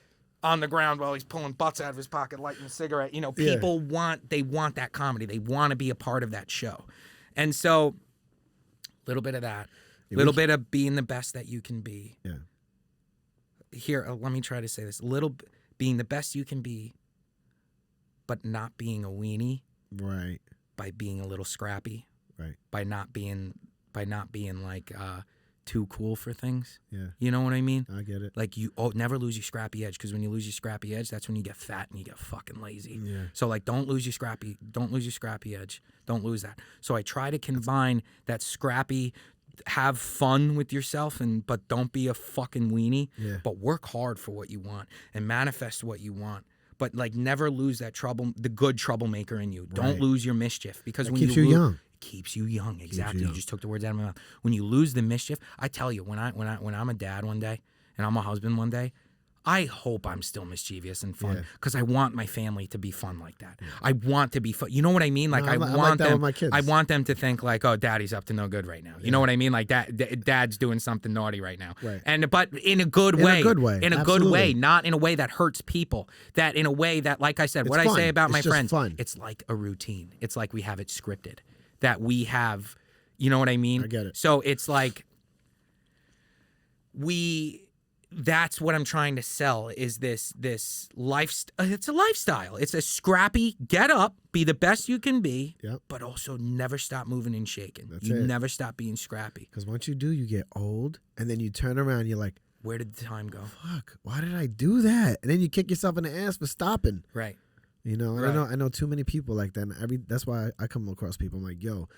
on the ground while he's pulling butts out of his pocket, lighting a cigarette. You know, Yeah. people want that comedy. They want to be a part of that show, and so a little bit of that. Little bit of being the best that you can be. Yeah. Here, let me try to say this. Being the best you can be, but not being a weenie. Right. By being a little scrappy. Right. By not being like too cool for things. Yeah. You know what I mean? I get it. Like you never lose your scrappy edge, because when you lose your scrappy edge, that's when you get fat and you get fucking lazy. Yeah. So like don't lose your scrappy edge. Don't lose that. So I try to combine that scrappy, have fun with yourself, but don't be a fucking weenie. Yeah. But work hard for what you want and manifest what you want. But like never lose that the good troublemaker in you. Don't Right. lose your mischief, because That when keeps you you lose, young. it keeps you young. Exactly. young. You just took the words out of my mouth. When you lose the mischief, I tell you, when I'm a dad one day and I'm a husband one day, I hope I'm still mischievous and fun, Yeah. because I want my family to be fun like that. I want to be fun. You know what I mean? Like No, I I'm like want that them. with my kids. I want them to think like, oh, daddy's up to no good right now. You know what I mean? Like dad's doing something naughty right now. Right. But in a good way. In a good way. In a good Absolutely. way, not in a way that hurts people. That in a way that, like I said, It's what I fun. say about It's my just friends, fun. it's like a routine. It's like we have it scripted. That we have, you know what I mean? I get it. So it's like that's what I'm trying to sell is this it's a lifestyle. It's a scrappy, get up, be the best you can be, but also never stop moving and shaking. You never stop being scrappy. Because once you do, you get old, and then you turn around, you're like, where did the time go? Fuck, why did I do that? And then you kick yourself in the ass for stopping. Right. You know, Right. I know too many people like that. And that's why I come across people. I'm like, yo,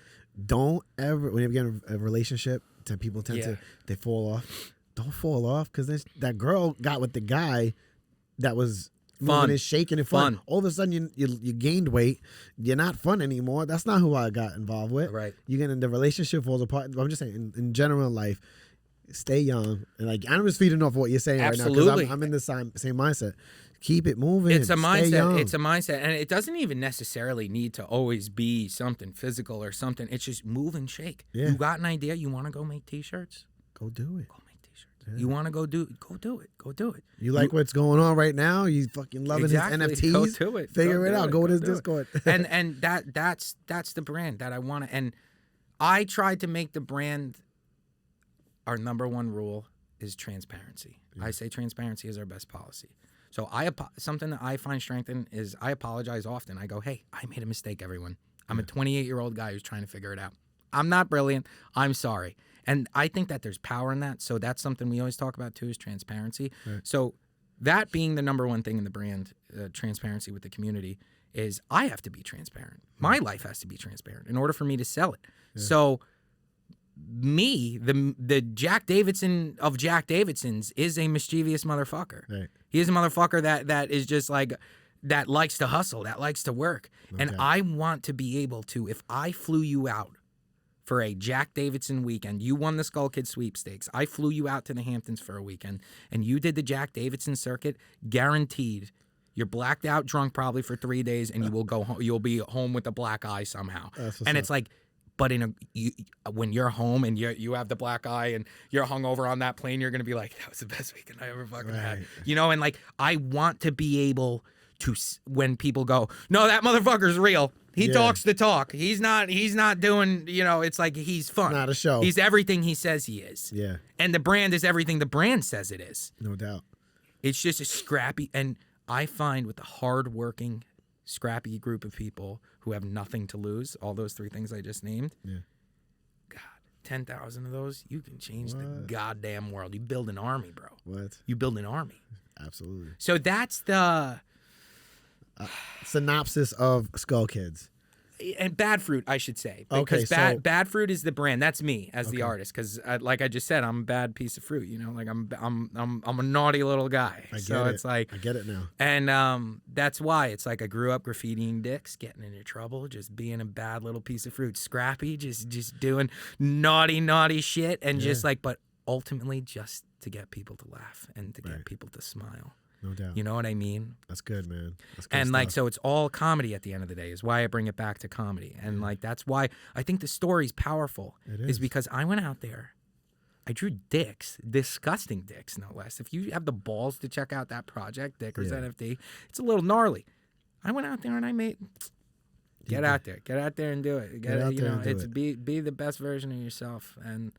don't ever, when you get in a relationship, people tend to, they fall off. Don't fall off, because that girl got with the guy that was moving and shaking and fun. All of a sudden, you gained weight. You're not fun anymore. That's not who I got involved with. Right. You get in the relationship, falls apart. I'm just saying, in general life, stay young. And like, I'm just feeding off what you're saying right now, because I'm in the same mindset. Keep it moving. It's a mindset. Young. It's a mindset, and it doesn't even necessarily need to always be something physical or something. It's just move and shake. Yeah. You got an idea? You want to go make T-shirts? Go do it. Go make T-shirts. Yeah. You want to go do it? Go do it. You like what's going on right now? You fucking loving his NFTs? Go to it. Figure it out. Go to his Discord. and that's the brand that I want to. And I tried to make the brand. Our number one rule is transparency. I say transparency is our best policy. So something that I find strength in is I apologize often. I go, hey, I made a mistake, everyone. I'm a 28-year-old guy who's trying to figure it out. I'm not brilliant. I'm sorry. And I think that there's power in that. So that's something we always talk about too, is transparency. Right. So that being the number one thing in the brand, transparency with the community, is I have to be transparent. My life has to be transparent in order for me to sell it. Yeah. So me, the Jack Davidson of Jack Davidsons, is a mischievous motherfucker. Right. He is a motherfucker that is just like, that likes to hustle, that likes to work. Okay. And I want to be able to, if I flew you out for a Jack Davidson weekend, you won the Skull Kid sweepstakes, I flew you out to the Hamptons for a weekend, and you did the Jack Davidson circuit, guaranteed you're blacked out drunk probably for 3 days, and you will go home, you'll be home with a black eye somehow. And it's like, but when you're home and you have the black eye and you're hungover on that plane, you're going to be like, that was the best weekend I ever fucking had. You know, and like, I want to be able to, when people go, no, that motherfucker's real. He talks the talk. He's not doing, you know, it's like, he's fun. Not a show. He's everything he says he is. Yeah. And the brand is everything the brand says it is. No doubt. It's just a scrappy, and I find with the hardworking, scrappy group of people who have nothing to lose, all those three things I just named, God, 10,000 of those, you can change the goddamn world. You build an army, bro. What? You build an army. Absolutely. So that's the synopsis of Skull Kids. And Bad Fruit, I should say, because Bad Fruit is the brand. That's me as the artist, because like I just said, I'm a bad piece of fruit. You know, like I'm a naughty little guy. It's like, I get it now. And that's why it's like I grew up graffitiing dicks, getting into trouble, just being a bad little piece of fruit, scrappy, just doing naughty shit, and just like, but ultimately just to get people to laugh and to get people to smile. No doubt. You know what I mean? That's good, man. That's good and stuff. like, so it's all comedy at the end of the day is why I bring it back to comedy. And like, that's why I think the story's powerful. It is because I went out there, I drew dicks, disgusting dicks, no less. If you have the balls to check out that project, Dickers NFT, it's a little gnarly. I went out there and I made, get out there and do it. Be the best version of yourself. And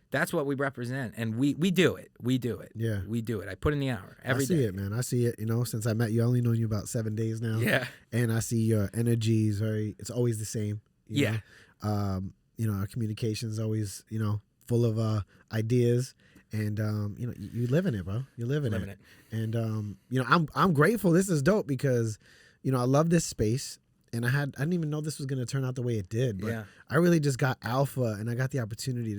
that's what we represent, and we do it. We do it. Yeah, we do it. I put in the hour every day. I see it, man. I see it. You know, since I met you, I only known you about 7 days now. Yeah, and I see your energy is it's always the same. You know? You know, our communication is always, you know, full of ideas, and you know, you live in it, bro. You're living it. And you know, I'm grateful. This is dope because, you know, I love this space. And I didn't even know this was going to turn out the way it did, but I really just got alpha, and I got the opportunity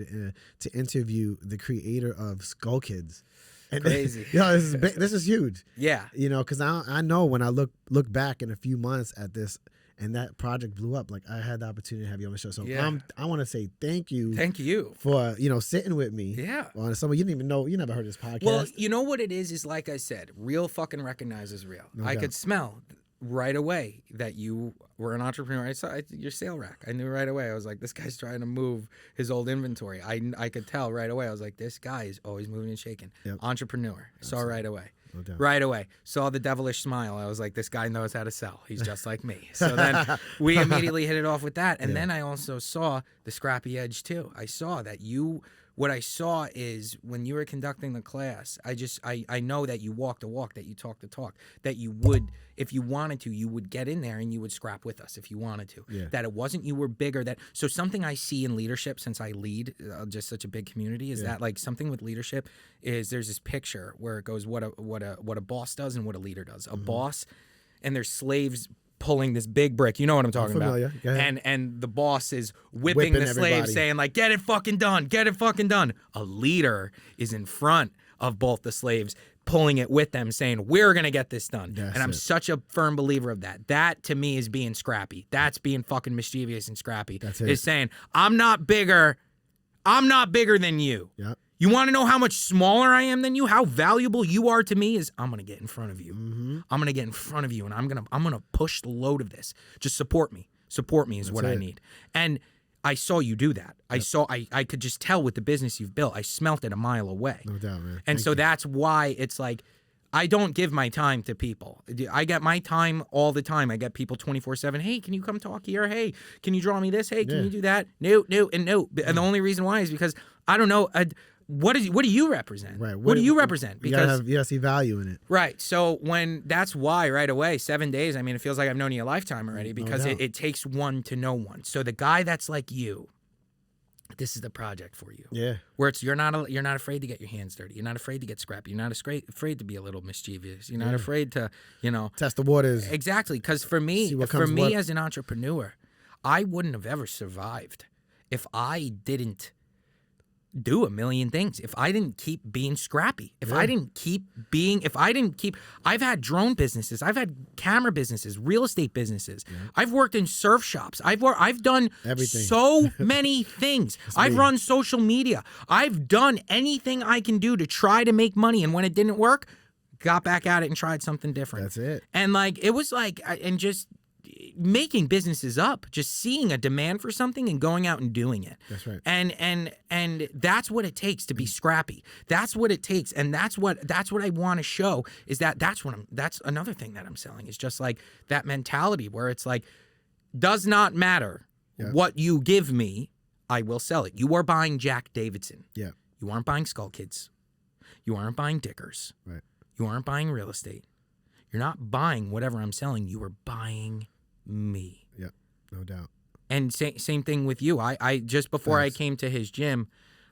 to interview the creator of Skull Kids. And crazy. You know, this is huge. Yeah. You know, because I know when I look back in a few months at this, and that project blew up, like I had the opportunity to have you on the show. So I want to say thank you. Thank you for, you know, sitting with me. Yeah. On someone you didn't even know, you never heard this podcast. Well, you know what it is like I said, real fucking recognizes real. No doubt. Could smell right away that you were an entrepreneur. I saw your sale rack. I knew right away. I was like, this guy's trying to move his old inventory. I could tell right away. I was like, this guy is always moving and shaking. Yep. Entrepreneur. Saw right away. No doubt. Right away. Saw the devilish smile. I was like, this guy knows how to sell. He's just like me. So then we immediately hit it off with that. And then I also saw the scrappy edge too. I saw that you what I saw is when you were conducting the class, I know that you walk the walk, that you talk the talk, that you would, if you wanted to, you would get in there and you would scrap with us if you wanted to. Yeah. That it wasn't you were bigger. So something I see in leadership, since I lead just such a big community, is that like something with leadership is there's this picture where it goes what a boss does and what a leader does. A boss, and there's slaves pulling this big brick. You know what I'm talking about. Go ahead. And the boss is whipping the slave, saying like, get it fucking done, get it fucking done. A leader is in front of both the slaves, pulling it with them, saying, we're going to get this done. And I'm such a firm believer of that. That to me is being scrappy. That's being fucking mischievous and scrappy. Is saying, I'm not bigger than you. Yep. You want to know how much smaller I am than you? How valuable you are to me is I'm going to get in front of you. I'm going to get in front of you, and I'm going to push the load of this. Just support me. Support me is what I need. And I saw you do that. I could just tell with the business you've built. I smelt it a mile away. No doubt, man. And so that's why it's like I don't give my time to people. I get my time all the time. I get people 24/7. Hey, can you come talk here? Hey, can you draw me this? Hey, can you do that? No, and no. And the only reason why is because I don't know. What do you represent? Right. What do you represent? Because you gotta see value in it. Right. So that's why right away, 7 days. I mean, it feels like I've known you a lifetime already because it takes one to know one. So the guy that's like you, this is the project for you. Yeah. Where it's you're not afraid to get your hands dirty. You're not afraid to get scrappy. You're not afraid to be a little mischievous. You're not afraid to test the waters. Exactly. Because for me as an entrepreneur, I wouldn't have ever survived if I didn't do a million things, if I didn't keep being scrappy, if I didn't keep, I've had drone businesses, I've had camera businesses, real estate businesses, I've worked in surf shops, I've done everything. So many things. I've run social media. I've done anything I can do to try to make money, and when it didn't work, got back at it and tried something different. That's it. And like it was like, and just making businesses up, just seeing a demand for something and going out and doing it. That's right. And that's what it takes to be scrappy. That's what it takes, and that's what I want to show is that's another thing that I'm selling is just like that mentality where it's like does not matter what you give me, I will sell it. You are buying Jack Davidson. Yeah. You aren't buying Skull Kids. You aren't buying Dickers. Right. You aren't buying real estate. You're not buying whatever I'm selling. You are buying me. Yeah, no doubt. And same thing with you. I just before I came to his gym,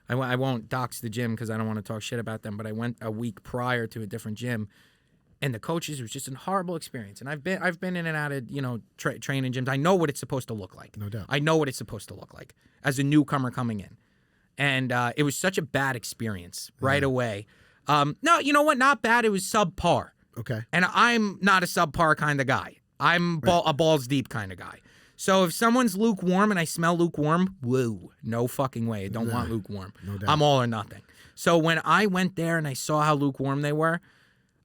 I won't dox the gym because I don't want to talk shit about them, but I went a week prior to a different gym, and the coaches was just a horrible experience. And I've been in and out of training gyms. I know what it's supposed to look like. No doubt. I know what it's supposed to look like as a newcomer coming in, and it was such a bad experience right away. No, you know what? Not bad. It was subpar. Okay. And I'm not a subpar kind of guy. I'm a balls deep kind of guy. So if someone's lukewarm and I smell lukewarm, woo, no fucking way. I don't want lukewarm. No doubt. I'm all or nothing. So when I went there and I saw how lukewarm they were,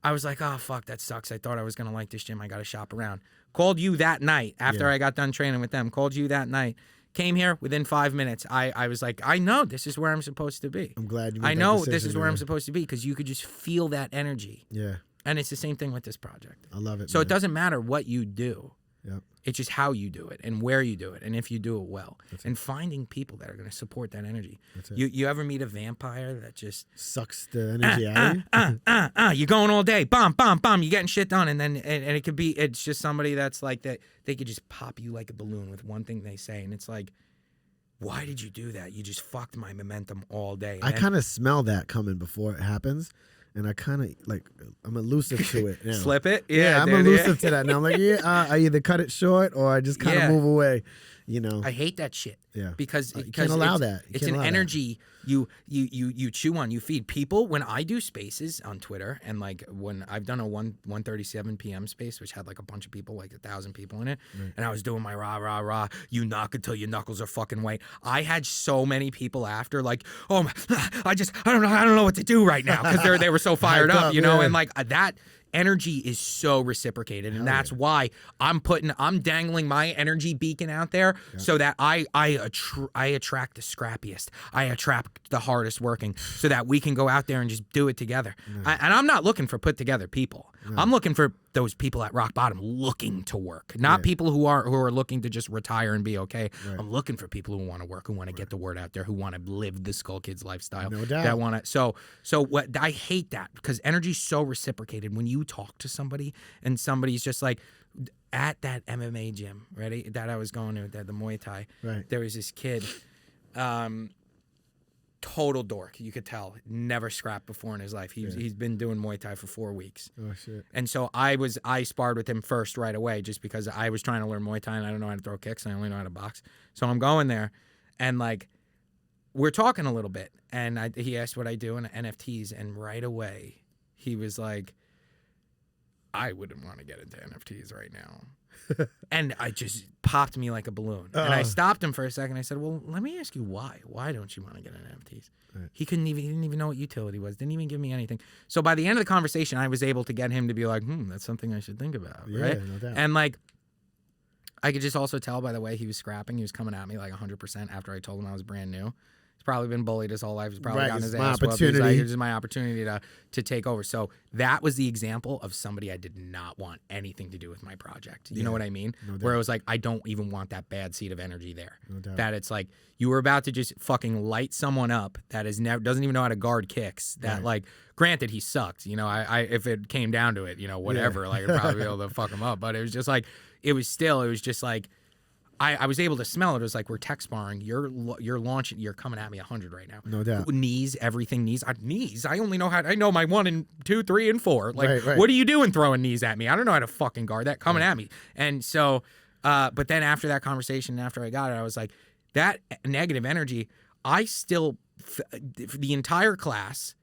I was like, oh, fuck, that sucks. I thought I was going to like this gym. I got to shop around. Called you that night after I got done training with them. Called you that night. Came here within 5 minutes. I was like, I know this is where I'm supposed to be. I'm glad you made I that know decision, this is where man. I'm supposed to be because you could just feel that energy. Yeah. And it's the same thing with this project. I love it. So man. it doesn't matter what you do. Yep. It's just how you do it and where you do it and if you do it well. And finding people that are going to support that energy. That's it. You ever meet a vampire that just sucks the energy out of you? You're going all day, bomb, you're getting shit done, and then and it could be it's just somebody that's like that they could just pop you like a balloon with one thing they say, and it's like, why did you do that? You just fucked my momentum all day. I kind of smell that coming before it happens. And I kind of I'm elusive to it now. Slip it? Yeah, I'm elusive to that now. I'm like, I either cut it short or I just kind of move away, I hate that shit. Yeah. Because you can't allow that. It's an energy you chew on, you feed. People, when I do spaces on Twitter, and like when I've done a 1:37 p.m. space, which had like a bunch of people, like 1,000 people in it, and I was doing my rah, you knock until your knuckles are fucking white. I had so many people after, like, oh my, I don't know what to do right now because they were so fired up, and like that energy is so reciprocated, and that's why I'm dangling my energy beacon out there so that I attract the scrappiest. I attract the hardest working so that we can go out there and just do it together. And I'm not looking for put together people. I'm looking for those people at rock bottom looking to work, not people who are looking to just retire and be okay. I'm looking for people who want to work, who want to get the word out there, who want to live the Skull Kids lifestyle. No doubt. That want to. So what I hate that, because energy's so reciprocated when you talk to somebody and somebody's just like, at that MMA gym, ready, that I was going to, the Muay Thai, there was this kid, total dork. You could tell, never scrapped before in his life. He's been doing Muay Thai for 4 weeks. Oh shit! And so I sparred with him first right away, just because I was trying to learn Muay Thai and I don't know how to throw kicks and I only know how to box. So I'm going there, and like we're talking a little bit, and he asked what I do in NFTs, and right away he was like, I wouldn't want to get into NFTs right now. And I just popped me like a balloon. And I stopped him for a second. I said, well, let me ask you why. Why don't you want to get into NFTs? He didn't even know what utility was. Didn't even give me anything. So by the end of the conversation, I was able to get him to be like, that's something I should think about. Right? No doubt. And like, I could just also tell by the way he was scrapping. He was coming at me like 100% after I told him I was brand new. He's probably been bullied his whole life. He's probably gotten his ass whooped. He's like, this is my opportunity to take over. So that was the example of somebody I did not want anything to do with my project. You know what I mean? Where it was like, I don't even want that bad seed of energy there. That it's like, you were about to just fucking light someone up that is doesn't even know how to guard kicks. That like, granted, he sucked. You know, I if it came down to it, you know, whatever, like I'd probably be able to fuck him up. But it was just like, it was just like, I was able to smell it. It was like, we're tech sparring. You're launching. You're coming at me 100 right now. No doubt. Knees, everything knees. Knees. I only know I know my 1 and 2, 3, and 4. Like, what are you doing throwing knees at me? I don't know how to fucking guard that coming at me. And so, but then after that conversation, after I got it, I was like, that negative energy, I still, the entire class,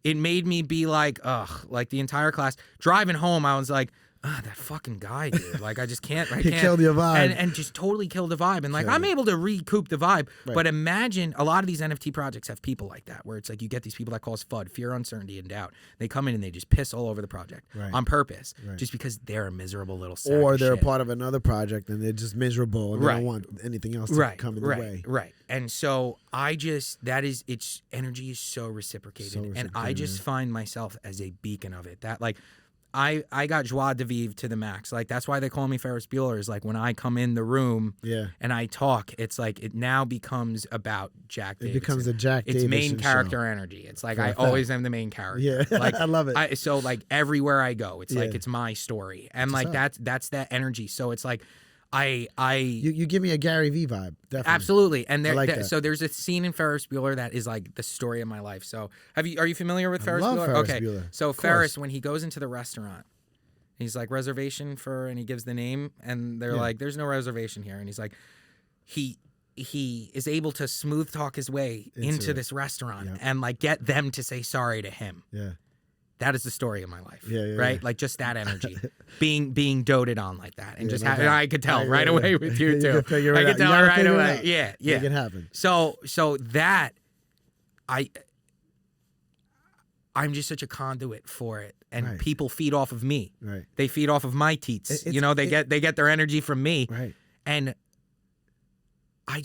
it made me be like, ugh, like the entire class. Driving home, I was like, that fucking guy, dude. Like, I just can't. He killed your vibe. And just totally killed the vibe. And like, I'm able to recoup the vibe. But imagine, a lot of these NFT projects have people like that, where it's like, you get these people that cause FUD, fear, uncertainty, and doubt. They come in and they just piss all over the project on purpose, just because they're a miserable little sack or of they're shit. a part of another project and they're just miserable and they don't want anything else to come in the way. Right. And so it's energy is so reciprocated. And I just find myself as a beacon of it. That like, I got joie de vivre to the max. Like, that's why they call me Ferris Bueller, is like, when I come in the room and I talk, it's like, it now becomes about Jack Davidson. It becomes a Jack Davidson It's main character show. energy. It's like, I always am the main character. Yeah, like, I love it. So like, everywhere I go, it's like, it's my story. And like, that's that energy. So it's like, you give me a Gary V vibe, definitely. Absolutely. And so there's a scene in Ferris Bueller that is like the story of my life. So are you familiar with Ferris Bueller? Ferris okay. Bueller. So Ferris, when he goes into the restaurant, he's like, reservation for, and he gives the name, and they're like, there's no reservation here. And he's like, he is able to smooth talk his way into this restaurant and like get them to say sorry to him. Yeah. That is the story of my life, right? Like, just that energy, being doted on like that, and just I could tell right away with you too. I could tell right away. Yeah. Make it happen. So that I'm just such a conduit for it, and people feed off of me. Right. They feed off of my teats. They get their energy from me. Right. And I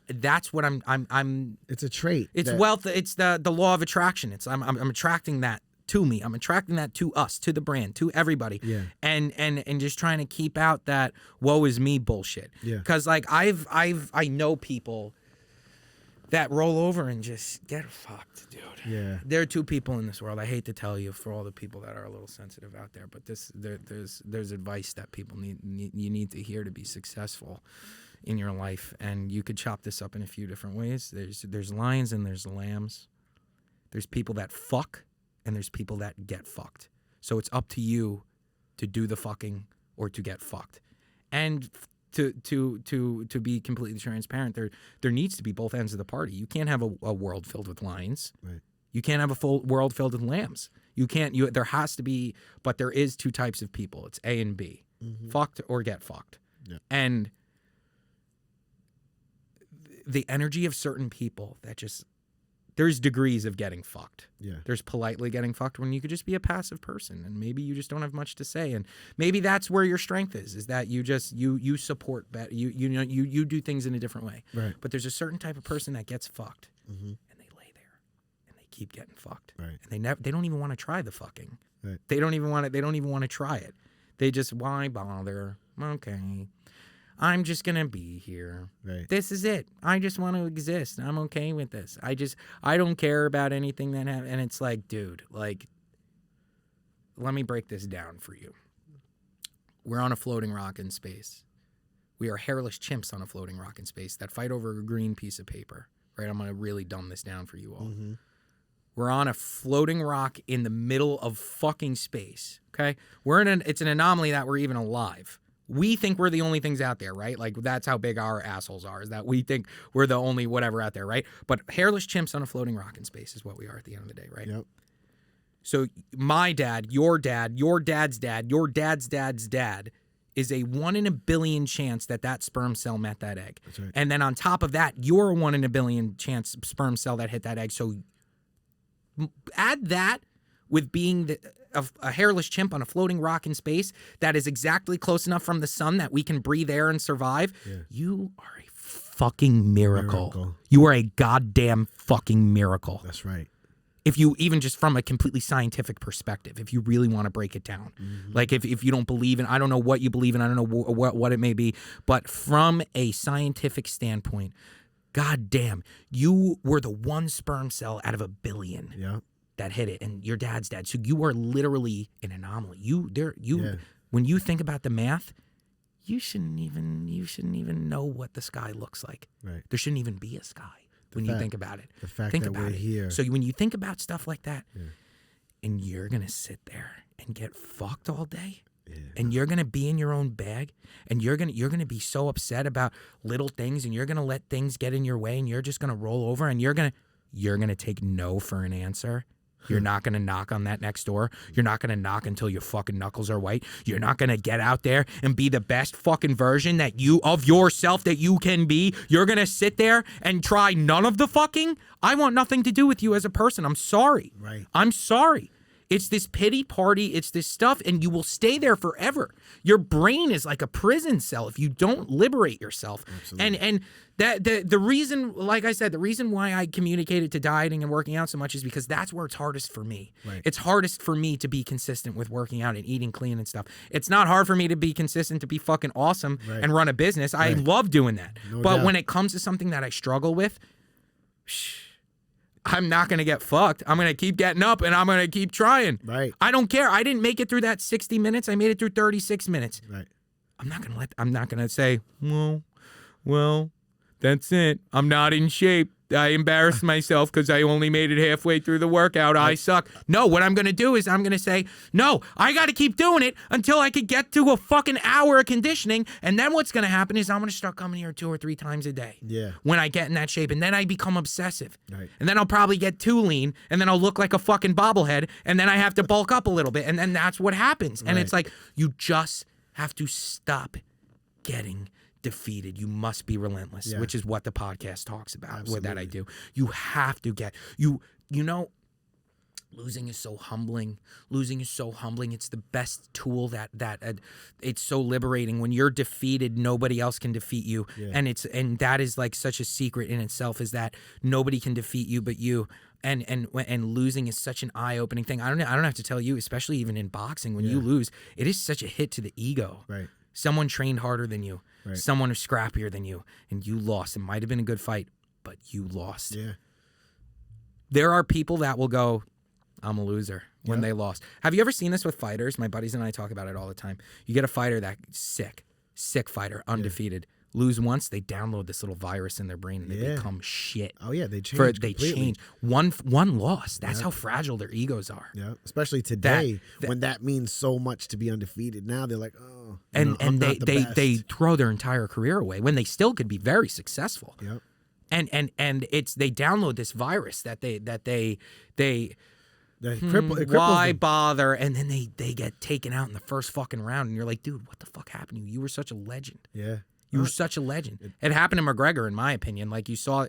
that's what I'm it's a trait. It's wealth. It's the law of attraction. It's I'm attracting that to me. I'm attracting that to us, to the brand, to everybody. Yeah. And just trying to keep out that woe is me bullshit. Yeah. Cause like I know people that roll over and just get fucked, dude. Yeah. There are 2 people in this world. I hate to tell you, for all the people that are a little sensitive out there, but there's advice that people need to hear to be successful in your life. And you could chop this up in a few different ways. There's lions and there's lambs. There's people that fuck and there's people that get fucked. So it's up to you to do the fucking or to get fucked. And to be completely transparent, there needs to be both ends of the party. You can't have a world filled with lions. Right. You can't have a full world filled with lambs. You can't. There has to be, but there is 2 types of people. It's A and B. Mm-hmm. Fucked or get fucked. Yeah. And the energy of certain people that just there's degrees of getting fucked. Yeah. There's politely getting fucked when you could just be a passive person and maybe you just don't have much to say. And maybe that's where your strength is that you just, you support better. You do things in a different way. Right. But there's a certain type of person that gets fucked Mm-hmm. and they lay there and they keep getting fucked. Right. And they don't even want to try the fucking. Right. They don't even want to try it. They just, why bother? Okay. I'm just going to be here. Right. This is it. I just want to exist. I'm okay with this. I don't care about anything that happens. And it's like, dude, like, let me break this down for you. We're on a floating rock in space. We are hairless chimps on a floating rock in space that fight over a green piece of paper. Right? I'm going to really dumb this down for you all. Mm-hmm. We're on a floating rock in the middle of fucking space. Okay? It's an anomaly that we're even alive. We think we're the only things out there, right? Like, that's how big our assholes are, is that we think we're the only whatever out there, right? But hairless chimps on a floating rock in space is what we are at the end of the day, right? Yep. So my dad, your dad, your dad's dad, your dad's dad's dad is a 1 in a billion chance that sperm cell met that egg. That's right. And then on top of that, you're a 1 in a billion chance sperm cell that hit that egg. So add that with being a hairless chimp on a floating rock in space that is exactly close enough from the sun that we can breathe air and survive. Yeah. You are a fucking miracle. You are a goddamn fucking miracle. That's right. If you, even just from a completely scientific perspective, if you really want to break it down. Mm-hmm. Like if you don't believe in, I don't know what you believe in, I don't know what it may be, but from a scientific standpoint, goddamn, you were the one sperm cell out of a billion. Yeah. That hit it, and your dad's dad. So you are literally an anomaly. When you think about the math, you shouldn't even know what the sky looks like. Right. There shouldn't even be a sky when you think about it. The fact that we're here. So when you think about stuff like that, and you're gonna sit there and get fucked all day, and you're gonna be in your own bag, and you're gonna be so upset about little things, and you're gonna let things get in your way, and you're just gonna roll over, and you're gonna take no for an answer. You're not going to knock on that next door. You're not going to knock until your fucking knuckles are white. You're not going to get out there and be the best fucking version of yourself that you can be. You're going to sit there and try none of the fucking. I want nothing to do with you as a person. I'm sorry. Right. I'm sorry. It's this pity party. It's this stuff, and you will stay there forever. Your brain is like a prison cell if you don't liberate yourself. Absolutely. And the reason, like I said, the reason why I communicated to dieting and working out so much is because that's where it's hardest for me. Right. It's hardest for me to be consistent with working out and eating clean and stuff. It's not hard for me to be consistent, to be fucking awesome and run a business. I love doing that. No doubt. When it comes to something that I struggle with, I'm not going to get fucked. I'm going to keep getting up and I'm going to keep trying. Right. I don't care. I didn't make it through that 60 minutes. I made it through 36 minutes. Right. I'm not going to say, well, that's it. I'm not in shape. I embarrassed myself because I only made it halfway through the workout. I suck. No, what I'm going to do is I'm going to say, no, I got to keep doing it until I could get to a fucking hour of conditioning. And then what's going to happen is I'm going to start coming here 2 or 3 times a day. Yeah. When I get in that shape. And then I become obsessive. Right. And then I'll probably get too lean. And then I'll look like a fucking bobblehead. And then I have to bulk up a little bit. And then that's what happens. And it's like, you just have to stop getting defeated. You must be relentless, which is what the podcast talks about. With that I do. You have to get you know, losing is so humbling. It's the best tool that it's so liberating. When you're defeated, nobody else can defeat you. Yeah. And that is like such a secret in itself, is that nobody can defeat you but you. And losing is such an eye-opening thing. I don't have to tell you, especially even in boxing, when you lose, it is such a hit to the ego. Right. Someone trained harder than you. Right. Someone who's scrappier than you, and you lost. It might have been a good fight, but you lost. Yeah. There are people that will go, I'm a loser, when they lost. Have you ever seen this with fighters? My buddies and I talk about it all the time. You get a fighter that's sick fighter, undefeated. Lose once, they download this little virus in their brain and they become shit. Oh yeah, they change. They change. One loss. That's how fragile their egos are. Yeah, especially today when that means so much to be undefeated. Now they're like, oh, and they throw their entire career away when they still could be very successful. Yep. And it's they download this virus that they why bother? And then they get taken out in the first fucking round, and you're like, dude, what the fuck happened to you? You were such a legend. Yeah. You were such a legend. It happened to McGregor, in my opinion. Like you saw,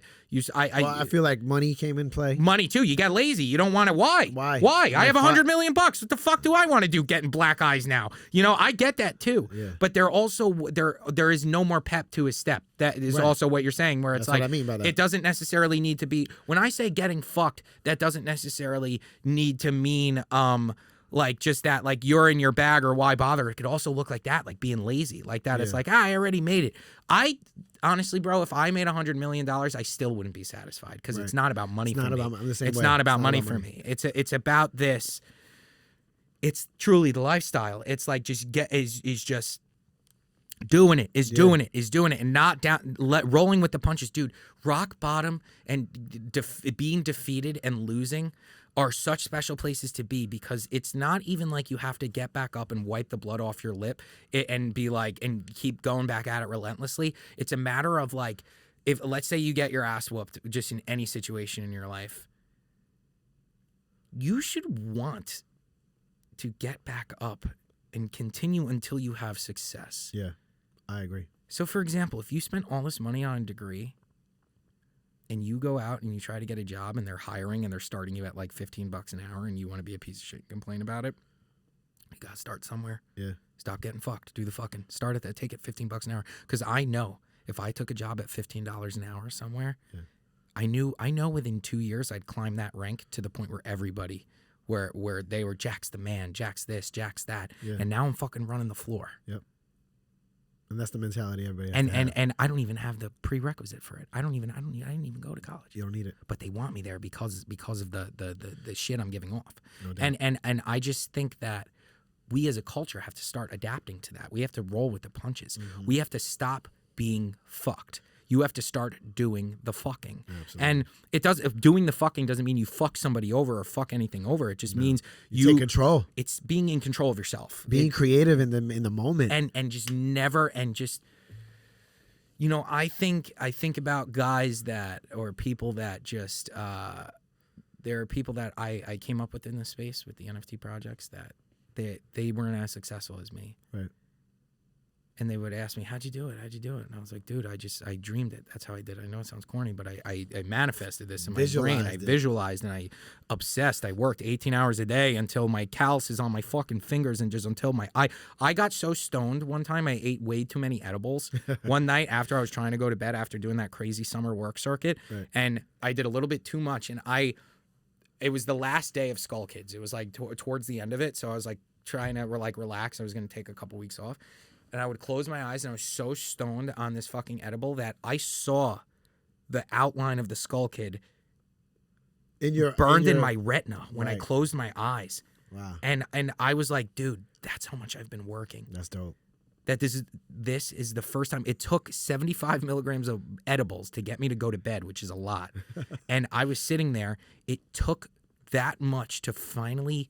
I feel like money came in play. Money too. You got lazy. You don't want to. Why? Why? I have $100 million. What the fuck do I want to do? Getting black eyes now. You know, I get that too. Yeah. But there is no more pep to his step. That is also what you're saying. Where it's That's like, what I mean by that. it doesn't necessarily need to be. When I say getting fucked, that doesn't necessarily need to mean like just that, like you're in your bag or why bother. It could also look like that, like being lazy, like that. It's like, I already made it. I honestly, bro, if I made $100 million, I still wouldn't be satisfied because it's not about money for me. It's not about money for me. It's about this. It's truly the lifestyle. It's like just is just doing it, doing it, and not down, rolling with the punches, dude. Rock bottom and being defeated and losing are such special places to be, because it's not even like you have to get back up and wipe the blood off your lip and be like, and keep going back at it relentlessly. It's a matter of like, if let's say you get your ass whooped just in any situation in your life, you should want to get back up and continue until you have success. Yeah, I agree. So for example, if you spent all this money on a degree and you go out and you try to get a job and they're hiring and they're starting you at like $15 an hour and you want to be a piece of shit and complain about it, you got to start somewhere. Yeah. Stop getting fucked. Do the fucking, start at that, take it $15 an hour. Because I know if I took a job at $15 an hour somewhere, I know within 2 years I'd climb that rank to the point where everybody, where they were, Jack's the man, Jack's this, Jack's that. Yeah. And now I'm fucking running the floor. Yep. And that's the mentality everybody has to have. And I don't even have the prerequisite for it. I didn't even go to college. You don't need it. But they want me there because of the shit I'm giving off. No doubt. And I just think that we as a culture have to start adapting to that. We have to roll with the punches. Mm-hmm. We have to stop being fucked. You have to start doing the fucking. Absolutely. And doing the fucking doesn't mean you fuck somebody over or fuck anything over. It just means you take control. It's being in control of yourself. Being creative in the moment. And just never, and just, you know, I think about guys that, or people that just, there are people that I came up with in this space with the NFT projects that they weren't as successful as me. Right. And they would ask me, how'd you do it? How'd you do it? And I was like, dude, I dreamed it. That's how I did it. I know it sounds corny, but I manifested this in my brain. I visualized and I obsessed. I worked 18 hours a day until my calluses on my fucking fingers and just until I got so stoned one time I ate way too many edibles one night after I was trying to go to bed after doing that crazy summer work circuit. Right. And I did a little bit too much. And it was the last day of Skull Kids. It was like towards the end of it. So I was like trying to relax. I was going to take a couple weeks off. And I would close my eyes, and I was so stoned on this fucking edible that I saw the outline of the Skull Kid burned in my retina when I closed my eyes. Wow. And I was like, dude, that's how much I've been working. That's dope. That this is the first time. It took 75 milligrams of edibles to get me to go to bed, which is a lot. And I was sitting there. It took that much to finally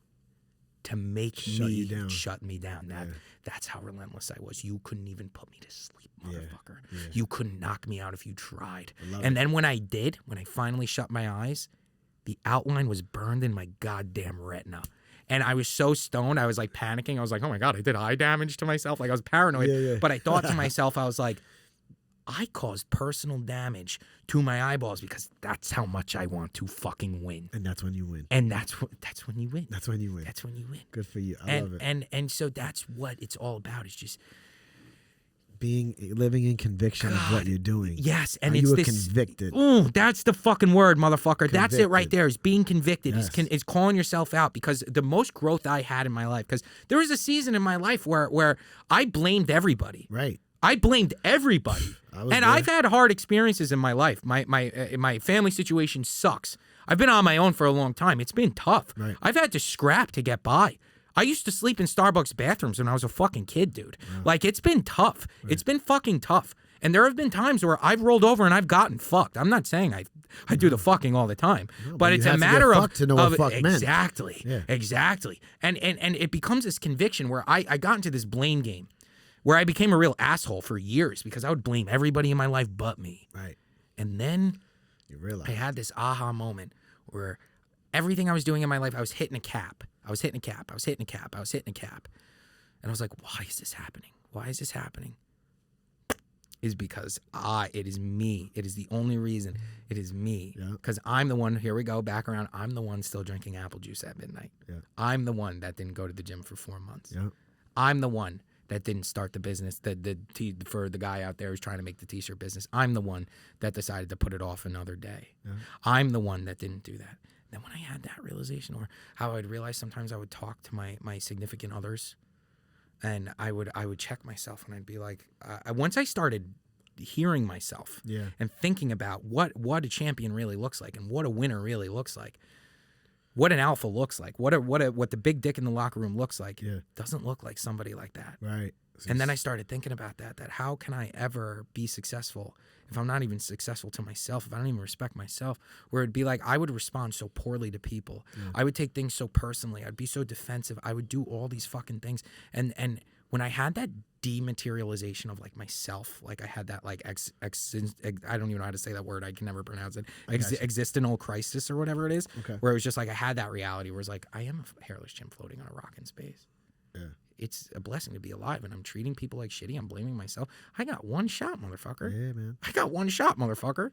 shut me down. That's how relentless I was. You couldn't even put me to sleep, motherfucker. Yeah. You couldn't knock me out if you tried. And then when I finally shut my eyes, the outline was burned in my goddamn retina. And I was so stoned, I was like panicking. I was like, oh my God, I did eye damage to myself. Like I was paranoid. Yeah. But I thought to myself, I was like, I caused personal damage to my eyeballs because that's how much I want to fucking win. And that's when you win. And that's when you win. That's when you win. That's when you win. Good for you. I love it. And so that's what it's all about. It's just living in conviction of what you're doing. Yes, and you were convicted. Ooh, that's the fucking word, motherfucker. Convicted. That's it right there. Is being convicted. Yes. Is calling yourself out. Because the most growth I had in my life, because there was a season in my life where I blamed everybody. Right. I blamed everybody. I've had hard experiences in my life. My family situation sucks. I've been on my own for a long time. It's been tough. Right. I've had to scrap to get by. I used to sleep in Starbucks bathrooms when I was a fucking kid, dude. Wow. Like, it's been tough. Right. It's been fucking tough. And there have been times where I've rolled over and I've gotten fucked. I'm not saying I do the fucking all the time, but it's a matter of to know what fuck exactly, meant. Exactly. And it becomes this conviction where I got into this blame game, where I became a real asshole for years because I would blame everybody in my life but me. Right. And then you realize I had this aha moment where everything I was doing in my life, I was hitting a cap. I was hitting a cap. And I was like, why is this happening? Why is this happening? is because it is me. It is the only reason. It is me. Yeah. Because I'm the one, here we go, back around. I'm the one still drinking apple juice at midnight. Yeah. I'm the one that didn't go to the gym for 4 months. Yeah. I'm the one that didn't start the business for the guy out there who's trying to make the t-shirt business. I'm the one that decided to put it off another day. Yeah. I'm the one that didn't do that. Then when I had that realization, or how I'd realize sometimes I would talk to my significant others, and I would check myself, and I'd be like, once I started hearing myself and thinking about what a champion really looks like, and what a winner really looks like, what an alpha looks like, what the big dick in the locker room looks like, doesn't look like somebody like that. Right. And then I started thinking about that how can I ever be successful if I'm not even successful to myself, if I don't even respect myself, where it'd be like I would respond so poorly to people. Yeah. I would take things so personally. I'd be so defensive. I would do all these fucking things. And when I had that dematerialization of like myself, like I had that like I don't even know how to say that word. I can never pronounce it. Existential crisis or whatever it is. Okay. Where it was just like I had that reality where it's like I am a hairless chimp floating on a rock in space. Yeah. It's a blessing to be alive, and I'm treating people like shitty. I'm blaming myself. I got one shot, motherfucker. Yeah, man. I got one shot, motherfucker.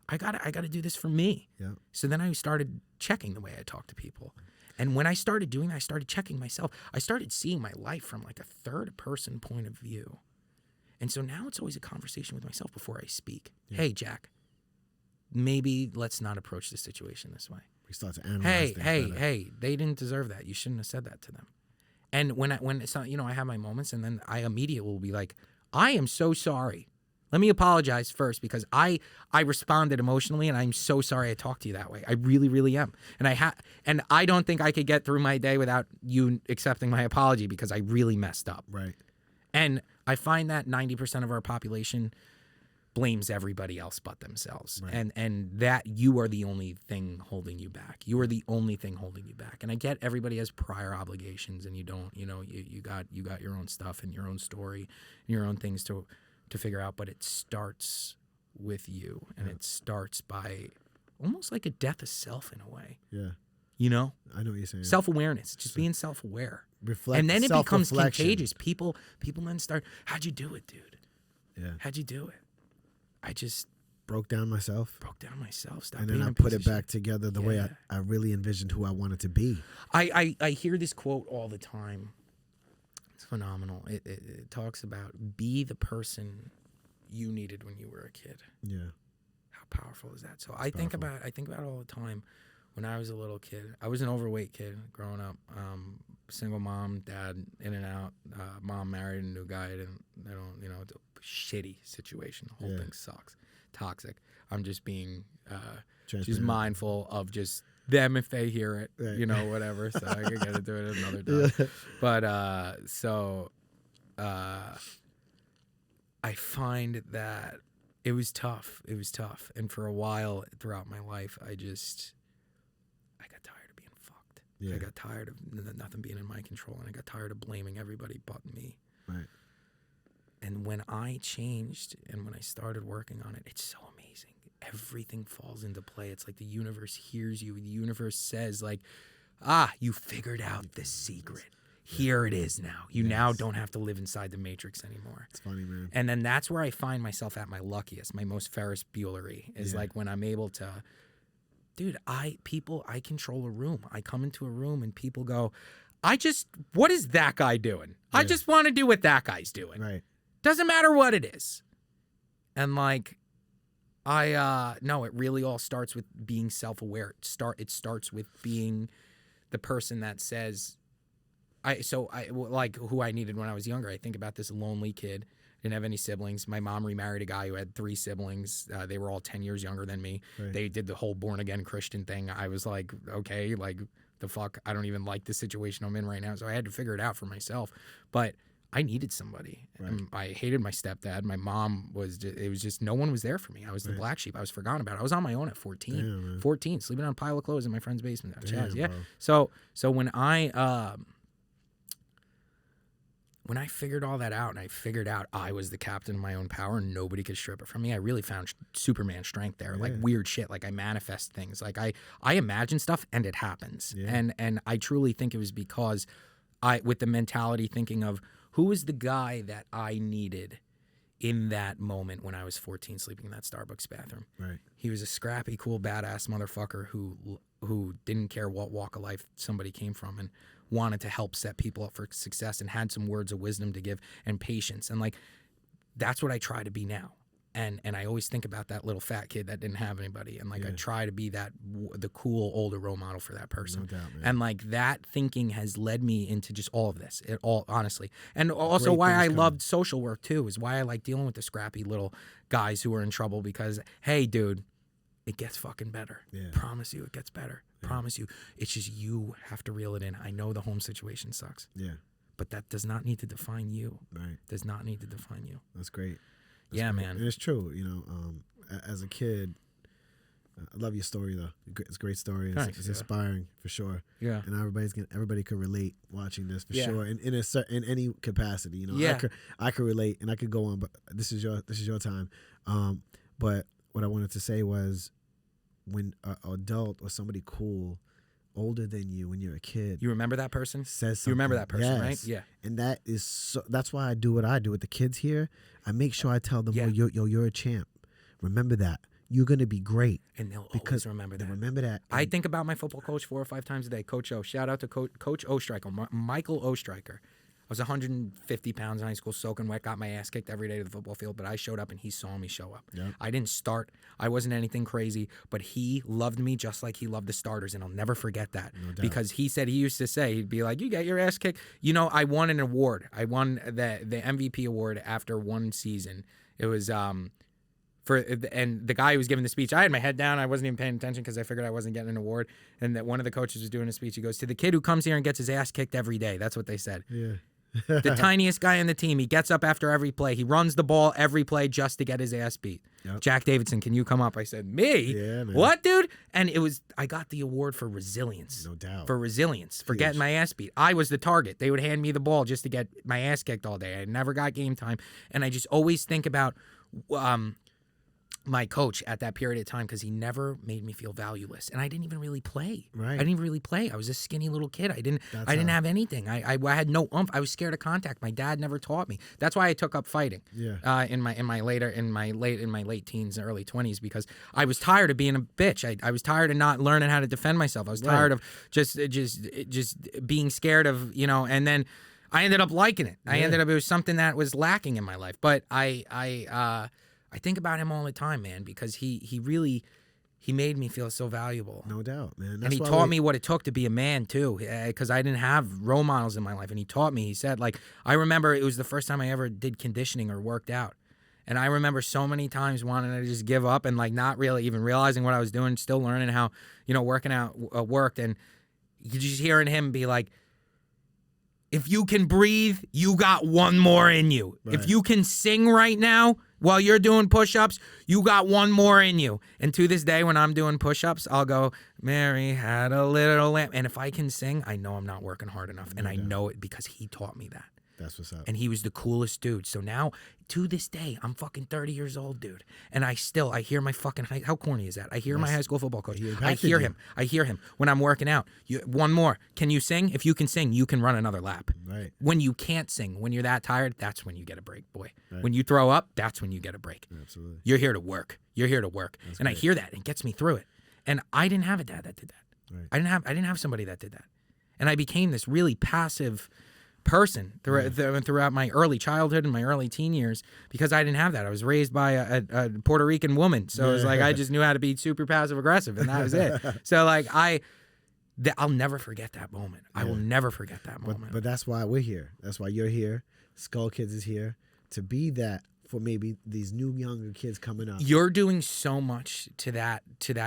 I gotta do this for me. Yeah. So then I started checking the way I talk to people. And when I started doing that, I started checking myself. I started seeing my life from like a third person point of view. And so now it's always a conversation with myself before I speak. Yeah. Hey, Jack, maybe let's not approach this situation this way. We start to analyze Hey, they didn't deserve that. You shouldn't have said that to them. And when it's not, I have my moments, and then I immediately will be like, I am so sorry. Let me apologize first, because I responded emotionally, and I'm so sorry I talked to you that way. I really, really am. And I don't think I could get through my day without you accepting my apology, because I really messed up. Right. And I find that 90% of our population blames everybody else but themselves. Right. And that you are the only thing holding you back. You are the only thing holding you back. And I get everybody has prior obligations, and you don't, you got your own stuff and your own story and your own things to figure out, but it starts with you, and it starts by almost like a death of self in a way. Yeah. I know what you're saying. Self-awareness, just being self-aware. Reflect, and then it becomes contagious. People then start, how'd you do it, dude? Yeah. How'd you do it? I just broke down myself. Stop. And then I put it back together the way I really envisioned who I wanted to be. I hear this quote all the time. It's phenomenal. It talks about be the person you needed when you were a kid. Yeah. How powerful is that? So I think about it all the time. When I was a little kid, I was an overweight kid growing up. Single mom, dad in and out. Mom married a new guy, and they don't, it's a shitty situation. The whole thing sucks, toxic. I'm just being just mindful of just them if they hear it, right. Whatever. So I could get into it another time. Yeah. But I find that it was tough. And for a while throughout my life, I got tired of being fucked. Yeah. I got tired of nothing being in my control, and I got tired of blaming everybody but me. Right. And when I changed and when I started working on it, it's so amazing. Everything falls into play. It's like the universe hears you. The universe says like, you figured out the secret. Here it is now. You now don't have to live inside the matrix anymore. It's funny, man. And then that's where I find myself at my luckiest, my most Ferris Buellery is like when I'm able to, dude, I control a room. I come into a room and people go, what is that guy doing? I just want to do what that guy's doing. Right. Doesn't matter what it is. And like, no, it really all starts with being self-aware. It starts with being the person that says, like who I needed when I was younger. I think about this lonely kid. Didn't have any siblings. My mom remarried a guy who had 3 siblings. They were all 10 years younger than me. Right. They did the whole born-again Christian thing. I was like, okay, like the fuck? I don't even like the situation I'm in right now. So I had to figure it out for myself. But I needed somebody. Right. I hated my stepdad. My mom it was just no one was there for me. I was the black sheep. I was forgotten about. I was on my own at 14. Damn, 14, sleeping on a pile of clothes in my friend's basement. Damn, yeah. Bro. So when I figured all that out, and I figured out I was the captain of my own power and nobody could strip it from me, I really found Superman strength there. Like weird shit. Like I manifest things. Like I imagine stuff and it happens. Yeah. And I truly think it was because with the mentality thinking of who is the guy that I needed in that moment when I was 14 sleeping in that Starbucks bathroom. Right. He was a scrappy, cool, badass motherfucker who didn't care what walk of life somebody came from and wanted to help set people up for success and had some words of wisdom to give and patience. And like, that's what I try to be now. And I always think about that little fat kid that didn't have anybody. And like, I try to be the cool older role model for that person. No doubt, man. And like, that thinking has led me into just all of this, honestly. And also why I loved social work too, is why I like dealing with the scrappy little guys who are in trouble, because, hey, dude, it gets fucking better. Yeah. Promise you it gets better. Yeah. Promise you. It's just you have to reel it in. I know the home situation sucks. Yeah. But that does not need to define you. Right. Does not need to define you. That's great. Yeah, man. And it's true. You know, as a kid, I love your story though. It's a great story. It's inspiring for sure. Yeah. And everybody could relate watching this for Yeah. sure. In any capacity, you know. Yeah. I could relate, and I could go on, but this is your time. But what I wanted to say was, when an adult or somebody cool, older than you, when you're a kid, You remember that person? says something. You remember that person, Yes. right? Yeah. And that's why I do what I do with the kids here. I make sure I tell them, Yeah. you're a champ. Remember that. You're going to be great. And they'll Because always remember they that. remember that. I think about my football coach 4 or 5 times a day, Coach O. Shout out to Coach Ostriker, Michael Ostriker. I was 150 pounds in high school, soaking wet, got my ass kicked every day to the football field, but I showed up and he saw me show up. Yep. I didn't start. I wasn't anything crazy, but he loved me just like he loved the starters, and I'll never forget that. No doubt. Because he used to say, he'd be like, you got your ass kicked. You know, I won an award. I won the MVP award after one season. It was and the guy who was giving the speech, I had my head down. I wasn't even paying attention because I figured I wasn't getting an award. And that one of the coaches was doing a speech. He goes, to the kid who comes here and gets his ass kicked every day. That's what they said. Yeah. The tiniest guy on the team. He gets up after every play. He runs the ball every play just to get his ass beat. Yep. Jack Davidson, can you come up? I said, me? Yeah, man. What, dude? And I got the award for resilience. No doubt. For resilience, for Huge. getting my ass beat. I was the target. They would hand me the ball just to get my ass kicked all day. I never got game time. And I just always think about my coach at that period of time, because he never made me feel valueless, and I didn't even really play. Right. I didn't even really play. I was a skinny little kid. I didn't have anything. I had no oomph. I was scared of contact. My dad never taught me. That's why I took up fighting. Yeah. In my late teens and early 20s, because I was tired of being a bitch. I was tired of not learning how to defend myself. I was tired of just being scared of, you know, and then I ended up liking it. It was something that was lacking in my life. But I think about him all the time, man, because he really made me feel so valuable. No doubt, man. And he taught me what it took to be a man too, because I didn't have role models in my life. And he taught me. He said, like, I remember it was the first time I ever did conditioning or worked out. And I remember so many times wanting to just give up and like not really even realizing what I was doing, still learning how, you know, working out worked. And you just hearing him be like, if you can breathe, you got one more in you. Right. If you can sing right now while you're doing push-ups, you got one more in you. And to this day, when I'm doing push-ups, I'll go, Mary had a little lamb. And if I can sing, I know I'm not working hard enough. And I know it because he taught me that. That's what's up. And he was the coolest dude. So now, to this day, I'm fucking 30 years old, dude. And I hear my fucking, how corny is that? I hear my high school football coach. I hear him when I'm working out. One more. Can you sing? If you can sing, you can run another lap. Right. When you can't sing, when you're that tired, that's when you get a break, boy. Right. When you throw up, that's when you get a break. Absolutely. You're here to work. You're here to work. That's and great. I hear that, and it gets me through it. And I didn't have a dad that did that. Right. I didn't have somebody that did that. And I became this really passive person throughout my early childhood and my early teen years, because I didn't have that. I was raised by a Puerto Rican woman, so it was like I just knew how to be super passive aggressive, and that was it. So like I'll never forget that moment. I will never forget that moment. But that's why we're here. That's why you're here. Skull Kids is here to be that for maybe these new younger kids coming up. You're doing so much to that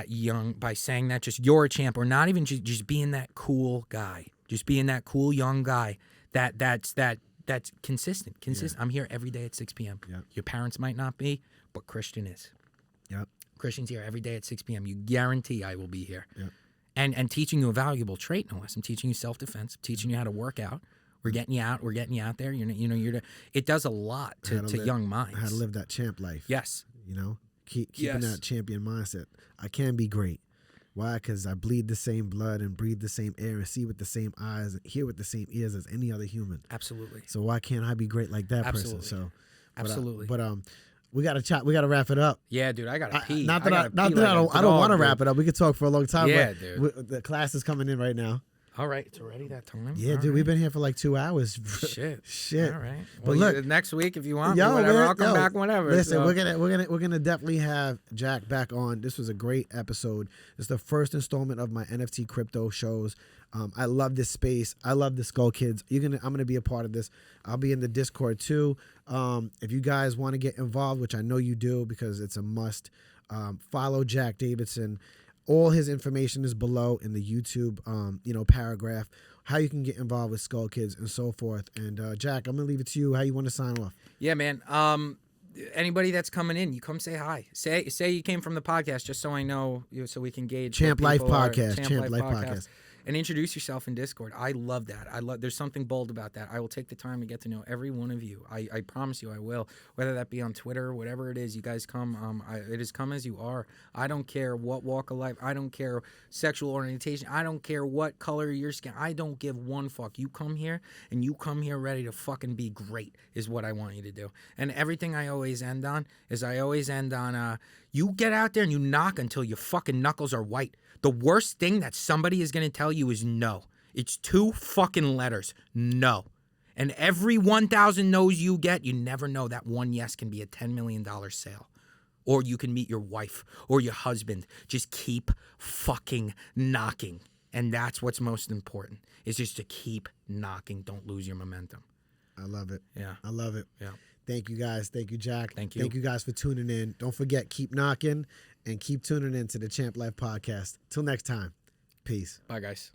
young by saying that just you're a champ, or not even just being that cool guy, just being that cool young guy. That's consistent. Yeah. I'm here every day at 6 p.m. Yep. Your parents might not be, but Christian is. Yep. Christian's here every day at 6 p.m. You guarantee I will be here. Yep. And teaching you a valuable trait, no less. I'm teaching you self-defense. I'm teaching you how to work out. We're getting you out. We're getting you out there. It does a lot to young minds. How to live that champ life. Yes. You know, keeping that champion mindset. I can be great. Why? Because I bleed the same blood and breathe the same air and see with the same eyes and hear with the same ears as any other human. Absolutely. So why can't I be great like that Absolutely. person? So Absolutely. But we gotta wrap it up. Yeah, dude, I gotta pee. Not that I don't want to wrap it up. We could talk for a long time. Yeah, but dude. The class is coming in right now. All right, it's already that time. Yeah, All dude, right. we've been here for like 2 hours. Shit. All right. But Well, look, next week if you want, yo, whatever, man, I'll come back whenever. Listen, so. we're gonna definitely have Jack back on. This was a great episode. It's the first installment of my NFT crypto shows. I love this space. I love the Skull Kids. I'm gonna be a part of this. I'll be in the Discord too. If you guys want to get involved, which I know you do because it's a must, follow Jack Davidson. All his information is below in the YouTube, paragraph. How you can get involved with Skull Kids and so forth. And Jack, I'm gonna leave it to you. How you want to sign off? Yeah, man. Anybody that's coming in, you come say hi. Say you came from the podcast, just so I know, so we can gauge. Champ Life Podcast. Champ Life Podcast. And introduce yourself in Discord. I love that. There's something bold about that. I will take the time to get to know every one of you. I promise you I will. Whether that be on Twitter, whatever it is, you guys come. It is come as you are. I don't care what walk of life. I don't care sexual orientation. I don't care what color your skin. I don't give one fuck. You come here and you come here ready to fucking be great is what I want you to do. And everything I always end on is you get out there and you knock until your fucking knuckles are white. The worst thing that somebody is going to tell you is no. It's 2 fucking letters. No. And every 1,000 no's you get, you never know that one yes can be a $10 million sale. Or you can meet your wife or your husband. Just keep fucking knocking. And that's what's most important, is just to keep knocking. Don't lose your momentum. I love it. Yeah. I love it. Yeah. Thank you guys. Thank you, Jack. Thank you. Thank you guys for tuning in. Don't forget, keep knocking and keep tuning in to the Champ Life Podcast. Till next time. Peace. Bye, guys.